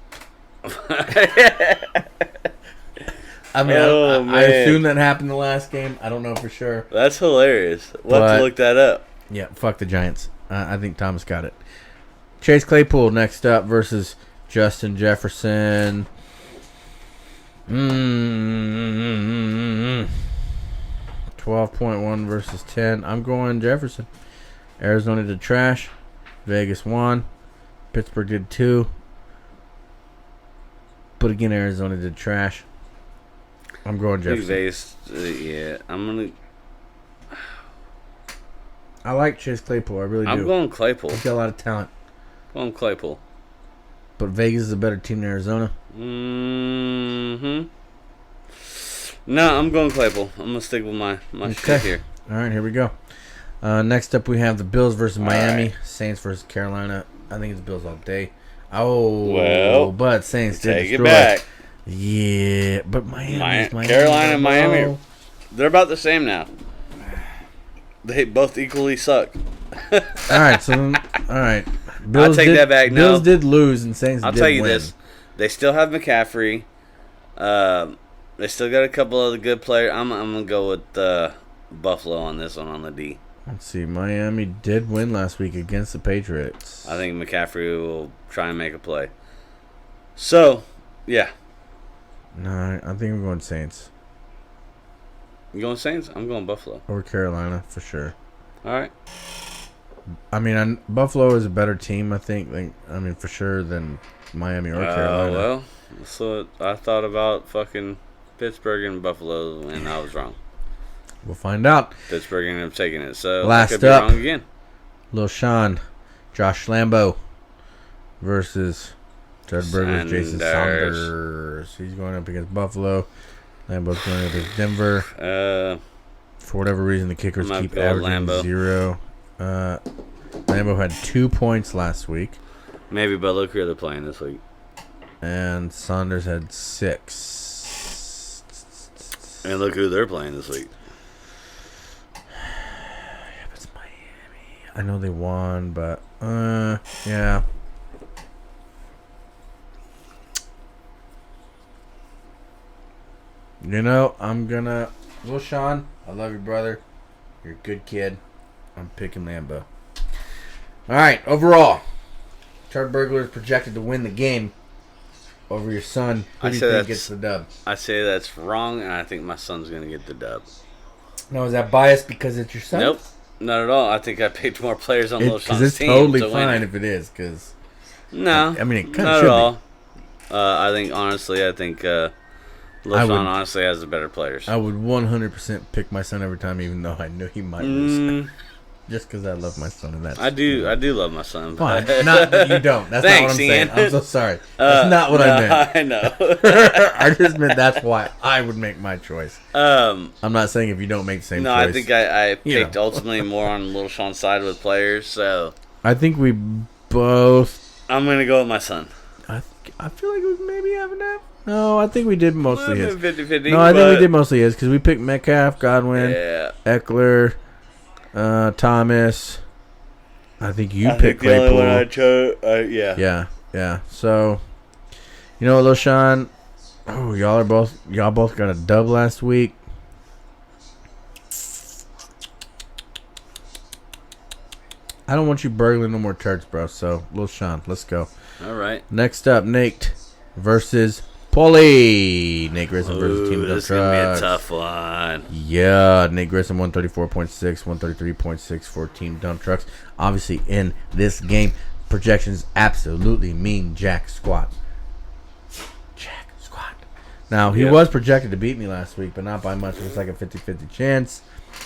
Speaker 2: I mean, I assume that happened the last game. I don't know for sure.
Speaker 3: That's hilarious. We'll have to look that up.
Speaker 2: Yeah, fuck the Giants. I think Thomas got it. Chase Claypool next up versus Justin Jefferson. 12.1 versus 10. I'm going Jefferson. Arizona did trash. Vegas won. Pittsburgh did too. But again, Arizona did trash. I'm going Jefferson.
Speaker 3: Vegas, I'm going to...
Speaker 2: I like Chase Claypool. I really do.
Speaker 3: I'm going Claypool.
Speaker 2: He's got a lot of talent.
Speaker 3: Going Claypool.
Speaker 2: But Vegas is a better team than Arizona.
Speaker 3: Mm-hmm. No, I'm going Claypool. I'm going to stick with my shit here.
Speaker 2: All right, here we go. Next up, we have the Bills versus Miami.
Speaker 3: Right.
Speaker 2: Saints versus Carolina. I think it's Bills all day. Oh,
Speaker 3: well,
Speaker 2: but Saints did
Speaker 3: take
Speaker 2: destroy.
Speaker 3: It back.
Speaker 2: Yeah, but Miami.
Speaker 3: Carolina and Miami, they're about the same now. They both equally suck.
Speaker 2: All right, so all right. Bills
Speaker 3: I'll take that back.
Speaker 2: Bills did lose, and Saints
Speaker 3: I'll
Speaker 2: did
Speaker 3: tell you
Speaker 2: win.
Speaker 3: this: they still have McCaffrey. They still got a couple of the good players. I'm gonna go with Buffalo on this one on the D.
Speaker 2: Let's see. Miami did win last week against the Patriots.
Speaker 3: I think McCaffrey will try and make a play. So, yeah.
Speaker 2: No, I think I'm going Saints.
Speaker 3: You going Saints? I'm going Buffalo.
Speaker 2: Or Carolina, for sure.
Speaker 3: All right.
Speaker 2: I mean, Buffalo is a better team, I think, for sure, than Miami or Carolina.
Speaker 3: Well, so I thought about fucking Pittsburgh and Buffalo, and I was wrong.
Speaker 2: We'll find out.
Speaker 3: Pittsburgh ended up taking it, so
Speaker 2: last
Speaker 3: I could be
Speaker 2: up,
Speaker 3: wrong again.
Speaker 2: Lil Sean, Josh Lambo versus Ted Burgers, Jason Saunders. He's going up against Buffalo. Lambo's going up against Denver. For whatever reason, the kickers keep averaging 0. Lambo had 2 points last week.
Speaker 3: Maybe, but look who they're playing this week.
Speaker 2: And Saunders had 6.
Speaker 3: And look who they're playing this week.
Speaker 2: Yeah, but it's Miami. I know they won, but yeah. You know, I'm gonna. Well, Sean, I love you, brother. You're a good kid. I'm picking Lambo. All right, overall, Chart Burglar is projected to win the game over your son. Who do you think gets the dub?
Speaker 3: I say that's wrong, and I think my son's gonna get the dub.
Speaker 2: Now, is that biased because it's your son?
Speaker 3: Nope, not at all. I think I picked more players on Lil Sean's team.
Speaker 2: Because it's totally fine if it is. Because
Speaker 3: no,
Speaker 2: I mean, it kind
Speaker 3: not
Speaker 2: of should
Speaker 3: at all.
Speaker 2: Be.
Speaker 3: I think honestly, Lil Sean honestly has the better players.
Speaker 2: I would 100% pick my son every time, even though I knew he might lose. Just because I love my son, and that's
Speaker 3: I do love my son.
Speaker 2: Fine, not that you don't. That's
Speaker 3: Thanks,
Speaker 2: not what I'm
Speaker 3: Ian.
Speaker 2: saying. I'm so sorry. That's not what I meant.
Speaker 3: I know.
Speaker 2: I just meant that's why I would make my choice. I'm not saying if you don't make the same choice.
Speaker 3: No, I think I picked ultimately more on Lil Sean's side with players. So
Speaker 2: I think we both.
Speaker 3: I'm gonna go with my son.
Speaker 2: I feel like we maybe have enough. No, I think we did mostly his.
Speaker 3: 50-50.
Speaker 2: No, I think we did mostly his because we picked Metcalf, Godwin,
Speaker 3: Yeah.
Speaker 2: Eckler, Thomas. I think you
Speaker 3: I
Speaker 2: picked
Speaker 3: think the only one I
Speaker 2: Claypool.
Speaker 3: chose, yeah.
Speaker 2: Yeah. So, you know what, LoShawn? Oh, y'all both got a dub last week. I don't want you burgling no more church, bro. So, LoShawn, let's go.
Speaker 3: All right.
Speaker 2: Next up, Nate versus Paulie. Nate Grissom versus Team Dump
Speaker 3: This is going to be a
Speaker 2: Trucks.
Speaker 3: tough one.
Speaker 2: Yeah, Nate Grissom 134.6, 133.6 for Team Dump Trucks. Obviously, in this game, projections absolutely mean jack squat. Jack squat. Now, he was projected to beat me last week, but not by much. It was like a 50-50 chance.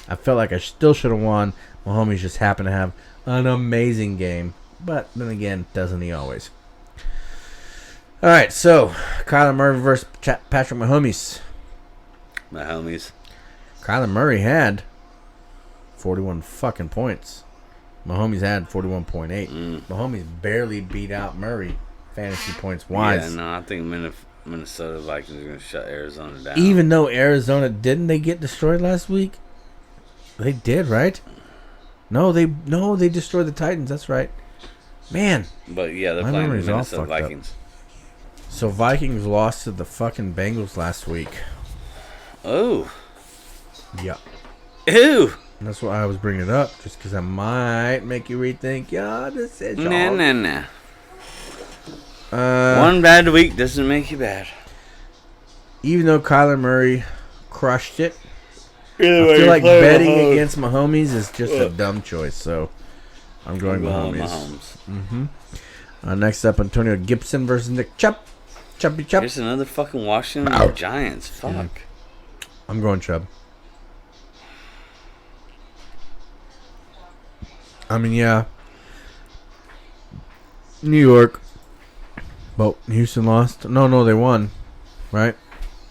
Speaker 2: I felt like I still should have won. My homies just happened to have an amazing game. But then again, doesn't he always? All right, so Kyler Murray versus Patrick Mahomes.
Speaker 3: My homies.
Speaker 2: Kyler Murray had 41 fucking points. Mahomes had 41.8. Mahomes barely beat out Murray fantasy points wise.
Speaker 3: Yeah, no, I think Minnesota Vikings are going to shut Arizona down.
Speaker 2: Even though Arizona didn't they get destroyed last week? They did, right? No, they destroyed the Titans. That's right. Man.
Speaker 3: But yeah, they're
Speaker 2: My
Speaker 3: playing the
Speaker 2: memory's all
Speaker 3: Minnesota
Speaker 2: fucked up.
Speaker 3: Vikings.
Speaker 2: So Vikings lost to the fucking Bengals last week.
Speaker 3: Oh.
Speaker 2: Yeah.
Speaker 3: Ew.
Speaker 2: And that's why I was bringing it up, just because I might make you rethink your decision.
Speaker 3: Nah. One bad week doesn't make you bad.
Speaker 2: Even though Kyler Murray crushed it,
Speaker 3: Either
Speaker 2: I feel like betting against Mahomes is just a dumb choice. So I'm going Mahomes. Next up, Antonio Gibson versus Nick Chubb. Chubbie Chubb.
Speaker 3: Here's another fucking Washington Giants. Fuck.
Speaker 2: I'm going Chubb. I mean, yeah. New York. But Houston lost. No, they won. Right?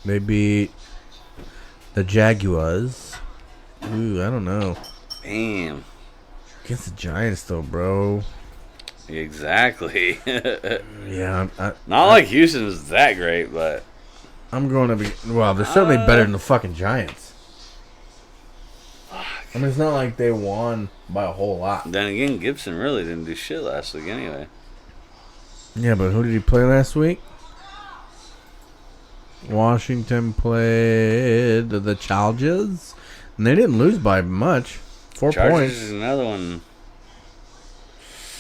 Speaker 2: They beat the Jaguars. Ooh, I don't know.
Speaker 3: Damn.
Speaker 2: Against the Giants, though, bro.
Speaker 3: Exactly.
Speaker 2: Yeah.
Speaker 3: Not like Houston is that great, but
Speaker 2: I'm going to be... Well, they're certainly better than the fucking Giants. I mean, it's not like they won by a whole lot.
Speaker 3: then again, Gibson really didn't do shit last week anyway.
Speaker 2: Yeah, but who did he play last week? Washington played the Chargers, and they didn't lose by much. 4
Speaker 3: Chargers
Speaker 2: points.
Speaker 3: is another one.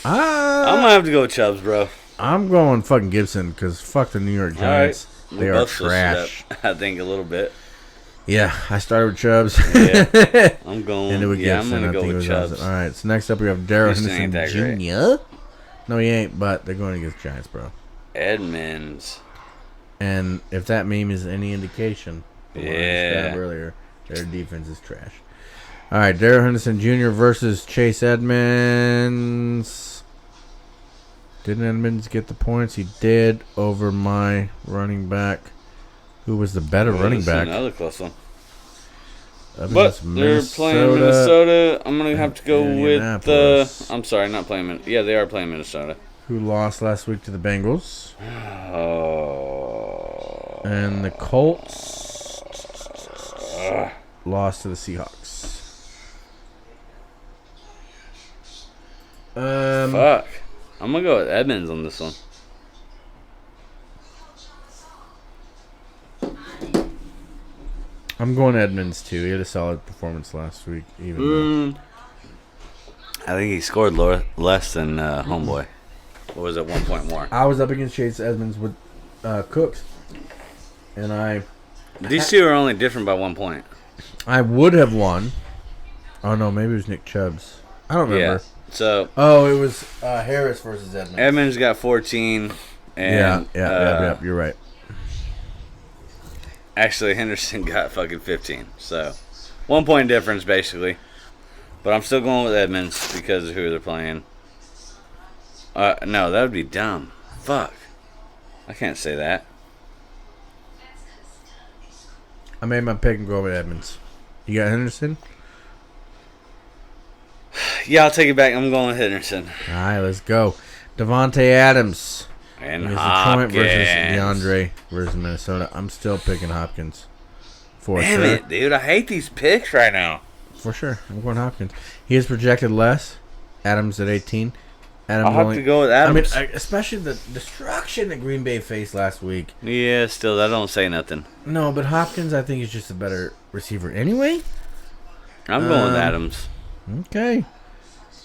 Speaker 3: I'm gonna have to go with Chubbs, bro.
Speaker 2: I'm going fucking Gibson because fuck the New York Giants.
Speaker 3: All right.
Speaker 2: They
Speaker 3: We
Speaker 2: are
Speaker 3: both switched it
Speaker 2: trash.
Speaker 3: up, I think a little bit.
Speaker 2: Yeah, I started with Chubbs.
Speaker 3: Yeah. I'm going.
Speaker 2: Ended with
Speaker 3: Yeah,
Speaker 2: Gibson.
Speaker 3: I'm gonna
Speaker 2: I
Speaker 3: go
Speaker 2: think it
Speaker 3: with
Speaker 2: was
Speaker 3: Chubbs.
Speaker 2: awesome. All right, so next up we have Darryl
Speaker 3: Houston ain't
Speaker 2: Henderson
Speaker 3: that
Speaker 2: Jr. No, he ain't, but they're going against Giants, bro.
Speaker 3: Edmonds.
Speaker 2: And if that meme is any indication, the one I described
Speaker 3: Yeah.
Speaker 2: earlier, their defense is trash. All right, Darrell Henderson Jr. versus Chase Edmonds. Didn't Edmonds get the points? He did over my running back. Who was the better running
Speaker 3: This is
Speaker 2: back?
Speaker 3: Another close one.
Speaker 2: Against
Speaker 3: But they're playing Minnesota. I'm gonna have to go with
Speaker 2: Indianapolis.
Speaker 3: I'm sorry, not playing. Yeah, they are playing Minnesota.
Speaker 2: Who lost last week to the Bengals.
Speaker 3: Oh.
Speaker 2: And the Colts lost to the Seahawks.
Speaker 3: Fuck. I'm gonna go with Edmonds on this one.
Speaker 2: I'm going Edmonds too. He had a solid performance last week. Even
Speaker 3: I think he scored less than Homeboy. What was it? 1 point more.
Speaker 2: I was up against Chase Edmonds with Cooks, and
Speaker 3: These two are only different by 1 point.
Speaker 2: I would have won. Oh no, maybe it was Nick Chubb's. I don't remember.
Speaker 3: Yeah. So
Speaker 2: Oh, it was Harris versus Edmonds.
Speaker 3: Edmonds got 14, and
Speaker 2: yeah, you're right.
Speaker 3: actually Henderson got fucking 15. So 1 point difference basically. But I'm still going with Edmonds because of who they're playing. No, that would be dumb. Fuck. I can't say that.
Speaker 2: I made my pick and go with Edmonds. You got Henderson?
Speaker 3: Yeah, I'll take it back. I'm going with Henderson.
Speaker 2: All right, let's go. Devontae Adams
Speaker 3: And
Speaker 2: Detroit
Speaker 3: Hopkins.
Speaker 2: versus DeAndre versus Minnesota. I'm still picking Hopkins. For
Speaker 3: Damn
Speaker 2: sure.
Speaker 3: it, dude. I hate these picks right now.
Speaker 2: For sure. I'm going Hopkins. He is projected less. Adams at 18. Adams
Speaker 3: I'll have to go with Adams.
Speaker 2: I mean, especially the destruction that Green Bay faced last week.
Speaker 3: Yeah, still, that don't say nothing.
Speaker 2: No, but Hopkins, I think, is just a better receiver anyway.
Speaker 3: I'm going with Adams.
Speaker 2: Okay.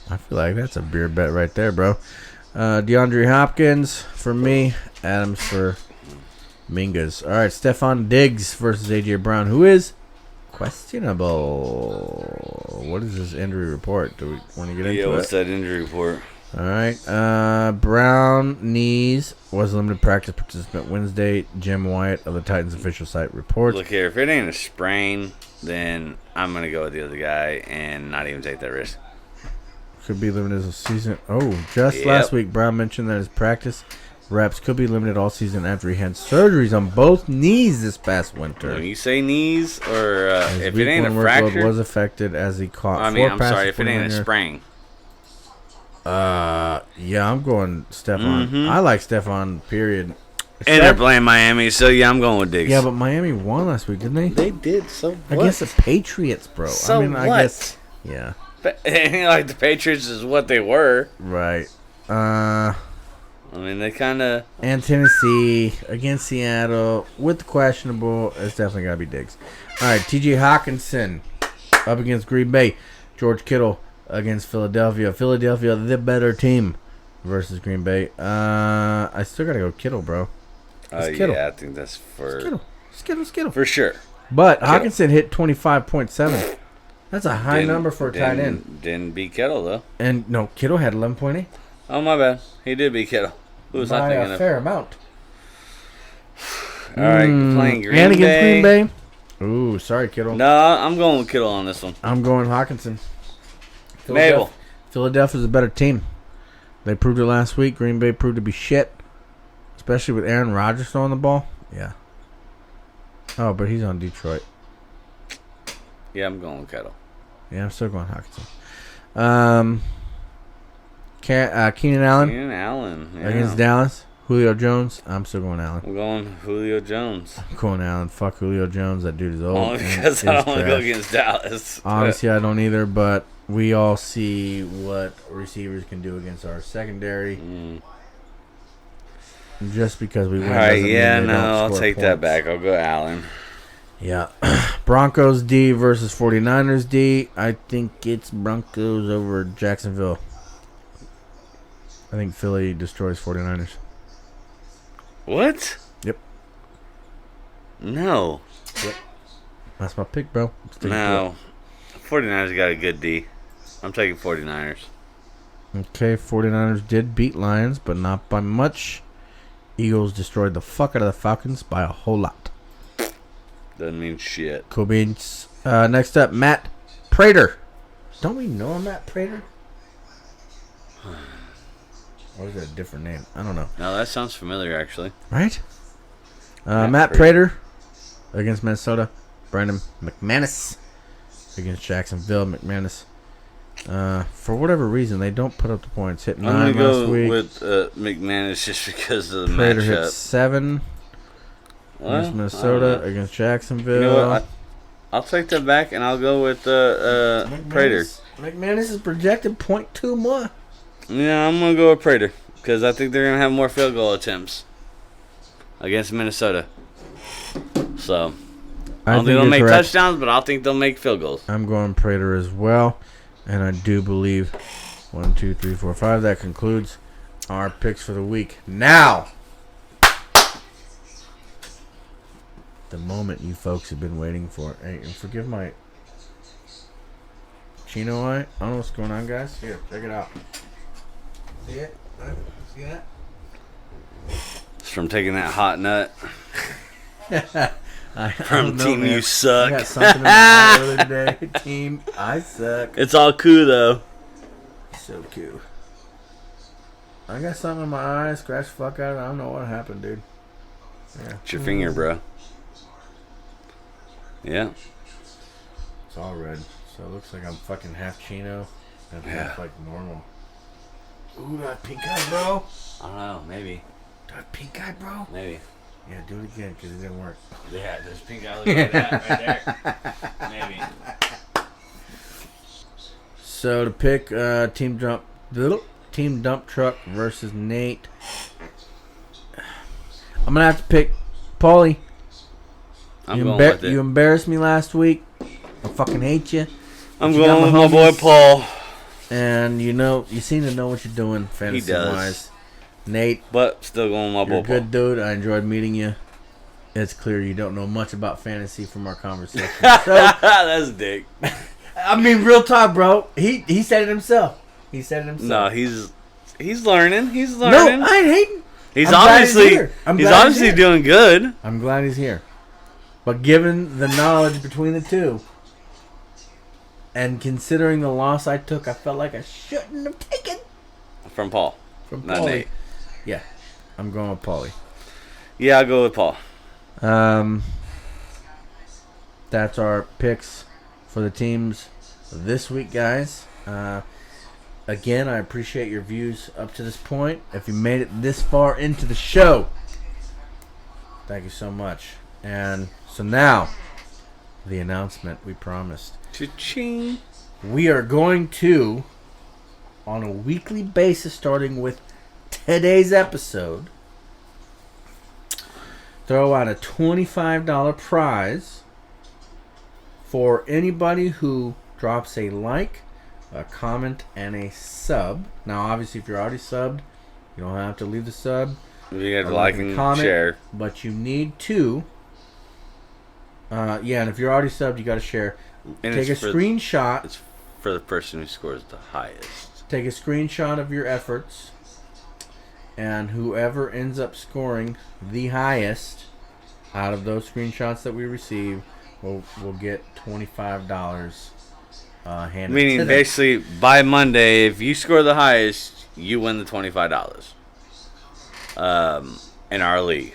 Speaker 2: I feel like that's a beer bet right there, bro. DeAndre Hopkins for me. Adams for Mingus. All right, Stephon Diggs versus A.J. Brown, who is questionable. What is this injury report? Do we want to get into it?
Speaker 3: Yeah, what's that injury report?
Speaker 2: All right. Brown knees was limited practice participant Wednesday. Jim Wyatt of the Titans official site reports.
Speaker 3: Look here, if it ain't a sprain, then I'm going to go with the other guy and not even take that risk.
Speaker 2: Could be limited as a season. Oh, just last week, Brown mentioned that his practice reps could be limited all season after he had surgeries on both knees this past winter.
Speaker 3: When you say knees, or
Speaker 2: His
Speaker 3: if
Speaker 2: week
Speaker 3: it ain't a
Speaker 2: one workload
Speaker 3: fracture,
Speaker 2: was affected as he caught
Speaker 3: I mean,
Speaker 2: four
Speaker 3: I'm
Speaker 2: passes.
Speaker 3: sorry, if it ain't a
Speaker 2: 41
Speaker 3: sprain.
Speaker 2: yeah, I'm going Stephon.
Speaker 3: Mhm.
Speaker 2: I like Stephon, period.
Speaker 3: And they're playing Miami, so yeah, I'm going with Diggs.
Speaker 2: Yeah, but Miami won last week, didn't they?
Speaker 3: they did, so what?
Speaker 2: Against the Patriots, bro.
Speaker 3: So
Speaker 2: I mean, I
Speaker 3: what?
Speaker 2: guess. Yeah.
Speaker 3: It ain't like the Patriots is what they were.
Speaker 2: Right.
Speaker 3: I mean, they kind of...
Speaker 2: And Tennessee against Seattle with the questionable. It's definitely got to be Diggs. All right, T.J. Hawkinson up against Green Bay. George Kittle against Philadelphia. Philadelphia, the better team versus Green Bay. I still got to go Kittle, bro. It's Kittle.
Speaker 3: Yeah, I think that's for...
Speaker 2: Skittle.
Speaker 3: For sure.
Speaker 2: But Hawkinson hit 25.7. That's a high number for a tight end.
Speaker 3: Didn't beat Kittle, though.
Speaker 2: And, no, Kittle had 11.8.
Speaker 3: Oh, my bad. He did beat Kittle. Who was I
Speaker 2: By
Speaker 3: thinking
Speaker 2: a
Speaker 3: of?
Speaker 2: fair amount.
Speaker 3: All right, playing Green
Speaker 2: and against
Speaker 3: Bay.
Speaker 2: Green Bay. Ooh, sorry, Kittle.
Speaker 3: No, I'm going with Kittle on this one.
Speaker 2: I'm going Hawkinson.
Speaker 3: Mabel.
Speaker 2: Philadelphia's a better team. They proved it last week. Green Bay proved to be shit. Especially with Aaron Rodgers throwing the ball. Yeah. Oh, but he's on Detroit.
Speaker 3: Yeah, I'm going with Kittle.
Speaker 2: Yeah, I'm still going Hawkinson. Keenan Allen
Speaker 3: Keenan Allen. Yeah.
Speaker 2: against Dallas. Julio Jones. I'm still going Allen.
Speaker 3: I'm going Julio Jones.
Speaker 2: I'm going Allen. Fuck Julio Jones. That dude is old.
Speaker 3: Only because I don't want to go against Dallas.
Speaker 2: Honestly, I don't either, but we all see what receivers can do against our secondary. Just because we win.
Speaker 3: All right,
Speaker 2: doesn't
Speaker 3: yeah,
Speaker 2: mean they
Speaker 3: no,
Speaker 2: don't
Speaker 3: I'll
Speaker 2: score
Speaker 3: take that
Speaker 2: points.
Speaker 3: back. I'll go Allen.
Speaker 2: Yeah. Broncos D versus 49ers D. I think it's Broncos over Jacksonville. I think Philly destroys 49ers.
Speaker 3: What?
Speaker 2: Yep.
Speaker 3: No.
Speaker 2: That's my pick, bro.
Speaker 3: No. 49ers got a good D. I'm taking 49ers.
Speaker 2: Okay, 49ers did beat Lions, but not by much. Eagles destroyed the fuck out of the Falcons by a whole lot.
Speaker 3: Doesn't mean shit.
Speaker 2: Cool beans. Next up, Matt Prater. Don't we know a Matt Prater? Or is that a different name? I don't know.
Speaker 3: No, that sounds familiar, actually.
Speaker 2: Right? Matt Prater against Minnesota. Brandon McManus against Jacksonville. McManus. For whatever reason, they don't put up the points. Hit 9
Speaker 3: I'm going
Speaker 2: last
Speaker 3: to
Speaker 2: week.
Speaker 3: go with Mcmanus just because of the
Speaker 2: Prater hit
Speaker 3: matchup.
Speaker 2: 7 against Minnesota. Against Jacksonville.
Speaker 3: You know what? I'll take that back, and I'll go with Prater.
Speaker 2: McManus is projected 0.2 more.
Speaker 3: Yeah, I'm going to go with Prater because I think they're going to have more field goal attempts against Minnesota. So, I don't think they'll make touchdowns, but I think they'll make field goals.
Speaker 2: I'm going Prater as well. And I do believe 1, 2, 3, 4, 5. That concludes our picks for the week. Now, the moment you folks have been waiting for. Hey, and forgive my chino eye. I don't know what's going on, guys. Here, check it out. See it? See that?
Speaker 3: It's from taking that hot nut.
Speaker 2: I
Speaker 3: From
Speaker 2: don't know,
Speaker 3: Team
Speaker 2: man.
Speaker 3: You Suck.
Speaker 2: I got something in my eye the other day. Team I Suck.
Speaker 3: It's all cool, though.
Speaker 2: So cute. I got something in my eye. Scratched the fuck out of it. I don't know what happened, dude. Yeah.
Speaker 3: It's your finger, bro. Yeah.
Speaker 2: It's all red. So it looks like I'm fucking half chino and half like normal. Ooh, that pink eye, bro.
Speaker 3: I don't know. Maybe.
Speaker 2: Do I pink eye, bro?
Speaker 3: Maybe.
Speaker 2: Yeah, do it again because it didn't work.
Speaker 3: Yeah, there's pink eye. Look at that right there. Maybe.
Speaker 2: So to pick team dump truck versus Nate, I'm gonna have to pick Paulie.
Speaker 3: I'm going with it.
Speaker 2: You embarrassed me last week. I fucking hate you.
Speaker 3: I'm going with my boy Paul.
Speaker 2: And you seem to know what you're doing fantasy wise. Nate,
Speaker 3: but still going with my boy
Speaker 2: you're a
Speaker 3: Paul.
Speaker 2: good dude. I enjoyed meeting you. It's clear you don't know much about fantasy from our conversation. So,
Speaker 3: that's dick.
Speaker 2: I mean, real talk, bro. He said it himself.
Speaker 3: No, he's learning. He's learning.
Speaker 2: No, I ain't hating.
Speaker 3: He's obviously doing good.
Speaker 2: I'm glad he's here. But given the knowledge between the two, and considering the loss I took, I felt like I shouldn't have taken
Speaker 3: from Paul. Not Nate.
Speaker 2: Yeah, I'm going with Paulie.
Speaker 3: Yeah, I'll go with Paul.
Speaker 2: That's our picks for the teams this week, guys. Again, I appreciate your views up to this point. If you made it this far into the show, thank you so much. And so now, the announcement we promised.
Speaker 3: Cha-ching.
Speaker 2: We are going to, on a weekly basis, starting with today's episode, throw out a $25 prize for anybody who drops a like, a comment, and a sub. Now, obviously, if you're already subbed, you don't have to leave the sub.
Speaker 3: You got to like and comment, share.
Speaker 2: But you need to. And if you're already subbed, you got to share.
Speaker 3: And
Speaker 2: take a screenshot.
Speaker 3: It's for the person who scores the highest.
Speaker 2: Take a screenshot of your efforts. And whoever ends up scoring the highest out of those screenshots that we receive will get $25 handed.
Speaker 3: Meaning, basically, by Monday, if you score the highest, you win the $25 in our league.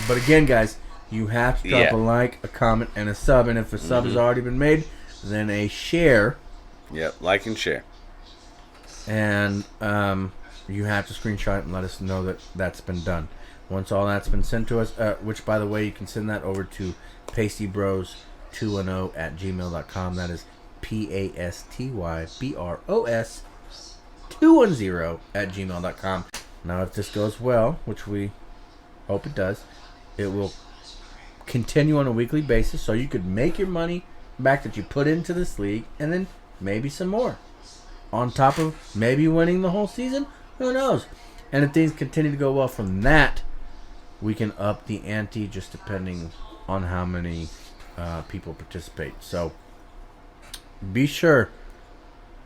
Speaker 2: But again, guys, you have to drop a like, a comment, and a sub. And if a sub has already been made, then a share.
Speaker 3: Yep, like and share.
Speaker 2: And you have to screenshot it and let us know that that's been done. Once all that's been sent to us, which, by the way, you can send that over to pastybros210@gmail.com. That is pastybros210@gmail.com. Now, if this goes well, which we hope it does, it will continue on a weekly basis, so you could make your money back that you put into this league, and then maybe some more. On top of maybe winning the whole season, who knows? And if things continue to go well from that, we can up the ante just depending on how many people participate. So be sure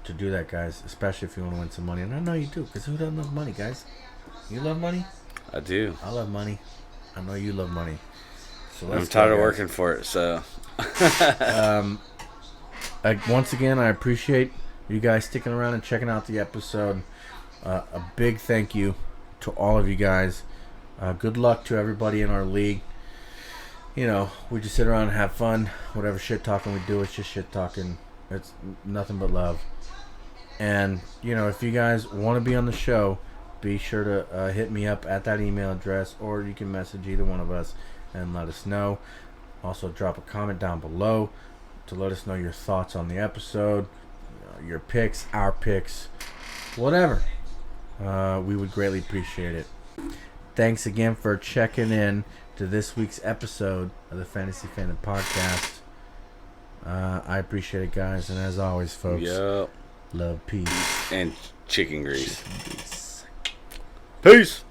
Speaker 2: to do that, guys, especially if you want to win some money. And I know you do, because who doesn't love money, guys? You love money?
Speaker 3: I do.
Speaker 2: I love money. I know you love money. So
Speaker 3: I'm tired of working for it, so.
Speaker 2: Once again, I appreciate you guys sticking around and checking out the episode. A big thank you to all of you guys. Good luck to everybody in our league. We just sit around and have fun. Whatever shit talking we do, it's just shit talking. It's nothing but love. And, if you guys want to be on the show, be sure to hit me up at that email address, or you can message either one of us and let us know. Also, drop a comment down below to let us know your thoughts on the episode, your picks, our picks, whatever. We would greatly appreciate it. Thanks again for checking in to this week's episode of the Fantasy Fandom Podcast. I appreciate it, guys. And as always, folks, love, peace,
Speaker 3: and chicken grease.
Speaker 2: Peace.
Speaker 3: Peace.